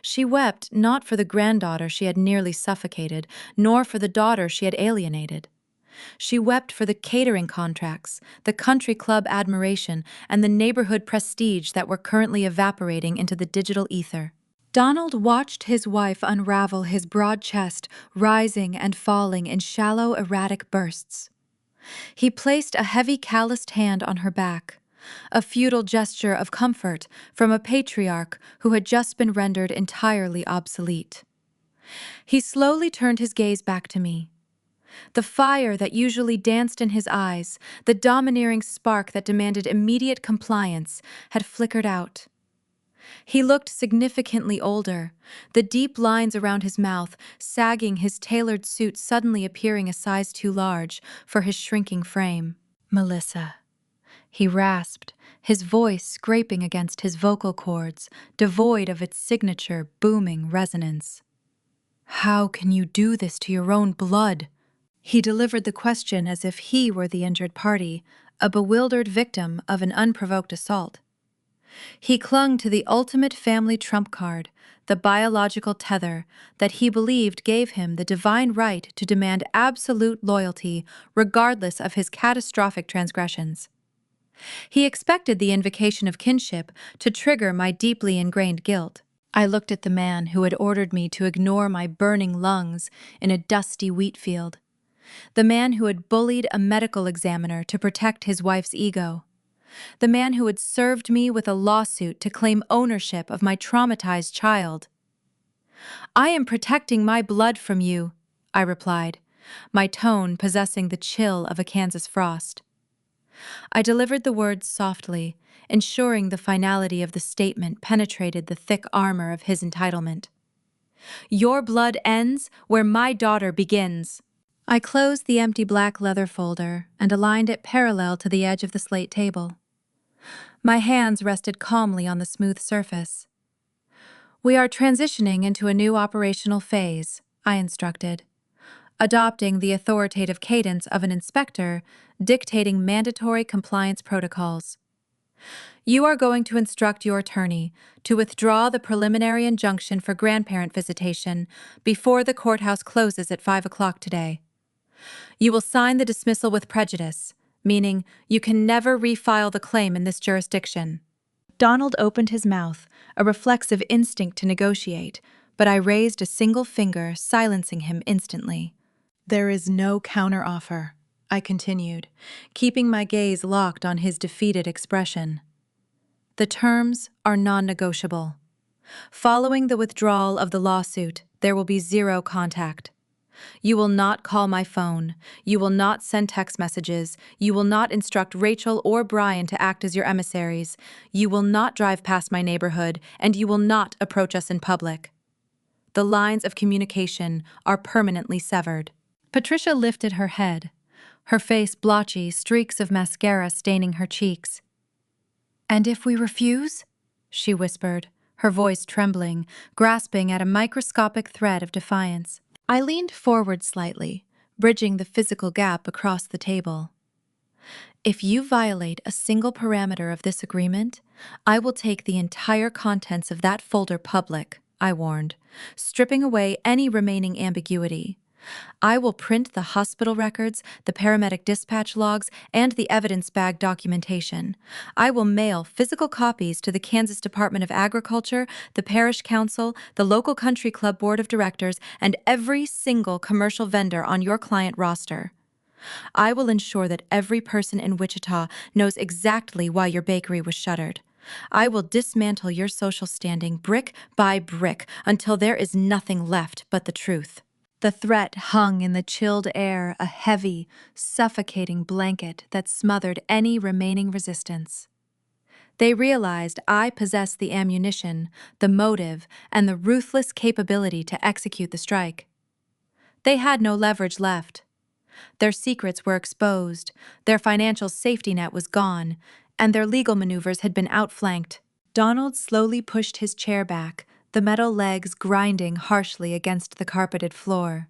She wept not for the granddaughter she had nearly suffocated, nor for the daughter she had alienated. She wept for the catering contracts, the country club admiration, and the neighborhood prestige that were currently evaporating into the digital ether. Donald watched his wife unravel his broad chest, rising and falling in shallow, erratic bursts. He placed a heavy, calloused hand on her back, a futile gesture of comfort from a patriarch who had just been rendered entirely obsolete. He slowly turned his gaze back to me. The fire that usually danced in his eyes, the domineering spark that demanded immediate compliance, had flickered out. He looked significantly older, the deep lines around his mouth sagging, his tailored suit suddenly appearing a size too large for his shrinking frame. "Melissa," he rasped, his voice scraping against his vocal cords, devoid of its signature booming resonance. "How can you do this to your own blood?" He delivered the question as if he were the injured party, a bewildered victim of an unprovoked assault. He clung to the ultimate family trump card, the biological tether that he believed gave him the divine right to demand absolute loyalty regardless of his catastrophic transgressions. He expected the invocation of kinship to trigger my deeply ingrained guilt. I looked at the man who had ordered me to ignore my burning lungs in a dusty wheat field. The man who had bullied a medical examiner to protect his wife's ego. The man who had served me with a lawsuit to claim ownership of my traumatized child. "I am protecting my blood from you," I replied, my tone possessing the chill of a Kansas frost. I delivered the words softly, ensuring the finality of the statement penetrated the thick armor of his entitlement. "Your blood ends where my daughter begins." I closed the empty black leather folder and aligned it parallel to the edge of the slate table. My hands rested calmly on the smooth surface. "We are transitioning into a new operational phase," I instructed, adopting the authoritative cadence of an inspector, dictating mandatory compliance protocols. "You are going to instruct your attorney to withdraw the preliminary injunction for grandparent visitation before the courthouse closes at 5 o'clock today. You will sign the dismissal with prejudice, meaning you can never refile the claim in this jurisdiction." Donald opened his mouth, a reflexive instinct to negotiate, but I raised a single finger, silencing him instantly. "There is no counteroffer," I continued, keeping my gaze locked on his defeated expression. "The terms are non-negotiable. Following the withdrawal of the lawsuit, there will be zero contact. You will not call my phone. You will not send text messages. You will not instruct Rachel or Brian to act as your emissaries. You will not drive past my neighborhood, and you will not approach us in public. The lines of communication are permanently severed." Patricia lifted her head, her face blotchy, streaks of mascara staining her cheeks. "And if we refuse?" she whispered, her voice trembling, grasping at a microscopic thread of defiance. I leaned forward slightly, bridging the physical gap across the table. "If you violate a single parameter of this agreement, I will take the entire contents of that folder public," I warned, stripping away any remaining ambiguity. "I will print the hospital records, the paramedic dispatch logs, and the evidence bag documentation. I will mail physical copies to the Kansas Department of Agriculture, the Parish Council, the local country club board of directors, and every single commercial vendor on your client roster. I will ensure that every person in Wichita knows exactly why your bakery was shuttered. I will dismantle your social standing brick by brick until there is nothing left but the truth." The threat hung in the chilled air, a heavy, suffocating blanket that smothered any remaining resistance. They realized I possessed the ammunition, the motive, and the ruthless capability to execute the strike. They had no leverage left. Their secrets were exposed, their financial safety net was gone, and their legal maneuvers had been outflanked. Donald slowly pushed his chair back, the metal legs grinding harshly against the carpeted floor.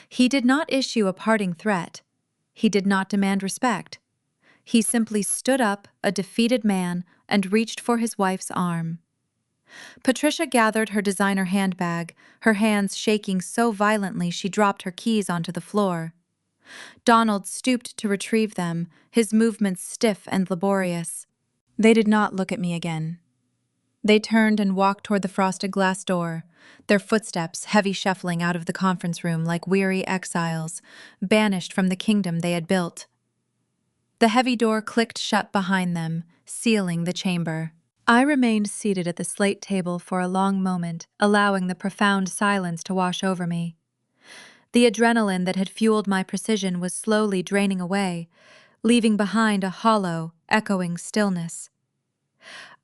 He did not issue a parting threat. He did not demand respect. He simply stood up, a defeated man, and reached for his wife's arm. Patricia gathered her designer handbag, her hands shaking so violently she dropped her keys onto the floor. Donald stooped to retrieve them, his movements stiff and laborious. They did not look at me again. They turned and walked toward the frosted glass door, their footsteps heavy shuffling out of the conference room like weary exiles, banished from the kingdom they had built. The heavy door clicked shut behind them, sealing the chamber. I remained seated at the slate table for a long moment, allowing the profound silence to wash over me. The adrenaline that had fueled my precision was slowly draining away, leaving behind a hollow, echoing stillness.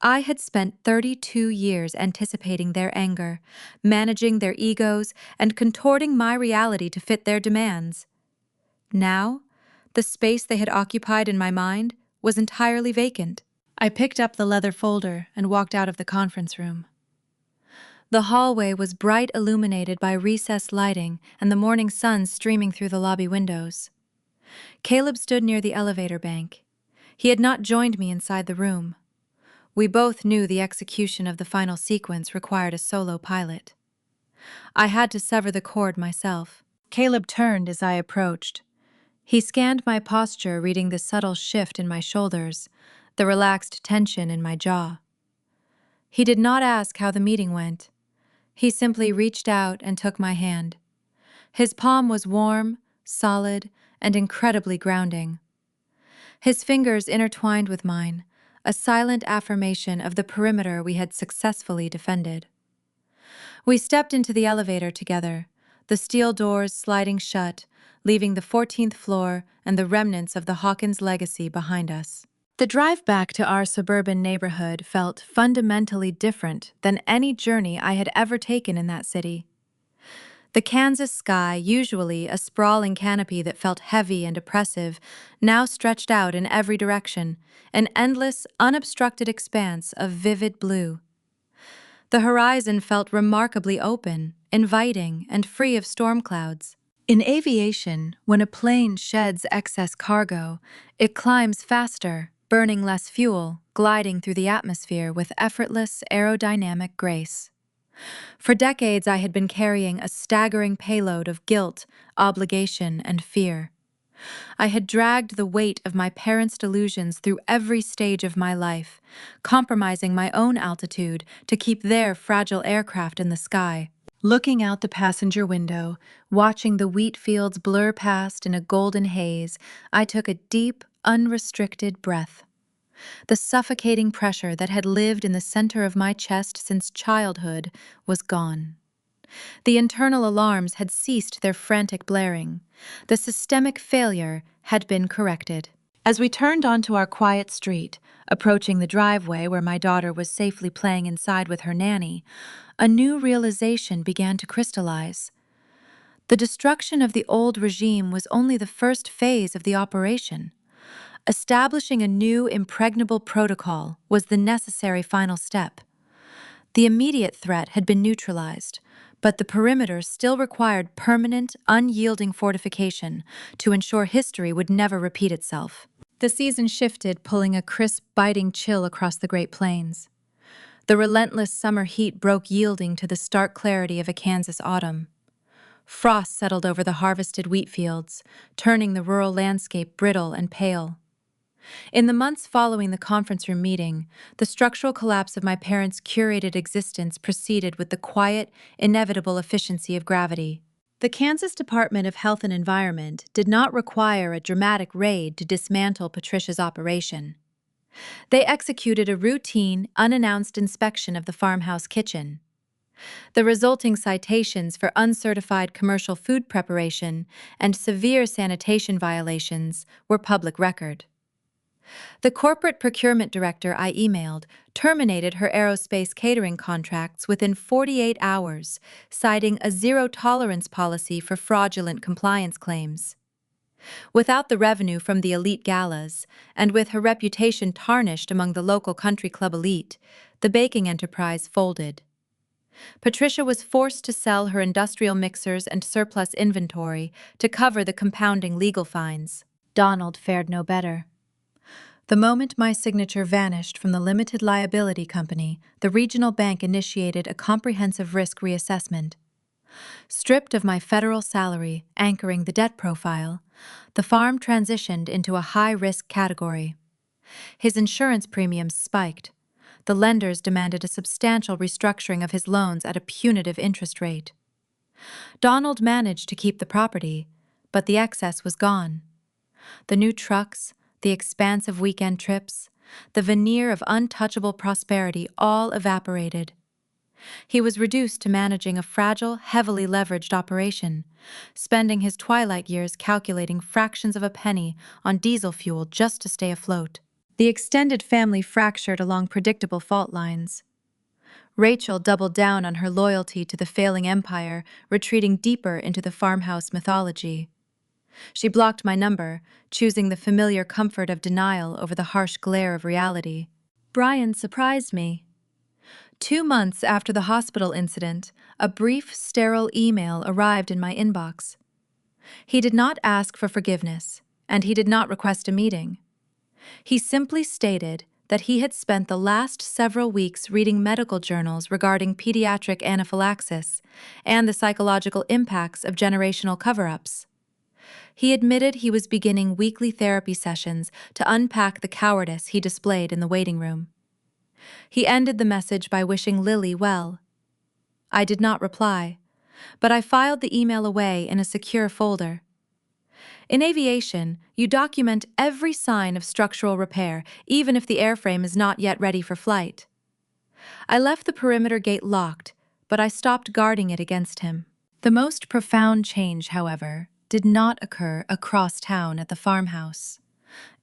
I had spent 32 years anticipating their anger, managing their egos, and contorting my reality to fit their demands. Now, the space they had occupied in my mind was entirely vacant. I picked up the leather folder and walked out of the conference room. The hallway was bright, illuminated by recessed lighting and the morning sun streaming through the lobby windows. Caleb stood near the elevator bank. He had not joined me inside the room. We both knew the execution of the final sequence required a solo pilot. I had to sever the cord myself. Caleb turned as I approached. He scanned my posture, reading the subtle shift in my shoulders, the relaxed tension in my jaw. He did not ask how the meeting went. He simply reached out and took my hand. His palm was warm, solid, and incredibly grounding. His fingers intertwined with mine, a silent affirmation of the perimeter we had successfully defended. We stepped into the elevator together, the steel doors sliding shut, leaving the 14th floor and the remnants of the Hawkins legacy behind us. The drive back to our suburban neighborhood felt fundamentally different than any journey I had ever taken in that city. The Kansas sky, usually a sprawling canopy that felt heavy and oppressive, now stretched out in every direction, an endless, unobstructed expanse of vivid blue. The horizon felt remarkably open, inviting, and free of storm clouds. In aviation, when a plane sheds excess cargo, it climbs faster, burning less fuel, gliding through the atmosphere with effortless aerodynamic grace. For decades, I had been carrying a staggering payload of guilt, obligation, and fear. I had dragged the weight of my parents' delusions through every stage of my life, compromising my own altitude to keep their fragile aircraft in the sky. Looking out the passenger window, watching the wheat fields blur past in a golden haze, I took a deep, unrestricted breath. The suffocating pressure that had lived in the center of my chest since childhood was gone. The internal alarms had ceased their frantic blaring. The systemic failure had been corrected. As we turned onto our quiet street, approaching the driveway where my daughter was safely playing inside with her nanny, a new realization began to crystallize. The destruction of the old regime was only the first phase of the operation. Establishing a new, impregnable protocol was the necessary final step. The immediate threat had been neutralized, but the perimeter still required permanent, unyielding fortification to ensure history would never repeat itself. The season shifted, pulling a crisp, biting chill across the Great Plains. The relentless summer heat broke, yielding to the stark clarity of a Kansas autumn. Frost settled over the harvested wheat fields, turning the rural landscape brittle and pale. In the months following the conference room meeting, the structural collapse of my parents' curated existence proceeded with the quiet, inevitable efficiency of gravity. The Kansas Department of Health and Environment did not require a dramatic raid to dismantle Patricia's operation. They executed a routine, unannounced inspection of the farmhouse kitchen. The resulting citations for uncertified commercial food preparation and severe sanitation violations were public record. The corporate procurement director I emailed terminated her aerospace catering contracts within 48 hours, citing a zero-tolerance policy for fraudulent compliance claims. Without the revenue from the elite galas, and with her reputation tarnished among the local country club elite, the baking enterprise folded. Patricia was forced to sell her industrial mixers and surplus inventory to cover the compounding legal fines. Donald fared no better. The moment my signature vanished from the limited liability company, the regional bank initiated a comprehensive risk reassessment. Stripped of my federal salary anchoring the debt profile, the farm transitioned into a high-risk category. His insurance premiums spiked. The lenders demanded a substantial restructuring of his loans at a punitive interest rate. Donald managed to keep the property, but the excess was gone. The new trucks, the expansive weekend trips, the veneer of untouchable prosperity all evaporated. He was reduced to managing a fragile, heavily leveraged operation, spending his twilight years calculating fractions of a penny on diesel fuel just to stay afloat. The extended family fractured along predictable fault lines. Rachel doubled down on her loyalty to the failing empire, retreating deeper into the farmhouse mythology. She blocked my number, choosing the familiar comfort of denial over the harsh glare of reality. Brian surprised me. 2 months after the hospital incident, a brief, sterile email arrived in my inbox. He did not ask for forgiveness, and he did not request a meeting. He simply stated that he had spent the last several weeks reading medical journals regarding pediatric anaphylaxis and the psychological impacts of generational cover-ups. He admitted he was beginning weekly therapy sessions to unpack the cowardice he displayed in the waiting room. He ended the message by wishing Lily well. I did not reply, but I filed the email away in a secure folder. In aviation, you document every sign of structural repair, even if the airframe is not yet ready for flight. I left the perimeter gate locked, but I stopped guarding it against him. The most profound change, however, did not occur across town at the farmhouse.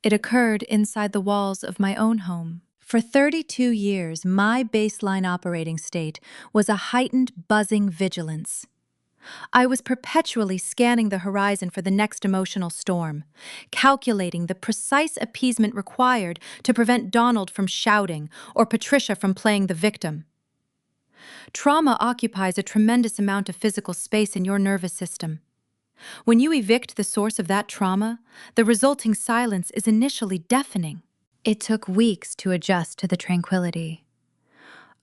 It occurred inside the walls of my own home. For 32 years, my baseline operating state was a heightened, buzzing vigilance. I was perpetually scanning the horizon for the next emotional storm, calculating the precise appeasement required to prevent Donald from shouting or Patricia from playing the victim. Trauma occupies a tremendous amount of physical space in your nervous system. When you evict the source of that trauma, the resulting silence is initially deafening. It took weeks to adjust to the tranquility.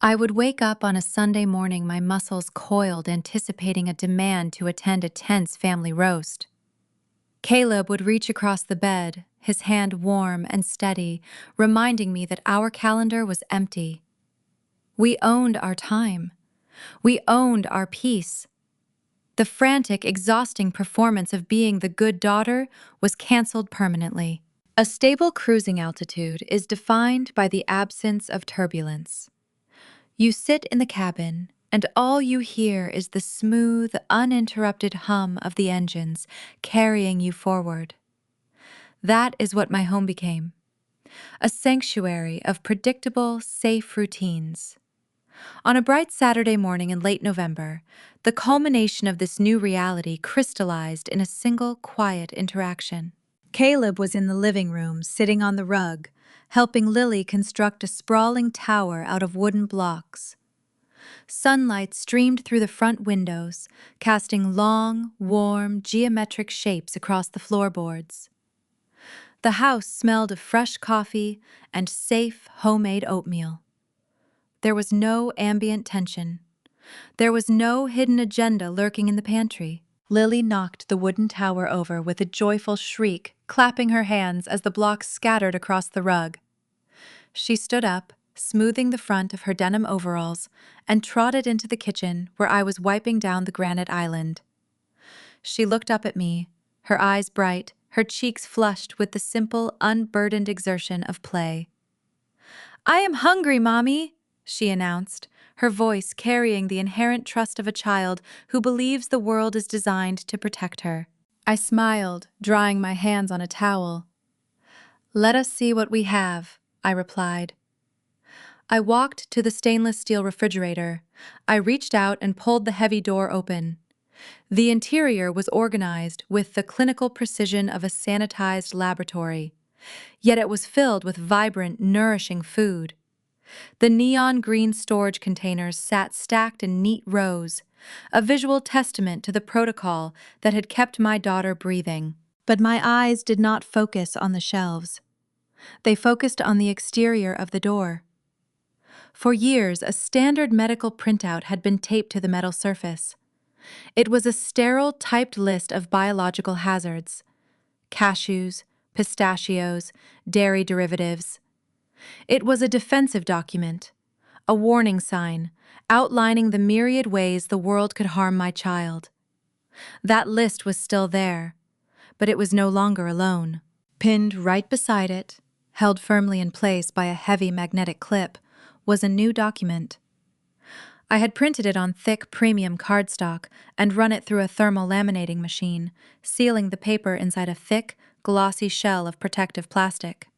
I would wake up on a Sunday morning, my muscles coiled, anticipating a demand to attend a tense family roast. Caleb would reach across the bed, his hand warm and steady, reminding me that our calendar was empty. We owned our time. We owned our peace. The frantic, exhausting performance of being the good daughter was canceled permanently. A stable cruising altitude is defined by the absence of turbulence. You sit in the cabin, and all you hear is the smooth, uninterrupted hum of the engines carrying you forward. That is what my home became. A sanctuary of predictable, safe routines. On a bright Saturday morning in late November, the culmination of this new reality crystallized in a single, quiet interaction. Caleb was in the living room, sitting on the rug, helping Lily construct a sprawling tower out of wooden blocks. Sunlight streamed through the front windows, casting long, warm, geometric shapes across the floorboards. The house smelled of fresh coffee and safe, homemade oatmeal. There was no ambient tension. There was no hidden agenda lurking in the pantry. Lily knocked the wooden tower over with a joyful shriek, clapping her hands as the blocks scattered across the rug. She stood up, smoothing the front of her denim overalls, and trotted into the kitchen where I was wiping down the granite island. She looked up at me, her eyes bright, her cheeks flushed with the simple, unburdened exertion of play. "I am hungry, Mommy," she announced, her voice carrying the inherent trust of a child who believes the world is designed to protect her. I smiled, drying my hands on a towel. "Let us see what we have," I replied. I walked to the stainless steel refrigerator. I reached out and pulled the heavy door open. The interior was organized with the clinical precision of a sanitized laboratory, yet it was filled with vibrant, nourishing food. The neon green storage containers sat stacked in neat rows, a visual testament to the protocol that had kept my daughter breathing. But my eyes did not focus on the shelves. They focused on the exterior of the door. For years, a standard medical printout had been taped to the metal surface. It was a sterile, typed list of biological hazards: cashews, pistachios, dairy derivatives. It was a defensive document, a warning sign, outlining the myriad ways the world could harm my child. That list was still there, but it was no longer alone. Pinned right beside it, held firmly in place by a heavy magnetic clip, was a new document. I had printed it on thick premium cardstock and run it through a thermal laminating machine, sealing the paper inside a thick, glossy shell of protective plastic.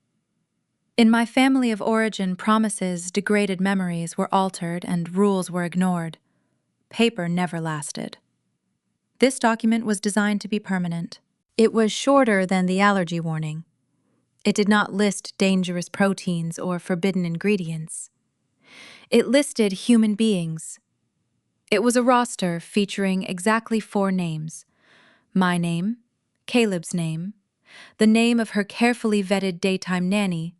In my family of origin, promises, degraded memories were altered and rules were ignored. Paper never lasted. This document was designed to be permanent. It was shorter than the allergy warning. It did not list dangerous proteins or forbidden ingredients. It listed human beings. It was a roster featuring exactly 4 names: my name, Caleb's name, the name of her carefully vetted daytime nanny,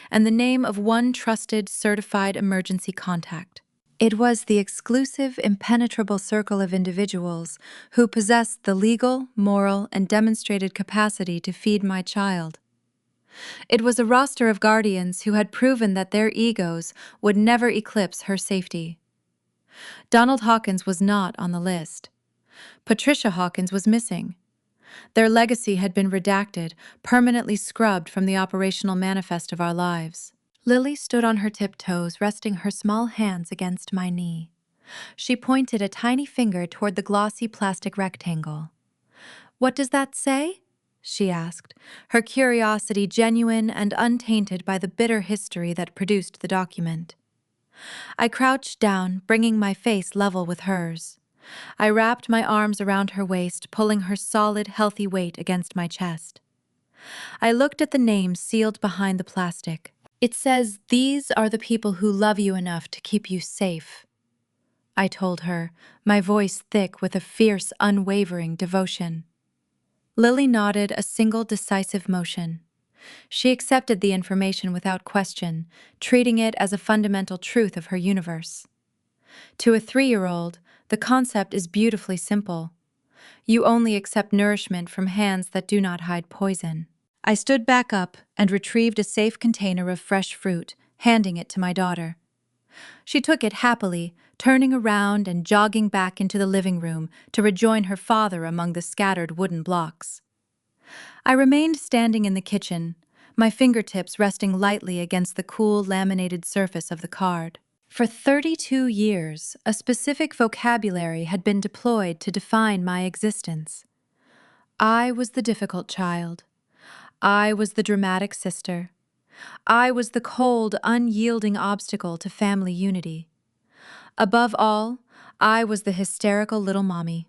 and the name of one trusted, certified emergency contact. It was the exclusive, impenetrable circle of individuals who possessed the legal, moral, and demonstrated capacity to feed my child. It was a roster of guardians who had proven that their egos would never eclipse her safety. Donald Hawkins was not on the list. Patricia Hawkins was missing. Their legacy had been redacted, permanently scrubbed from the operational manifest of our lives. Lily stood on her tiptoes, resting her small hands against my knee. She pointed a tiny finger toward the glossy plastic rectangle. "What does that say?" she asked, her curiosity genuine and untainted by the bitter history that produced the document. I crouched down, bringing my face level with hers. I wrapped my arms around her waist, pulling her solid, healthy weight against my chest. I looked at the names sealed behind the plastic. "It says, 'These are the people who love you enough to keep you safe,'" I told her, my voice thick with a fierce, unwavering devotion. Lily nodded a single decisive motion. She accepted the information without question, treating it as a fundamental truth of her universe. To a 3-year-old, the concept is beautifully simple. You only accept nourishment from hands that do not hide poison. I stood back up and retrieved a safe container of fresh fruit, handing it to my daughter. She took it happily, turning around and jogging back into the living room to rejoin her father among the scattered wooden blocks. I remained standing in the kitchen, my fingertips resting lightly against the cool laminated surface of the card. For 32 years, a specific vocabulary had been deployed to define my existence. I was the difficult child. I was the dramatic sister. I was the cold, unyielding obstacle to family unity. Above all, I was the hysterical little mommy.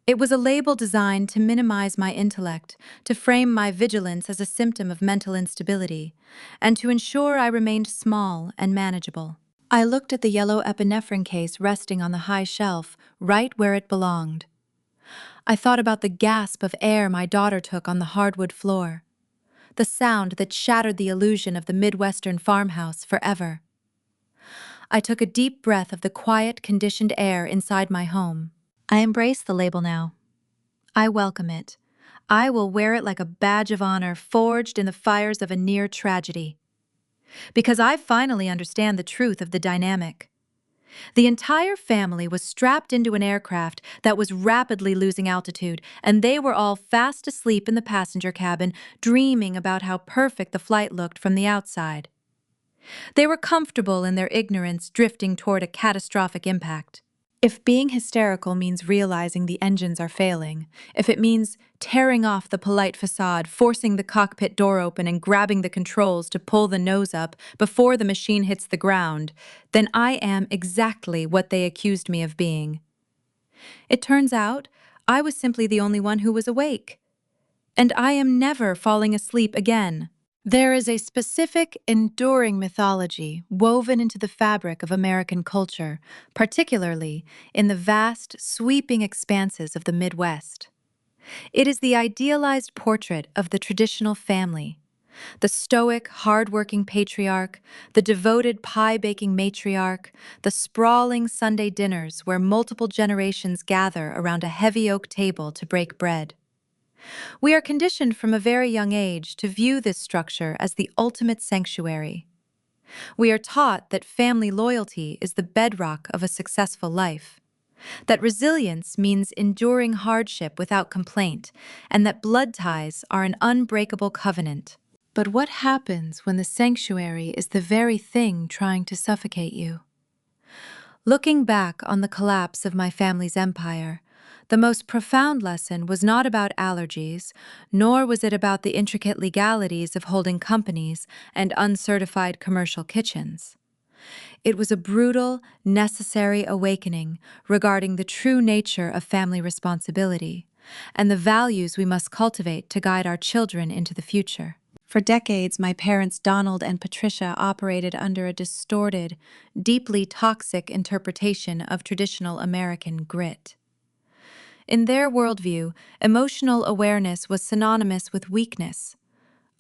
It was a label designed to minimize my intellect, to frame my vigilance as a symptom of mental instability, and to ensure I remained small and manageable. I looked at the yellow epinephrine case resting on the high shelf, right where it belonged. I thought about the gasp of air my daughter took on the hardwood floor, the sound that shattered the illusion of the Midwestern farmhouse forever. I took a deep breath of the quiet, conditioned air inside my home. I embrace the label now. I welcome it. I will wear it like a badge of honor forged in the fires of a near tragedy. Because I finally understand the truth of the dynamic. The entire family was strapped into an aircraft that was rapidly losing altitude, and they were all fast asleep in the passenger cabin, dreaming about how perfect the flight looked from the outside. They were comfortable in their ignorance, drifting toward a catastrophic impact. If being hysterical means realizing the engines are failing, if it means tearing off the polite facade, forcing the cockpit door open and grabbing the controls to pull the nose up before the machine hits the ground, then I am exactly what they accused me of being. It turns out, I was simply the only one who was awake. And I am never falling asleep again. There is a specific, enduring mythology woven into the fabric of American culture, particularly in the vast, sweeping expanses of the Midwest. It is the idealized portrait of the traditional family, the stoic, hard-working patriarch, the devoted pie-baking matriarch, the sprawling Sunday dinners where multiple generations gather around a heavy oak table to break bread. We are conditioned from a very young age to view this structure as the ultimate sanctuary. We are taught that family loyalty is the bedrock of a successful life, that resilience means enduring hardship without complaint, and that blood ties are an unbreakable covenant. But what happens when the sanctuary is the very thing trying to suffocate you? Looking back on the collapse of my family's empire, the most profound lesson was not about allergies, nor was it about the intricate legalities of holding companies and uncertified commercial kitchens. It was a brutal, necessary awakening regarding the true nature of family responsibility and the values we must cultivate to guide our children into the future. For decades, my parents Donald and Patricia operated under a distorted, deeply toxic interpretation of traditional American grit. In their worldview, emotional awareness was synonymous with weakness.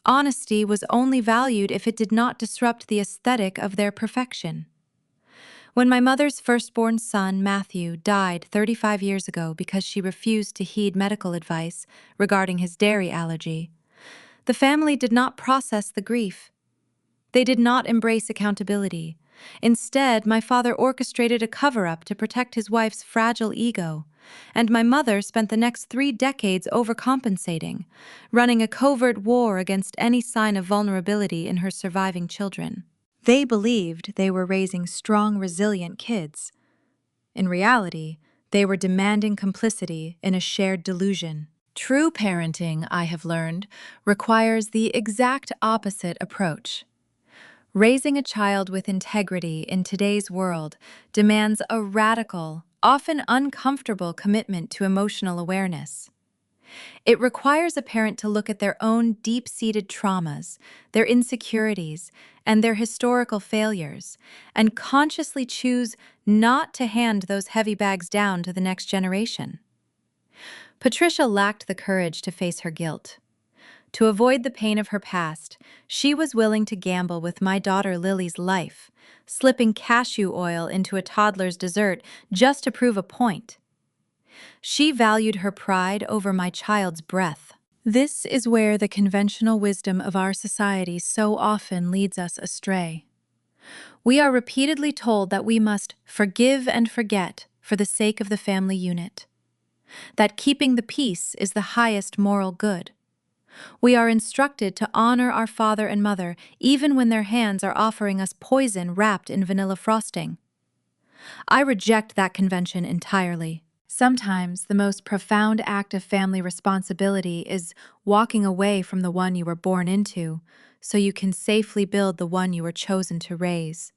Honesty was only valued if it did not disrupt the aesthetic of their perfection. When my mother's firstborn son, Matthew, died 35 years ago because she refused to heed medical advice regarding his dairy allergy, the family did not process the grief. They did not embrace accountability. Instead, my father orchestrated a cover-up to protect his wife's fragile ego, and my mother spent the next 3 decades overcompensating, running a covert war against any sign of vulnerability in her surviving children. They believed they were raising strong, resilient kids. In reality, they were demanding complicity in a shared delusion. True parenting, I have learned, requires the exact opposite approach. Raising a child with integrity in today's world demands a radical, often uncomfortable commitment to emotional awareness. It requires a parent to look at their own deep-seated traumas, their insecurities, and their historical failures, and consciously choose not to hand those heavy bags down to the next generation. Patricia lacked the courage to face her guilt. To avoid the pain of her past, she was willing to gamble with my daughter Lily's life, slipping cashew oil into a toddler's dessert just to prove a point. She valued her pride over my child's breath. This is where the conventional wisdom of our society so often leads us astray. We are repeatedly told that we must forgive and forget for the sake of the family unit, that keeping the peace is the highest moral good. We are instructed to honor our father and mother even when their hands are offering us poison wrapped in vanilla frosting. I reject that convention entirely. Sometimes the most profound act of family responsibility is walking away from the one you were born into so you can safely build the one you were chosen to raise.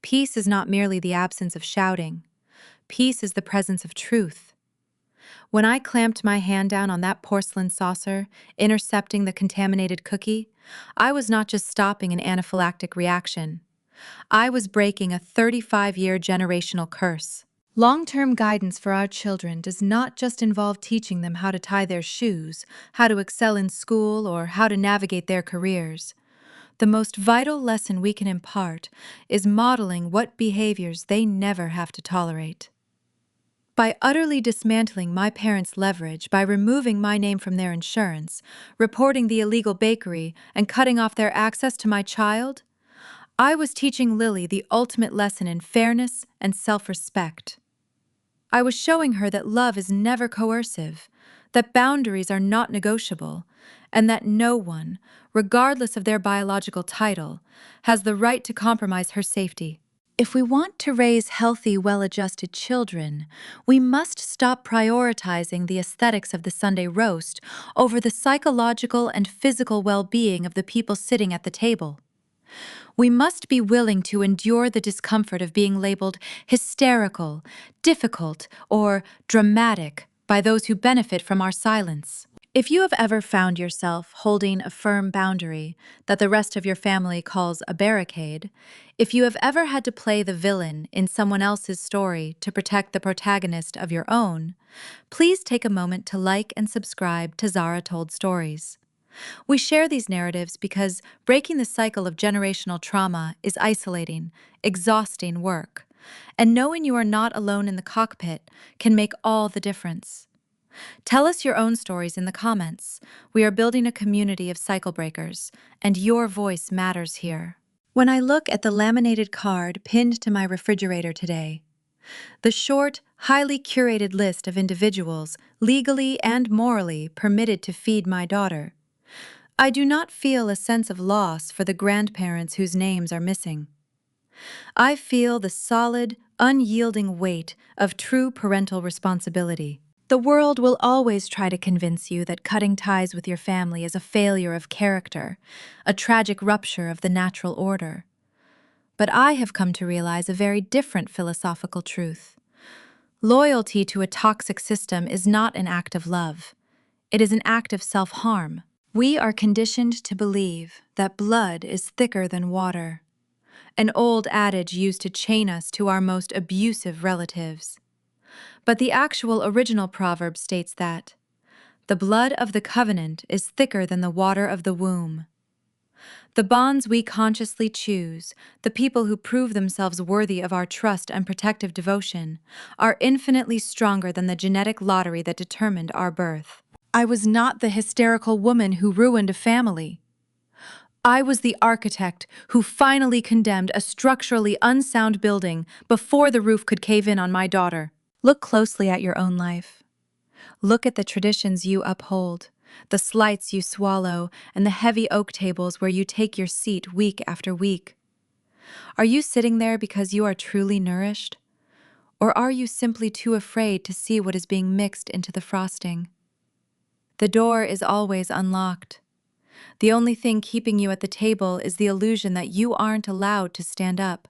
Peace is not merely the absence of shouting. Peace is the presence of truth. When I clamped my hand down on that porcelain saucer, intercepting the contaminated cookie, I was not just stopping an anaphylactic reaction. I was breaking a 35-year generational curse. Long-term guidance for our children does not just involve teaching them how to tie their shoes, how to excel in school, or how to navigate their careers. The most vital lesson we can impart is modeling what behaviors they never have to tolerate. By utterly dismantling my parents' leverage, by removing my name from their insurance, reporting the illegal bakery, and cutting off their access to my child, I was teaching Lily the ultimate lesson in fairness and self-respect. I was showing her that love is never coercive, that boundaries are not negotiable, and that no one, regardless of their biological title, has the right to compromise her safety. If we want to raise healthy, well-adjusted children, we must stop prioritizing the aesthetics of the Sunday roast over the psychological and physical well-being of the people sitting at the table. We must be willing to endure the discomfort of being labeled hysterical, difficult, or dramatic by those who benefit from our silence. If you have ever found yourself holding a firm boundary that the rest of your family calls a barricade, if you have ever had to play the villain in someone else's story to protect the protagonist of your own, please take a moment to like and subscribe to Zara Told Stories. We share these narratives because breaking the cycle of generational trauma is isolating, exhausting work, and knowing you are not alone in the cockpit can make all the difference. Tell us your own stories in the comments. We are building a community of cycle breakers, and your voice matters here. When I look at the laminated card pinned to my refrigerator today, the short, highly curated list of individuals legally and morally permitted to feed my daughter, I do not feel a sense of loss for the grandparents whose names are missing. I feel the solid, unyielding weight of true parental responsibility. The world will always try to convince you that cutting ties with your family is a failure of character, a tragic rupture of the natural order. But I have come to realize a very different philosophical truth. Loyalty to a toxic system is not an act of love. It is an act of self-harm. We are conditioned to believe that blood is thicker than water, an old adage used to chain us to our most abusive relatives. But the actual original proverb states that The blood of the covenant is thicker than the water of the womb. The bonds we consciously choose, the people who prove themselves worthy of our trust and protective devotion, are infinitely stronger than the genetic lottery that determined our birth. I was not the hysterical woman who ruined a family. I was the architect who finally condemned a structurally unsound building before the roof could cave in on my daughter. Look closely at your own life. Look at the traditions you uphold, the slights you swallow, and the heavy oak tables where you take your seat week after week. Are you sitting there because you are truly nourished? Or are you simply too afraid to see what is being mixed into the frosting? The door is always unlocked. The only thing keeping you at the table is the illusion that you aren't allowed to stand up.